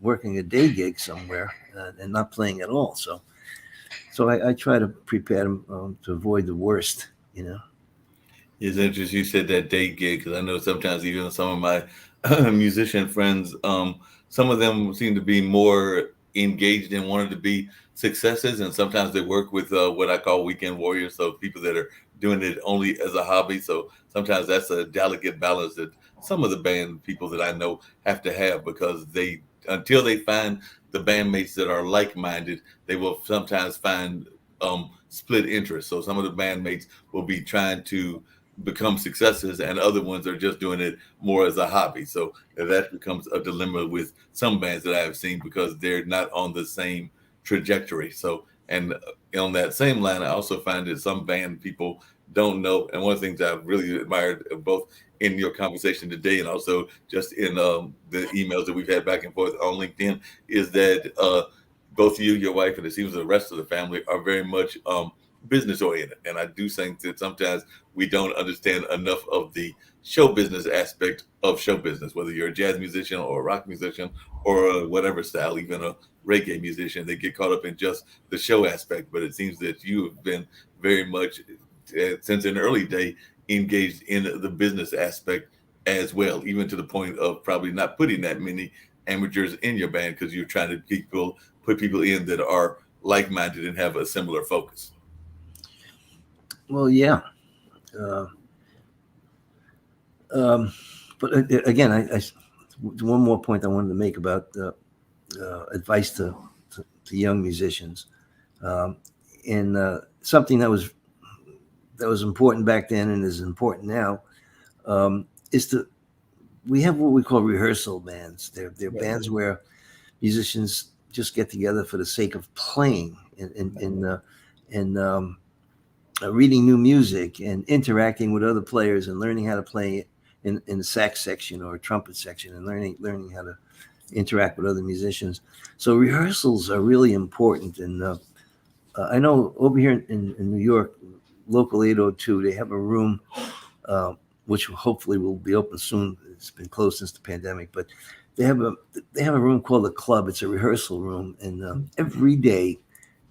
working a day gig somewhere and not playing at all. So I try to prepare them to avoid the worst.
It's interesting you said that day gig, because I know sometimes even some of my musician friends, some of them seem to be more engaged and wanted to be successes, and sometimes they work with what I call weekend warriors, so people that are doing it only as a hobby. So sometimes that's a delicate balance that some of the band people that I know have to have, because until they find the bandmates that are like-minded, they will sometimes find split interests. So some of the bandmates will be trying to become successes, and other ones are just doing it more as a hobby. So that becomes a dilemma with some bands that I have seen, because they're not on the same trajectory. So, and on that same line, I also find that some band people don't know. And one of the things I've really admired both in your conversation today and also just in the emails that we've had back and forth on LinkedIn is that both you, your wife, and it seems the rest of the family are very much business oriented. And I do think that sometimes we don't understand enough of the show business aspect of show business, whether you're a jazz musician or a rock musician or whatever style, even a reggae musician. They get caught up in just the show aspect. But it seems that you have been very much, since an early day, engaged in the business aspect as well, even to the point of probably not putting that many amateurs in your band, because you're trying to put people in that are like-minded and have a similar focus.
Well, yeah. But again, I one more point I wanted to make about advice to young musicians, and something that was important back then and is important now, is we have what we call rehearsal bands. They're bands where musicians just get together for the sake of playing and reading new music and interacting with other players and learning how to play in the sax section or trumpet section, and learning how to interact with other musicians. So rehearsals are really important. And I know over here in New York, Local 802, they have a room which hopefully will be open soon. It's been closed since the pandemic, but they have a room called the club. It's a rehearsal room, and every day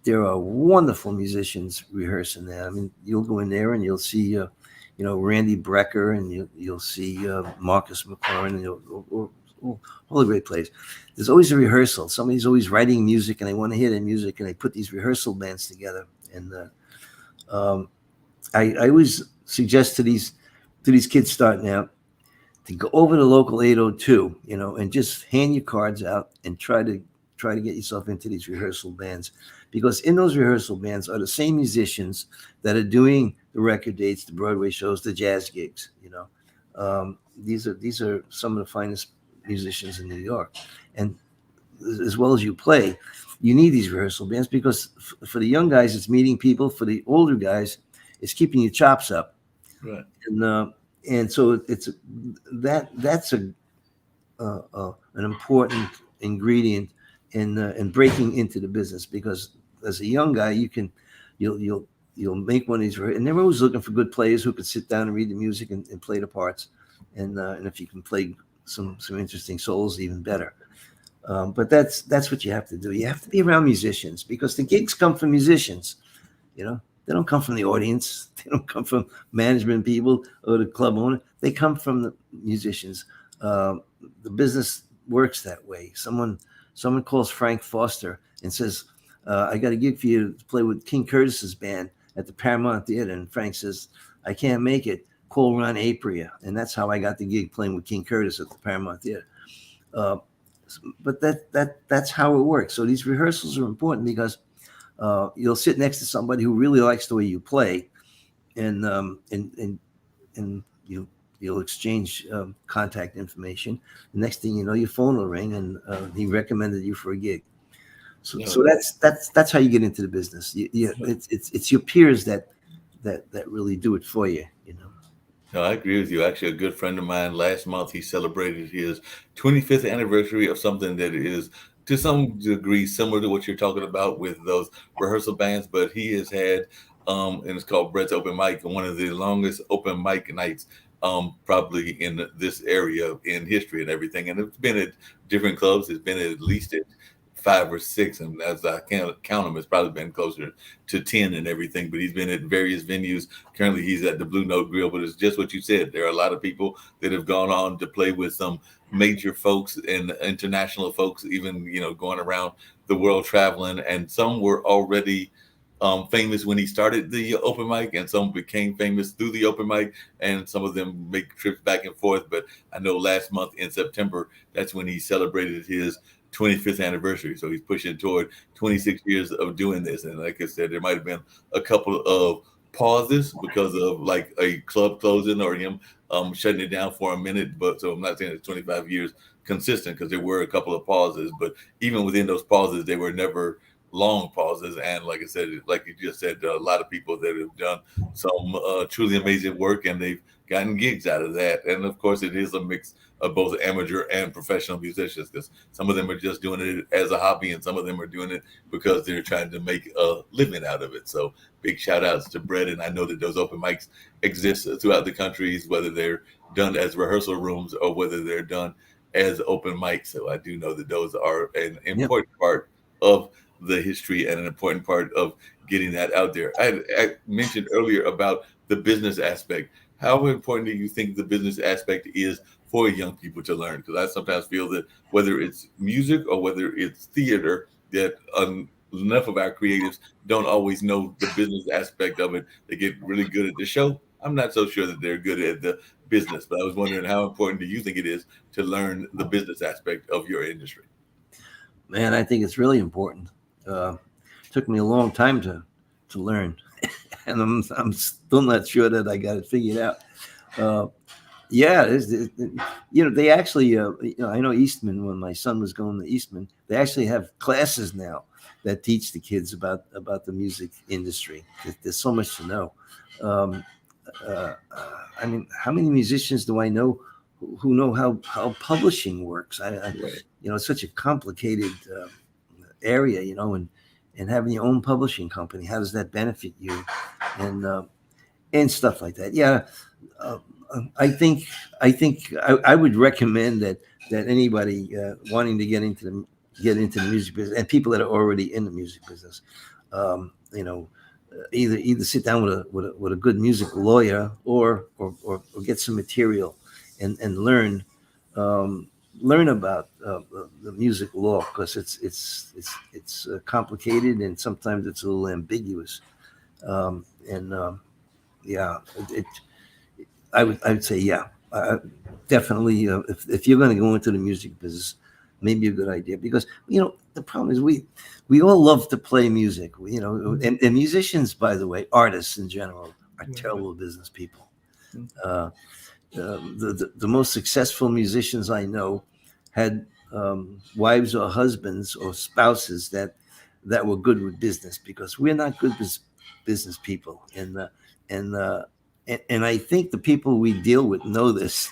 there are wonderful musicians rehearsing there. I mean, you'll go in there and you'll see, Randy Brecker, and you'll see Marcus McLaurin, and all the great plays. There's always a rehearsal. Somebody's always writing music, and they want to hear their music, and they put these rehearsal bands together. And I always suggest to these kids starting out to go over to local 802, and just hand your cards out and try to get yourself into these rehearsal bands, because in those rehearsal bands are the same musicians that are doing the record dates, the Broadway shows, the jazz gigs. These are some of the finest musicians in New York, and as well as you play, you need these rehearsal bands, because for the young guys, it's meeting people. For the older guys, it's keeping your chops up.
Right.
And so that's an important ingredient in breaking into the business, because as a young guy, you'll make one of these, and they're always looking for good players who can sit down and read the music and play the parts, and if you can play some interesting solos, even better. But that's what you have to do. You have to be around musicians, because the gigs come from musicians. They don't come from the audience. They don't come from management people or the club owner. They come from the musicians. The business works that way. Someone calls Frank Foster and says, I got a gig for you to play with King Curtis's band at the Paramount Theater. And Frank says, I can't make it. Call Ron Apria. And that's how I got the gig, playing with King Curtis at the Paramount Theater. But that's how it works. So these rehearsals are important, because you'll sit next to somebody who really likes the way you play, and you'll exchange contact information. The next thing you know, your phone will ring, and he recommended you for a gig. So that's how you get into the business. It's your peers that really do it for you.
No, I agree with you. Actually, a good friend of mine, last month, he celebrated his 25th anniversary of something that is to some degree similar to what you're talking about with those rehearsal bands, but he has had, and it's called Brett's Open Mic, one of the longest open mic nights probably in this area in history and everything. And it's been at different clubs. It's been at least at 5 or 6, and as I can't count them, it's probably been closer to 10 and everything. But he's been at various venues. Currently, he's at the Blue Note Grill. But it's just what you said. There are a lot of people that have gone on to play with some major folks and international folks, even going around the world traveling. And some were already famous when he started the open mic, and some became famous through the open mic, and some of them make trips back and forth. But I know last month in September, that's when he celebrated his 25th anniversary. So he's pushing toward 26 years of doing this. And like I said, there might have been a couple of pauses because of like a club closing or him shutting it down for a minute. But so I'm not saying it's 25 years consistent, because there were a couple of pauses, but even within those pauses, they were never long pauses. And like I said, like you just said, a lot of people that have done some truly amazing work, and they've gotten gigs out of that. And of course, it is a mix of both amateur and professional musicians, because some of them are just doing it as a hobby, and some of them are doing it because they're trying to make a living out of it. So big shout outs to Brett. And I know that those open mics exist throughout the country, whether they're done as rehearsal rooms or whether they're done as open mics. So I do know that those are an important part of the history and an important part of getting that out there. I mentioned earlier about the business aspect. How important do you think the business aspect is for young people to learn? Because I sometimes feel that whether it's music or whether it's theater, that enough of our creatives don't always know the business aspect of it. They get really good at the show. I'm not so sure that they're good at the business, but I was wondering, how important do you think it is to learn the business aspect of your industry?
Man, I think it's really important. Took me a long time to learn, and I'm still not sure that I got it figured out. They actually, I know Eastman. When my son was going to Eastman, they actually have classes now that teach the kids about the music industry. There's so much to know. I mean, how many musicians do I know who know how publishing works? It's such a complicated area, and having your own publishing company, how does that benefit you, and stuff like that. I would recommend that anybody wanting to get into the music business, and people that are already in the music business, you know, either sit down with a good music lawyer or get some material and learn about the music law, because it's complicated, and sometimes it's a little ambiguous. And yeah, I would say, yeah, definitely. If you're going to go into the music business, maybe a good idea, because the problem is we all love to play music. And musicians, by the way, artists in general, are terrible business people. The most successful musicians I know had wives or husbands or spouses that were good with business, because we're not good business people. And I think the people we deal with know this.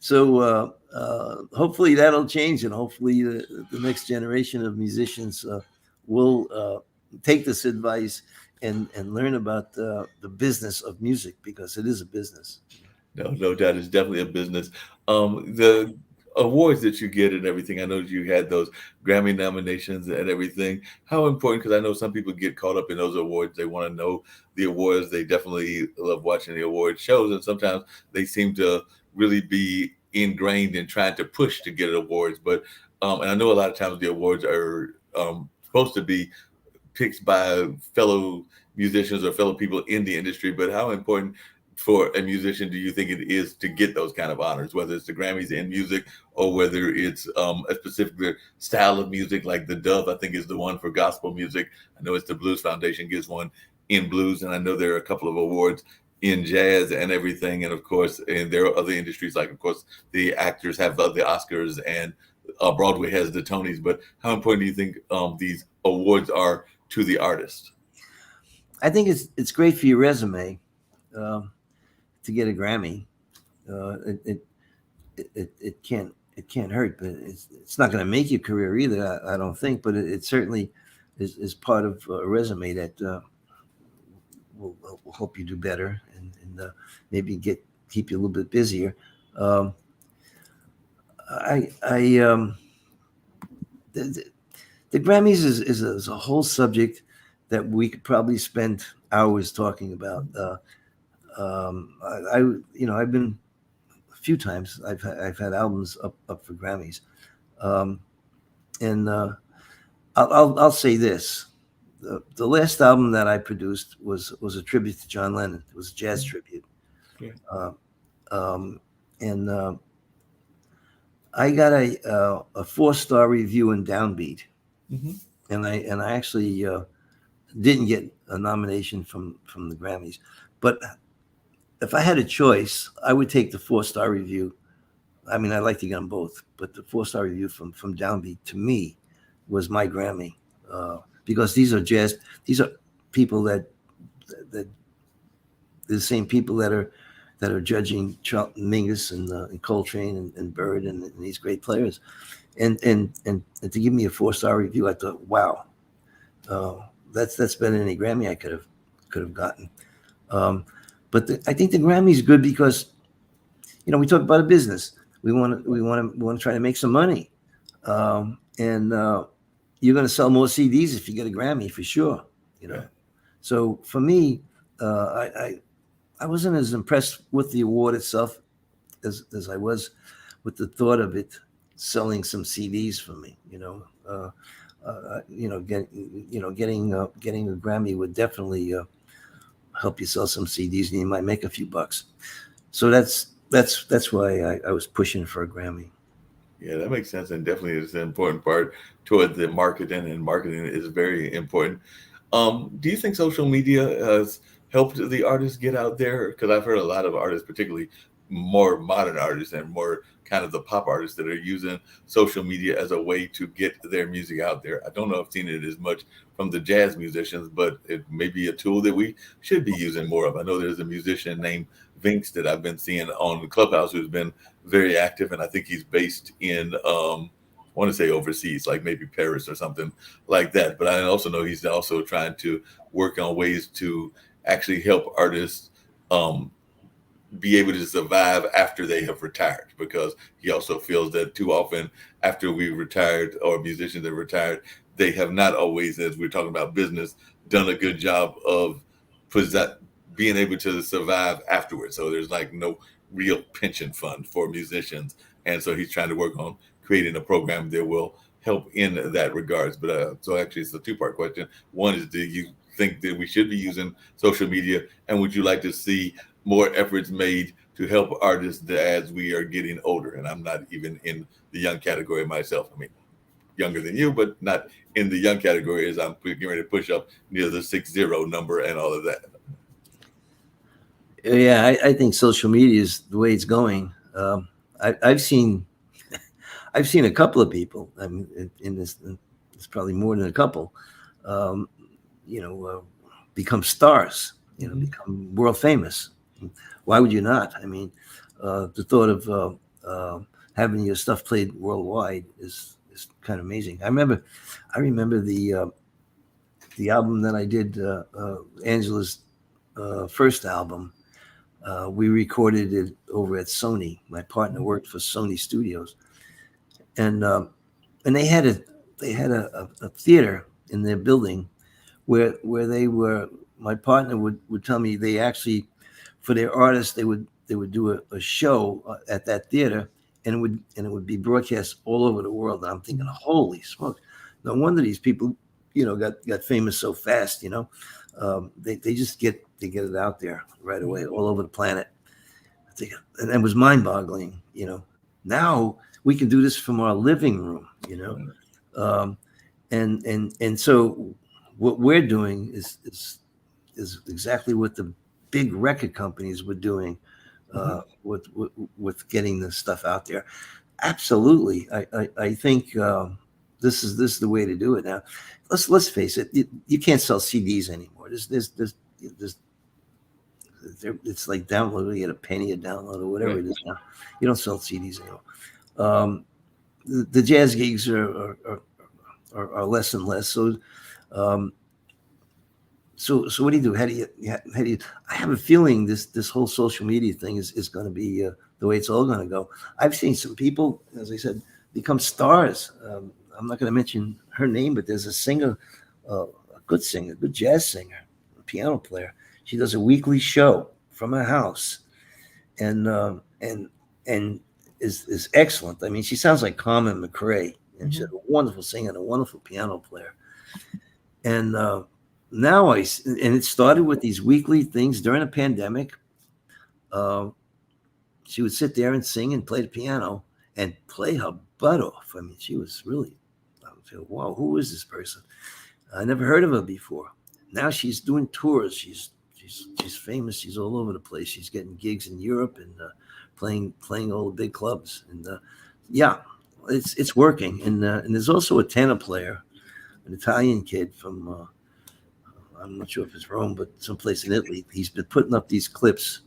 So hopefully that'll change, and hopefully the next generation of musicians will take this advice and learn about the business of music, because it is a business.
No doubt, it's definitely a business. The awards that you get and everything, I know you had those Grammy nominations and everything. How important? Because I know some people get caught up in those awards. They want to know the awards. They definitely love watching the award shows, and sometimes they seem to really be ingrained in trying to push to get awards. But and I know a lot of times the awards are supposed to be picked by fellow musicians or fellow people in the industry. But how important for a musician do you think it is to get those kind of honors, whether it's the Grammys in music or whether it's a specific style of music, like the Dove, I think, is the one for gospel music. I know it's the Blues Foundation gives one in blues, and I know there are a couple of awards in jazz and everything. And of course, and there are other industries, like of course the actors have the Oscars, and Broadway has the Tonys. But how important do you think these awards are to the artist?
I think it's great for your resume. To get a Grammy, it can't hurt, but it's not going to make your career either. I don't think, but it certainly is part of a resume that will help you do better, and maybe keep you a little bit busier. The Grammys is a whole subject that we could probably spend hours talking about. I've been a few times. I've had albums up for Grammys, and I'll say this: the last album that I produced was a tribute to John Lennon. It was a jazz tribute, and I got a 4-star review in Downbeat, and I actually didn't get a nomination from the Grammys, but if I had a choice, I would take the 4-star review. I mean, I'd like to get them both, but the 4-star review from Downbeat, to me, was my Grammy, because these are people that the same people that are judging Charlton Mingus and Coltrane and Bird and these great players, and to give me a 4-star review, I thought, wow, that's better than any Grammy I could have gotten. But I think the Grammy is good because, we talk about a business. We want to try to make some money, and you're going to sell more CDs if you get a Grammy, for sure. So for me, I wasn't as impressed with the award itself as I was with the thought of it selling some CDs for me. Getting a Grammy would definitely help you sell some CDs, and you might make a few bucks. So that's why I was pushing for a Grammy.
Yeah, that makes sense, and definitely it's an important part toward the marketing, and marketing is very important. Do you think social media has helped the artists get out there? Because I've heard a lot of artists, particularly more modern artists and more kind of the pop artists, that are using social media as a way to get their music out there. I don't know if I've seen it as much from the jazz musicians, but it may be a tool that we should be using more of. I know there's a musician named Vinx that I've been seeing on the Clubhouse who's been very active, and I think he's based in I want to say overseas, like maybe Paris or something like that. But I also know he's also trying to work on ways to actually help artists um, be able to survive after they have retired, because he also feels that too often after we retired, or musicians that retired, they have not always, as we're talking about business, done a good job of being able to survive afterwards. So there's like no real pension fund for musicians, and so he's trying to work on creating a program that will help in that regards. But so actually, it's a two-part question. One is, do you think that we should be using social media, and would you like to see more efforts made to help artists as we are getting older? And I'm not even in the young category myself. I mean, younger than you, but not in the young category, as I'm getting ready to push up near the 6-0 number and all of that.
Yeah, I think social media is the way it's going. I've seen a couple of people. I mean, in this, it's probably more than a couple. Become stars. Become world famous. Why would you not? I mean, the thought of having your stuff played worldwide is kind of amazing. I remember the album that I did, Angela's first album. We recorded it over at Sony. My partner worked for Sony Studios, and they had a theater in their building where they were. My partner would tell me they actually, for their artists, they would do a show at that theater, and it would be broadcast all over the world. And I'm thinking, holy smoke! No wonder these people, got famous so fast. They just get it out there right away, all over the planet. And it was mind-boggling. Now we can do this from our living room. And so what we're doing is exactly what the big record companies were doing with getting this stuff out there. Absolutely, I think this is the way to do it now. Let's face it, you can't sell CDs anymore. It's like downloading at a penny a download or whatever it is now. You don't sell CDs anymore. The jazz gigs are less and less. So what do you do? How do you? I have a feeling this whole social media thing is going to be the way it's all going to go. I've seen some people, as I said, become stars. I'm not going to mention her name, but there's a singer, a good jazz singer, a piano player. She does a weekly show from her house, and is excellent. I mean, she sounds like Carmen McRae, and she's a wonderful singer and a wonderful piano player. And now it started with these weekly things during a pandemic. She would sit there and sing and play the piano and play her butt off. I mean, she was really, I would say, wow, who is this person? I never heard of her before. Now she's doing tours. She's famous. She's all over the place. She's getting gigs in Europe and playing all the big clubs. And it's working. And there's also a tenor player, an Italian kid from I'm not sure if it's Rome, but someplace in Italy. He's been putting up these clips,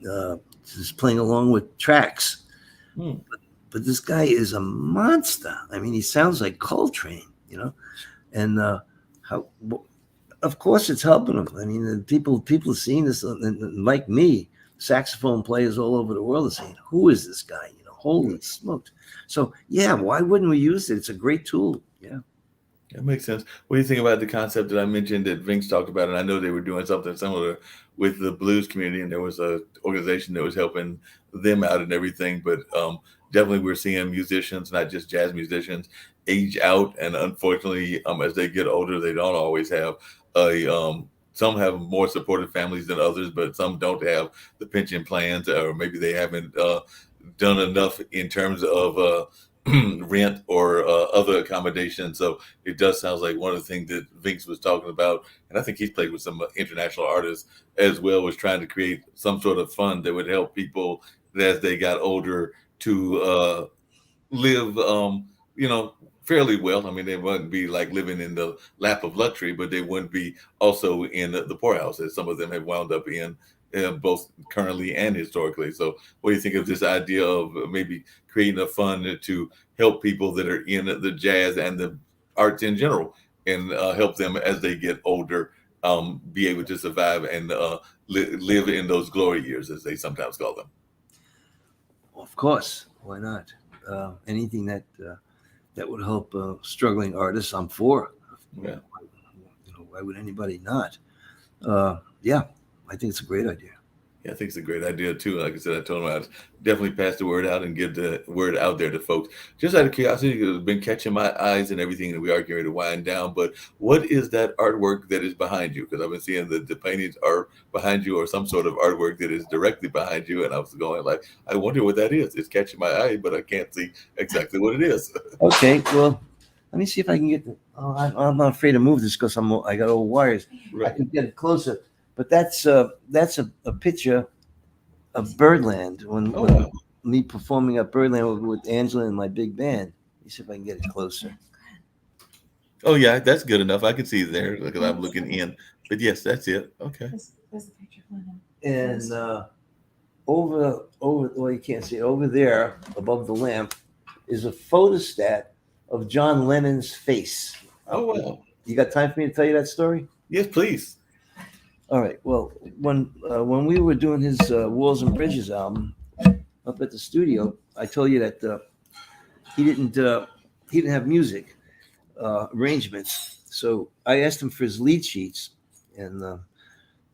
just playing along with tracks. But this guy is a monster. I mean, he sounds like Coltrane, and of course it's helping him. I mean, people are seeing this, and like me, saxophone players all over the world are saying, who is this guy? Holy smokes. So yeah, why wouldn't we use it? It's a great tool. Yeah.
That makes sense. What do you think about the concept that I mentioned that Vinx talked about? And I know they were doing something similar with the blues community, and there was an organization that was helping them out and everything. But definitely we're seeing musicians, not just jazz musicians, age out. And unfortunately, as they get older, they don't always have some have more supportive families than others, but some don't have the pension plans, or maybe they haven't done enough in terms of rent or other accommodations. So it does sound like one of the things that Vinx was talking about, and I think he's played with some international artists as well, was trying to create some sort of fund that would help people as they got older to live, fairly well. I mean, they wouldn't be like living in the lap of luxury, but they wouldn't be also in the poorhouse, as some of them have wound up in, both currently and historically. So what do you think of this idea of maybe creating a fund to help people that are in the jazz and the arts in general, and help them as they get older be able to survive and live in those glory years, as they sometimes call them.
Of course, why not? Anything that would help struggling artists, I'm for.
Yeah.
Why would anybody not? Yeah, I think it's a great idea.
Yeah, I think it's a great idea too. Like I said, I told him I'd definitely pass the word out and get the word out there to folks. Just out of curiosity, it's been catching my eyes and everything, and we are getting ready to wind down. But what is that artwork that is behind you? Because I've been seeing the paintings are behind you, or some sort of artwork that is directly behind you, and I was going like, I wonder what that is. It's catching my eye, but I can't see exactly what it is.
Okay, well, let me see if I can get the. Oh, I'm not afraid to move this because I got old wires. I
Right.
can get it closer. But that's a picture of Birdland when
Oh, wow.
me performing at Birdland with Angela and my big band. Let me see if I can get it closer.
Oh, yeah, that's good enough. I can see it there because I'm looking in. But yes, that's it. Okay.
This is a picture of Lennon.
And over well, you can't see it. Over there above the lamp is a photostat of John Lennon's face.
Oh, wow.
You got time for me to tell you that story?
Yes, please.
All right. Well, when we were doing his Walls and Bridges album up at the studio, I told you that he didn't have music arrangements. So I asked him for his lead sheets, and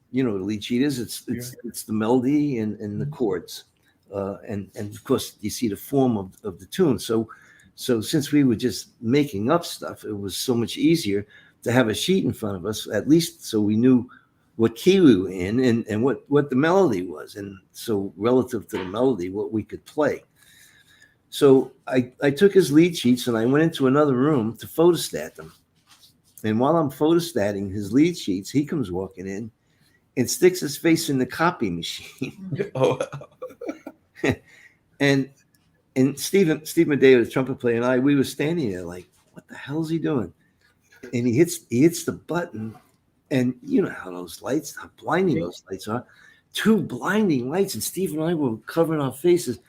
you know what a lead sheet is. It's the melody and the chords, and of course you see the form of the tune. So since we were just making up stuff, it was so much easier to have a sheet in front of us, at least so we knew what key we were in and what the melody was. And so relative to the melody, what we could play. So I took his lead sheets and I went into another room to photostat them. And while I'm photostatting his lead sheets, he comes walking in and sticks his face in the copy machine.
Oh, wow.
And Steve Medeo, the trumpet player, and I, we were standing there like, what the hell is he doing? And he hits the button, and you know how those lights, how blinding those lights are. Two blinding lights, and Steve and I were covering our faces,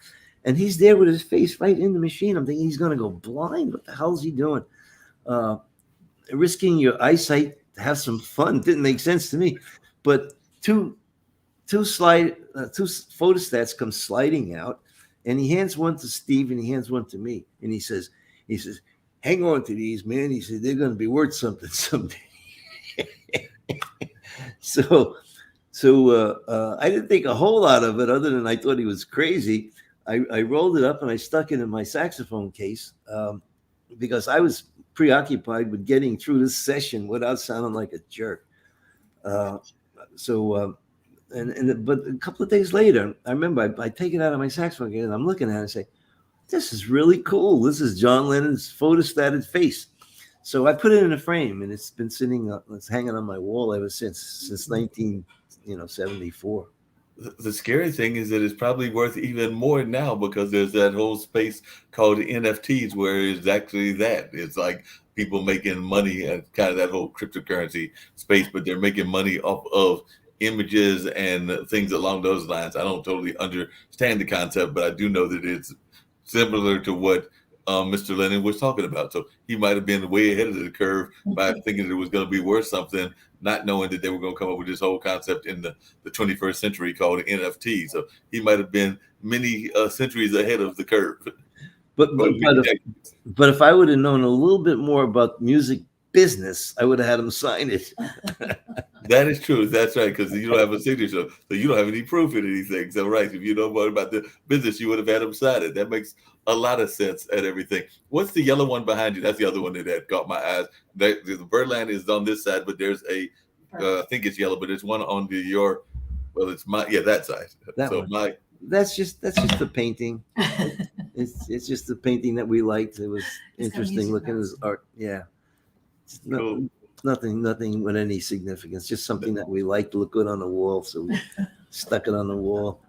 and he's there with his face right in the machine. I'm thinking he's going to go blind. What the hell is he doing? Risking your eyesight to have some fun didn't make sense to me. But two photostats come sliding out, and he hands one to Steve and he hands one to me, and he says, hang on to these, man. He said, they're going to be worth something someday. So I didn't think a whole lot of it, other than I thought he was crazy. I rolled it up and I stuck it in my saxophone case because I was preoccupied with getting through this session without sounding like a jerk. But a couple of days later, I remember I take it out of my saxophone case and I'm looking at it and say, this is really cool. This is John Lennon's photostated face. So I put it in a frame, and it's been it's hanging on my wall ever since 1974.
The scary thing is that it's probably worth even more now because there's that whole space called NFTs where it's actually that. It's like people making money and kind of that whole cryptocurrency space, but they're making money off of images and things along those lines. I don't totally understand the concept, but I do know that it's similar to what Mr. Lennon was talking about. So he might have been way ahead of the curve by thinking it was going to be worth something, not knowing that they were going to come up with this whole concept in the 21st century called NFT. So he might have been many centuries ahead of the curve.
But if I would have known a little bit more about music business, I would have had him sign it.
That is true. That's right, because you don't have a signature, so you don't have any proof in anything. So, right, if you know more about the business, you would have had him sign it. That makes a lot of sense and everything. What's the yellow one behind you? That's the other one that caught my eyes. The Birdland is on this side, but there's I think it's yellow, but there's one on that side.
That's just the painting. It's just the painting that we liked. It was interesting looking as art. Yeah.
Cool.
Nothing with any significance. Just something that we liked to look good on the wall, so we stuck it on the wall.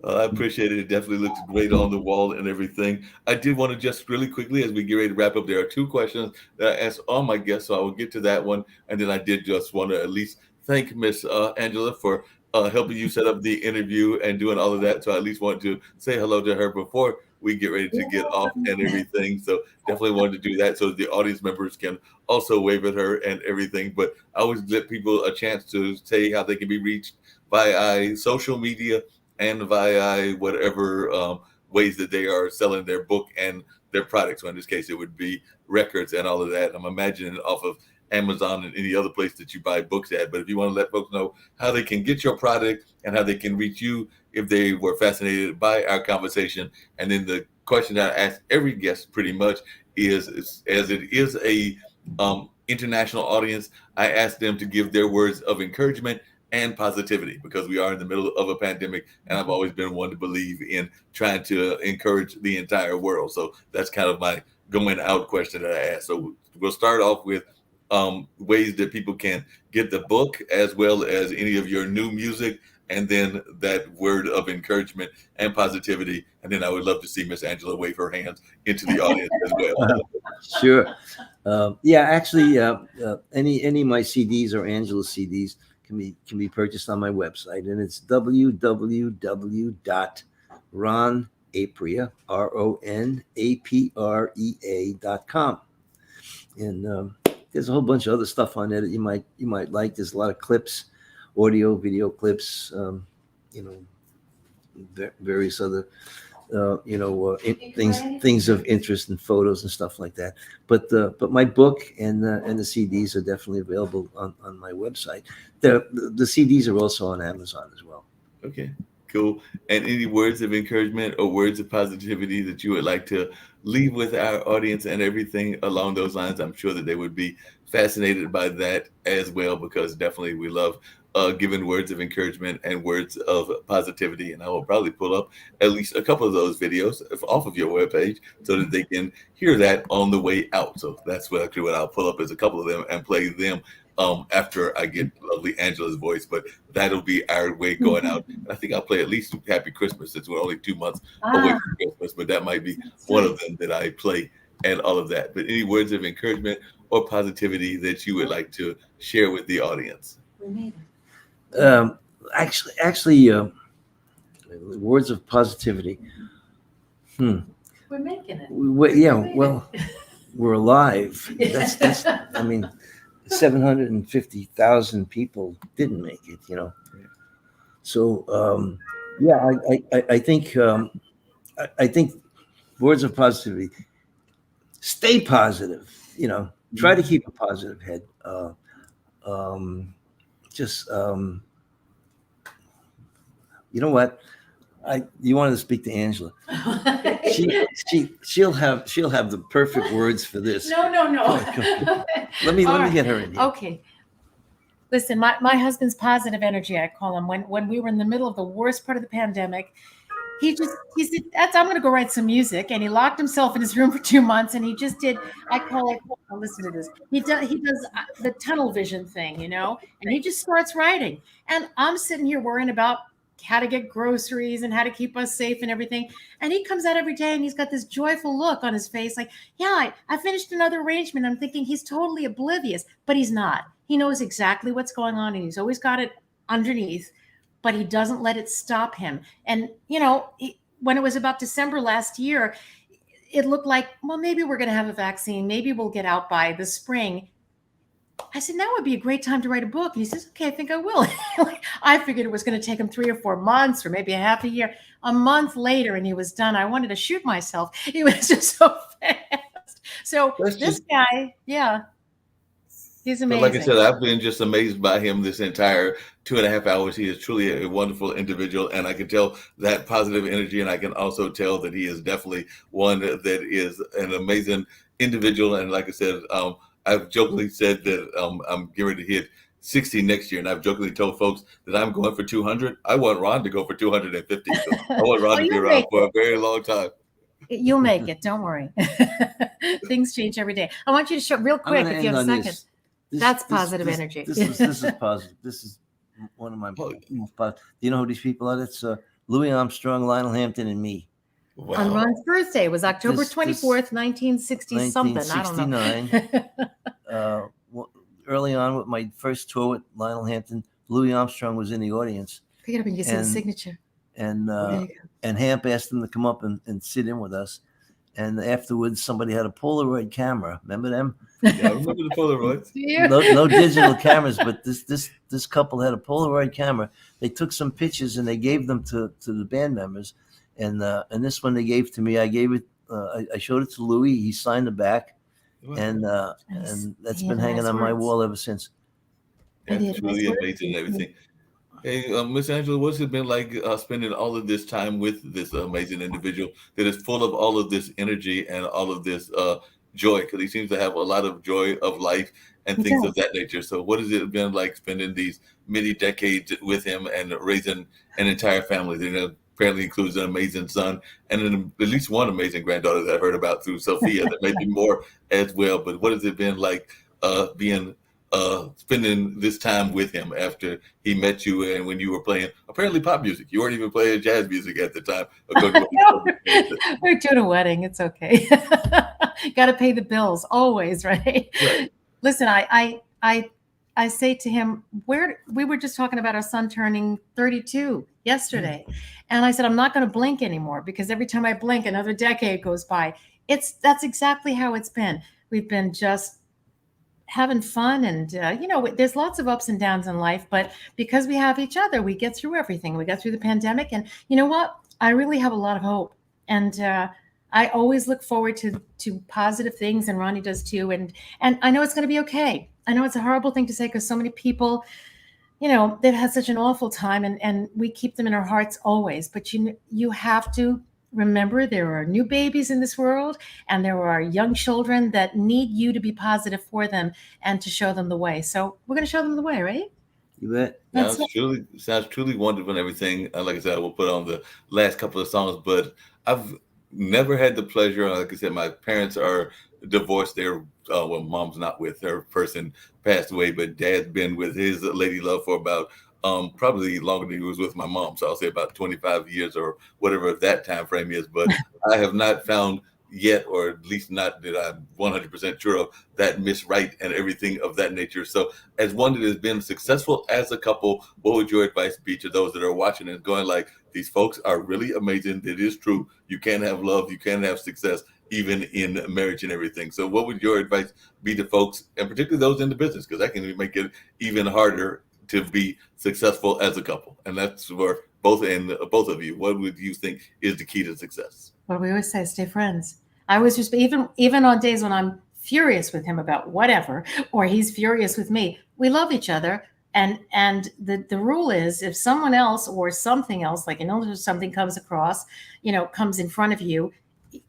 I appreciate it. It definitely looks great on the wall and everything. I did want to just really quickly, as we get ready to wrap up, there are two questions that I asked all my guests, so I will get to that one. And then I did just want to at least thank Miss Angela for helping you set up the interview and doing all of that. So I at least want to say hello to her before we get ready to get off and everything. So definitely wanted to do that so the audience members can also wave at her and everything. But I always give people a chance to say how they can be reached via social media and via whatever ways that they are selling their book and their products. So in this case, it would be records and all of that. I'm imagining off of Amazon and any other place that you buy books at. But if you want to let folks know how they can get your product and how they can reach you if they were fascinated by our conversation. And then the question that I ask every guest pretty much is as it is a international audience, I ask them to give their words of encouragement and positivity because we are in the middle of a pandemic, and I've always been one to believe in trying to encourage the entire world. So that's kind of my going out question that I ask. So we'll start off with ways that people can get the book as well as any of your new music, and then that word of encouragement and positivity. And then I would love to see Miss Angela wave her hands into the audience as well.
Sure. Yeah, actually, any of my CDs or Angela's CDs can be purchased on my website, and it's www.ronaprea, RONAPREA.com. And there's a whole bunch of other stuff on there that you might like. There's a lot of clips, audio, video clips, various other things of interest and photos and stuff like that. But my book and the CDs are definitely available on my website. The CDs are also on Amazon as well.
Okay, cool. And any words of encouragement or words of positivity that you would like to leave with our audience and everything along those lines? I'm sure that they would be fascinated by that as well, because definitely we love giving words of encouragement and words of positivity. And I will probably pull up at least a couple of those videos off of your webpage so that they can hear that on the way out. So that's what I'll pull up is a couple of them and play them after I get lovely Angela's voice. But that'll be our way going out. And I think I'll play at least Happy Christmas, since we're only 2 months away from Christmas, but that might be one of them that I play and all of that. But any words of encouragement or positivity that you would like to share with the audience?
Actually, words of positivity.
We're making it.
We're alive. That's I mean, 750,000 people didn't make it, So I think words of positivity. Stay positive. Try to keep a positive head. You know what? You wanted to speak to Angela. She'll have the perfect words for this.
No.
Let me get her in here.
Okay. Listen, my husband's positive energy, I call him. When we were in the middle of the worst part of the pandemic, he said, I'm going to go write some music. And he locked himself in his room for 2 months. And he just did, I call it, listen to this. He does the tunnel vision thing, and he just starts writing. And I'm sitting here worrying about how to get groceries and how to keep us safe and everything. And he comes out every day and he's got this joyful look on his face. Like, yeah, I finished another arrangement. I'm thinking he's totally oblivious, but he's not. He knows exactly what's going on and he's always got it underneath, but he doesn't let it stop him. And, when it was about December last year, it looked like, well, maybe we're going to have a vaccine. Maybe we'll get out by the spring. I said, now would be a great time to write a book. And he says, okay, I think I will. I figured it was going to take him 3 or 4 months or maybe a half a year. A month later, and he was done. I wanted to shoot myself. He was just so fast. So this guy, he's amazing.
But like I said, I've been just amazed by him this entire 2.5 hours. He is truly a wonderful individual, and I can tell that positive energy, and I can also tell that he is definitely one that is an amazing individual. And like I said, I've jokingly said that I'm getting ready to hit 60 next year, and I've jokingly told folks that I'm going for 200. I want Ron to go for 250. So I want Ron to be around for a very long time.
You'll make it. Don't worry. Things change every day. I want you to show real quick if you have a second. That's positive energy.
This is positive. This is one of my most positive. Do you know who these people are? It's Louis Armstrong, Lionel Hampton, and me.
Wow.
On Ron's birthday was October 24th, 1960 something. I don't know.
Early on with my first tour with Lionel Hampton, Louis Armstrong was in the audience,
Pick it up and you can see the
And-
signature.
and
There you go.
and Hamp asked him to come up and sit in with us. And afterwards, somebody had a Polaroid camera. Remember them?
Yeah, I remember the Polaroids.
Do you?
No digital cameras, but this couple had a Polaroid camera. They took some pictures and they gave them to the band members. And this one they gave to me. I gave it. I showed it to Louis. He signed the back,
Wow.
and that's
he
been
had
hanging
nice
on my
words.
wall ever since.
And he
That's
had nice
truly
words.
amazing and everything. Hey, Miss Angela, what's it been like spending all of this time with this amazing individual that is full of all of this energy and all of this joy? Because he seems to have a lot of joy of life and
He
things
does.
of that nature. So, what has it been like spending these many decades with him and raising an entire family? You know, apparently includes an amazing son and at least one amazing granddaughter that I've heard about through Sophia. That may be more as well. But what has it been like being spending this time with him after he met you and when you were playing apparently pop music? You weren't even playing jazz music at the time. according to what you told me.
We're doing a wedding. It's okay. Got to pay the bills always, right?
Right.
Listen, I say to him, we were just talking about our son turning 32 yesterday, and I said I'm not going to blink anymore because every time I blink, another decade goes by. That's exactly how it's been. We've been just having fun, and there's lots of ups and downs in life, but because we have each other, we get through everything. We got through the pandemic, and you know what? I really have a lot of hope, and I always look forward to positive things, and Ronnie does too. And I know it's going to be okay. I know it's a horrible thing to say because so many people, they've had such an awful time, and we keep them in our hearts always. But you have to remember there are new babies in this world, and there are young children that need you to be positive for them and to show them the way. So we're going to show them the way, right?
You bet.
That's
Sounds truly wonderful and everything. Like I said, I will put on the last couple of songs, but I've never had the pleasure. Like I said, my parents are divorced. They're mom's not with her person, passed away, but dad's been with his lady love for about probably longer than he was with my mom. So I'll say about 25 years or whatever that time frame is. But I have not found yet, or at least not that I'm 100% sure of, that Miss Right and everything of that nature. So as one that has been successful as a couple, what would your advice be to those that are watching and going like, these folks are really amazing. It is true. You can have love. You can have success, even in marriage and everything. So what would your advice be to folks, and particularly those in the business? Because that can make it even harder to be successful as a couple. And that's for both of you. What would you think is the key to success?
what we always say, stay friends. I was just, even on days when I'm furious with him about whatever, or he's furious with me, we love each other. And the rule is, if someone else or something else, like an illness or something comes across, comes in front of you,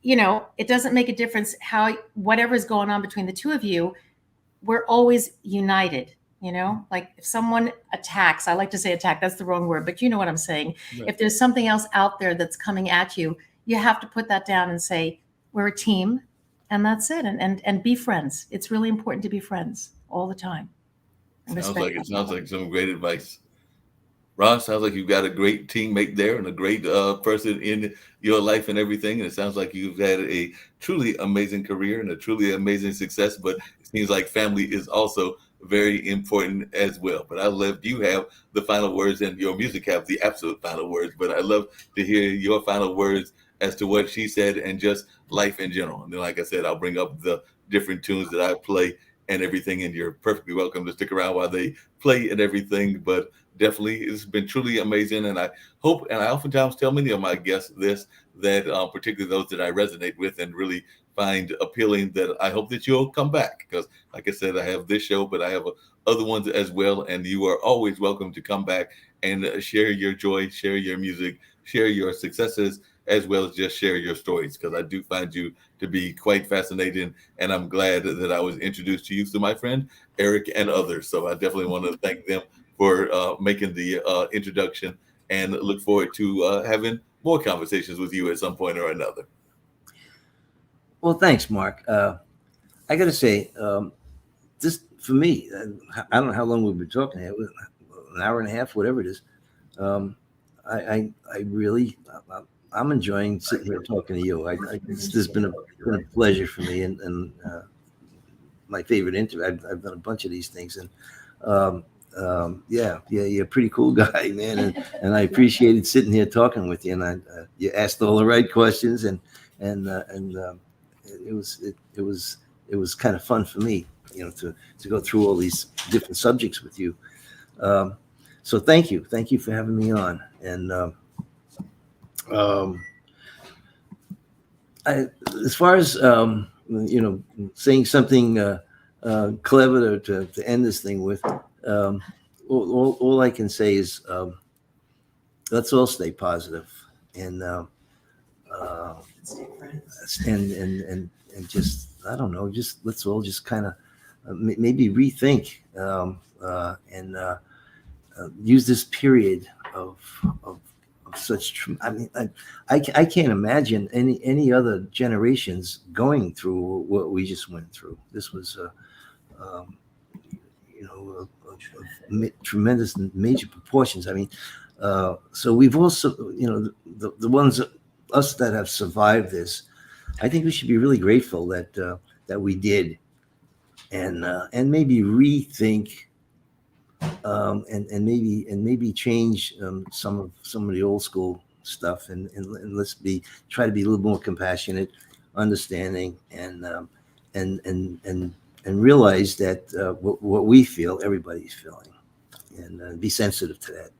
it doesn't make a difference how whatever's going on between the two of you, we're always united. Like if someone attacks, I like to say attack, that's the wrong word, but you know what I'm saying.
Right.
If there's something else out there that's coming at you, you have to put that down and say, we're a team, and that's it. And be friends. It's really important to be friends all the time. And
Sounds
respect
like some great advice. Ron, sounds like you've got a great teammate there and a great person in your life and everything. And it sounds like you've had a truly amazing career and a truly amazing success. But it seems like family is also very important as well. But I love you have the final words, and your music have the absolute final words. But I love to hear your final words as to what she said and just life in general. And then, like I said, I'll bring up the different tunes that I play and everything, and you're perfectly welcome to stick around while they play and everything. But definitely, it's been truly amazing, and I hope, and I oftentimes tell many of my guests this, that particularly those that I resonate with and really find appealing, that I hope that you'll come back, because like I said, I have this show, but I have other ones as well, and you are always welcome to come back and share your joy, share your music, share your successes, as well as just share your stories, because I do find you to be quite fascinating, and I'm glad that I was introduced to you through my friend Eric and others. So I definitely want to thank them for making the introduction, and look forward to having more conversations with you at some point or another.
Well, thanks, Mark. I got to say, this for me, I don't know how long we've been talking here, an hour and a half, whatever it is. I really, I'm enjoying sitting here talking to you. This has been a pleasure for me, and my favorite interview. I've done a bunch of these things, and Yeah, you're a pretty cool guy, man, and I appreciated sitting here talking with you. And you asked all the right questions, and it was kind of fun for me, to go through all these different subjects with you. So thank you for having me on. And as far as saying something clever to end this thing with. All I can say is let's all stay positive and and just, I don't know, just let's all just kind of maybe rethink and use this period of such. I mean, I can't imagine any other generations going through what we just went through. This was tremendous major proportions. I mean, so we've also, the ones us that have survived this, I think we should be really grateful that we did, and maybe rethink, and maybe change some of the old school stuff, and let's try to be a little more compassionate, understanding, and realize that what we feel, everybody's feeling, and be sensitive to that.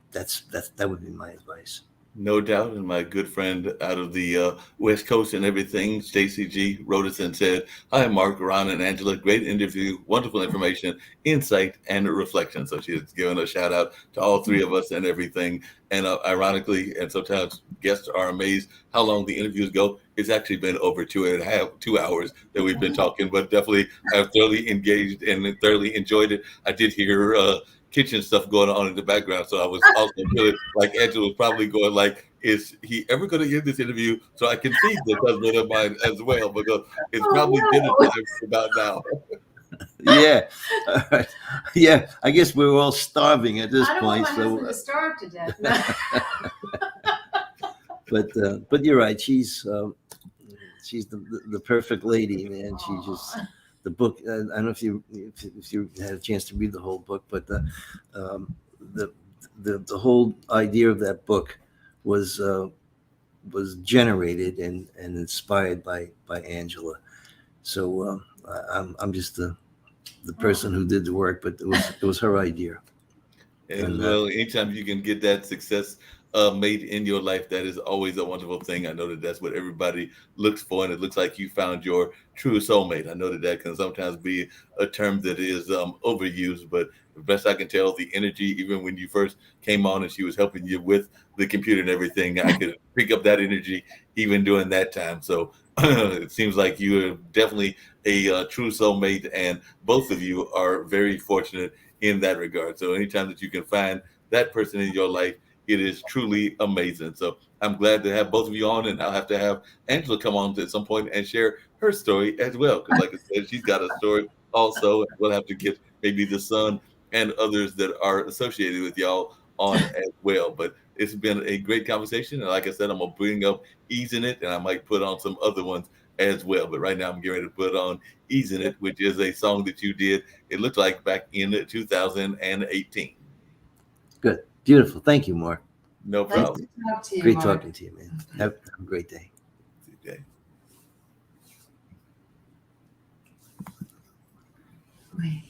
That would be my advice.
No doubt. And my good friend out of the West Coast and everything, Stacy G, wrote us and said, "Hi, Mark, Ron, and Angela. Great interview, wonderful information, insight, and reflection." So she's given a shout out to all three of us and everything. And ironically, and sometimes guests are amazed how long the interviews go. It's actually been over 2 hours that we've been talking, but definitely I've thoroughly engaged and thoroughly enjoyed it. I did hear kitchen stuff going on in the background, so I was also feeling like Angela was probably going like, is he ever going to end this interview so I can feed this husband of mine as well, because it's probably dinner time about now.
Yeah. All right. Yeah, I guess we're all starving at this point.
I don't want my husband to starve to death.
But you're right. She's the perfect lady, man. She just, the book. I don't know if you had a chance to read the whole book, but the whole idea of that book was generated and inspired by Angela. So I'm just the person who did the work, but it was her idea.
And well, anytime you can get that success made in your life, that is always a wonderful thing. I know that that's what everybody looks for, and it looks like you found your true soulmate. I know that can sometimes be a term that is overused, but the best I can tell, the energy, even when you first came on and she was helping you with the computer and everything, I could pick up that energy even during that time. So it seems like you are definitely a true soulmate, and both of you are very fortunate in that regard. So anytime that you can find that person in your life, it is truly amazing. So I'm glad to have both of you on, and I'll have to have Angela come on at some point and share her story as well. Because like I said, she's got a story also. We'll have to get maybe the son and others that are associated with y'all on as well. But it's been a great conversation. And like I said, I'm going to bring up Ease in It, and I might put on some other ones as well. But right now I'm getting ready to put on Ease in It, which is a song that you did, it looked like back in 2018.
Good. Beautiful. Thank you, Mark.
No problem.
Nice to talk to you,
Great
Mark.
talking to you, man. Have a great day.
Okay.
Wait.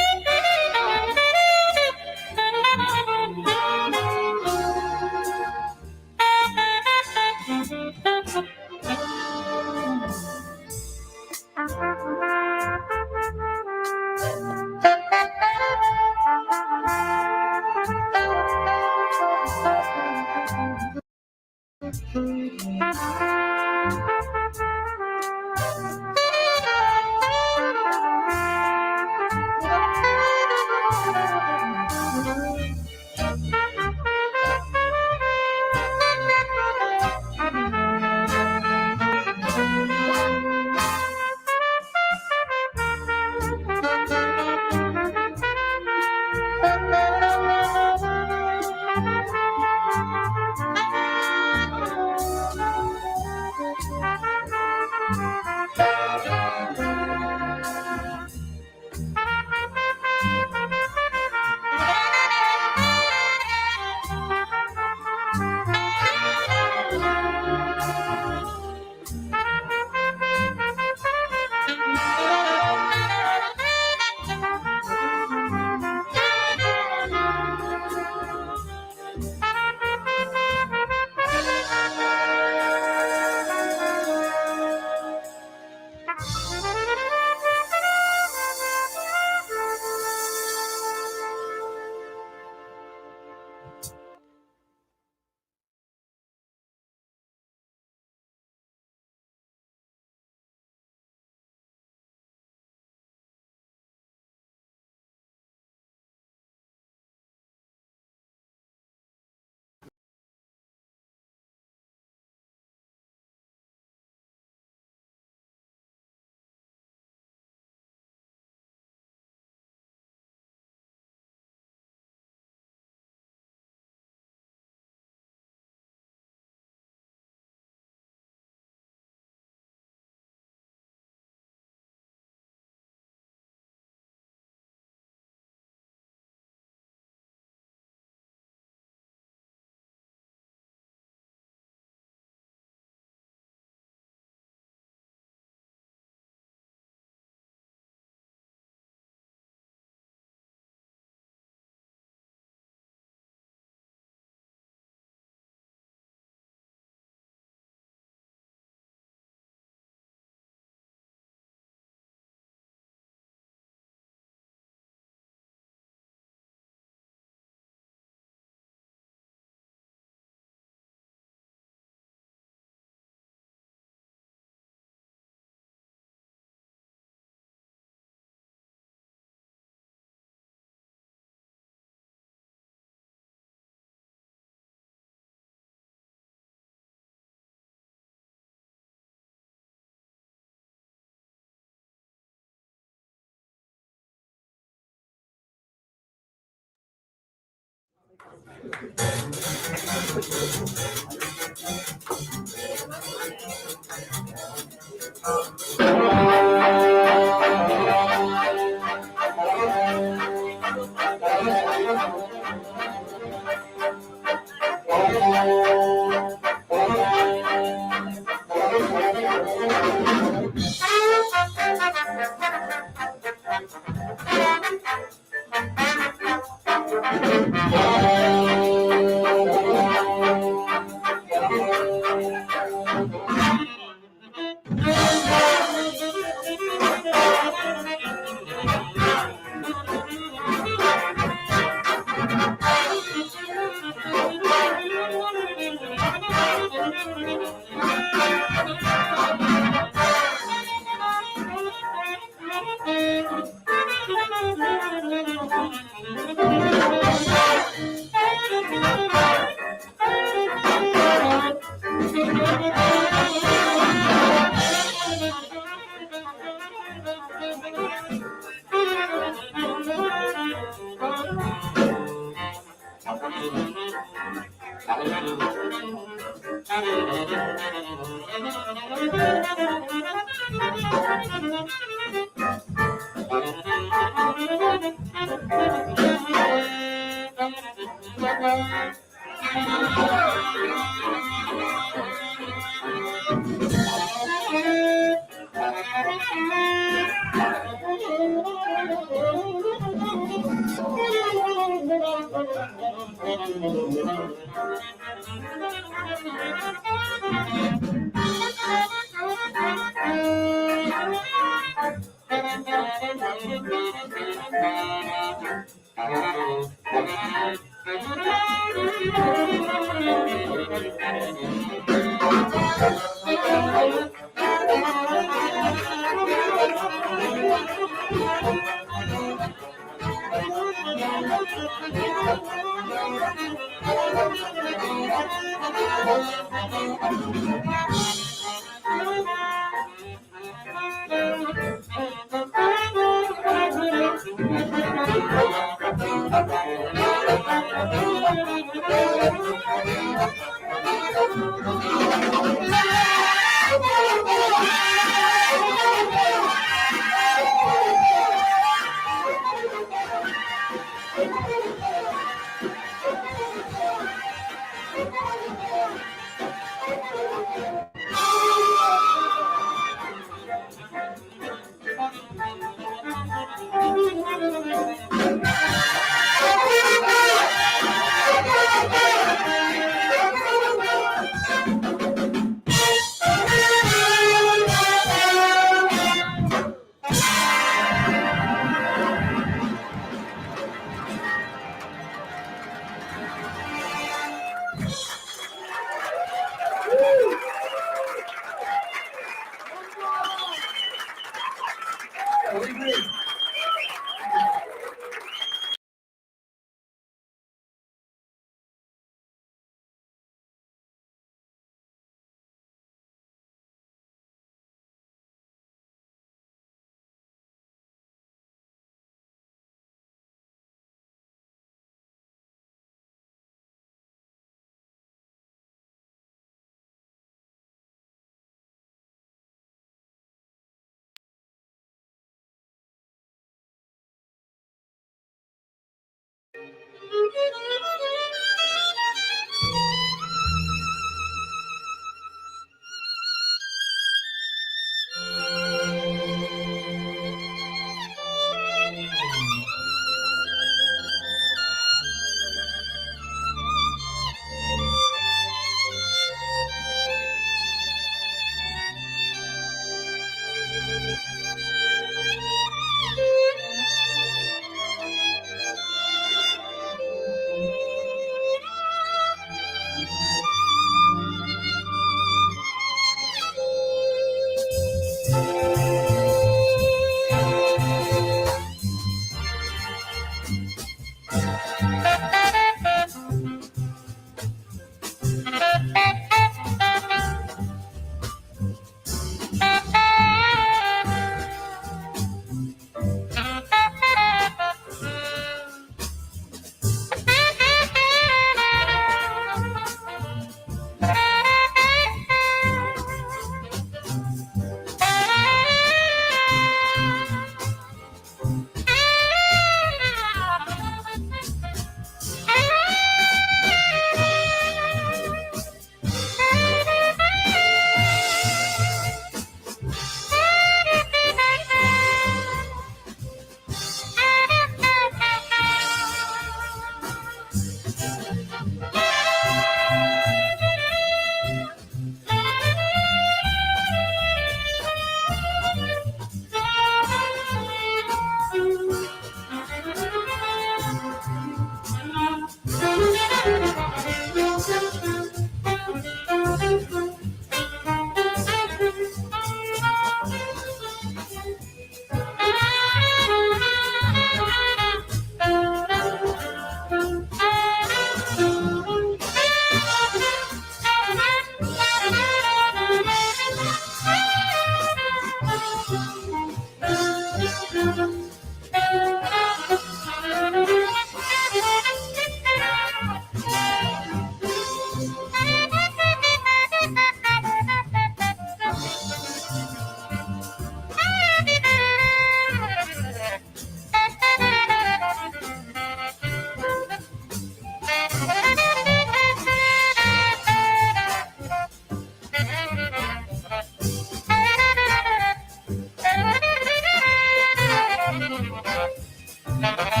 Thank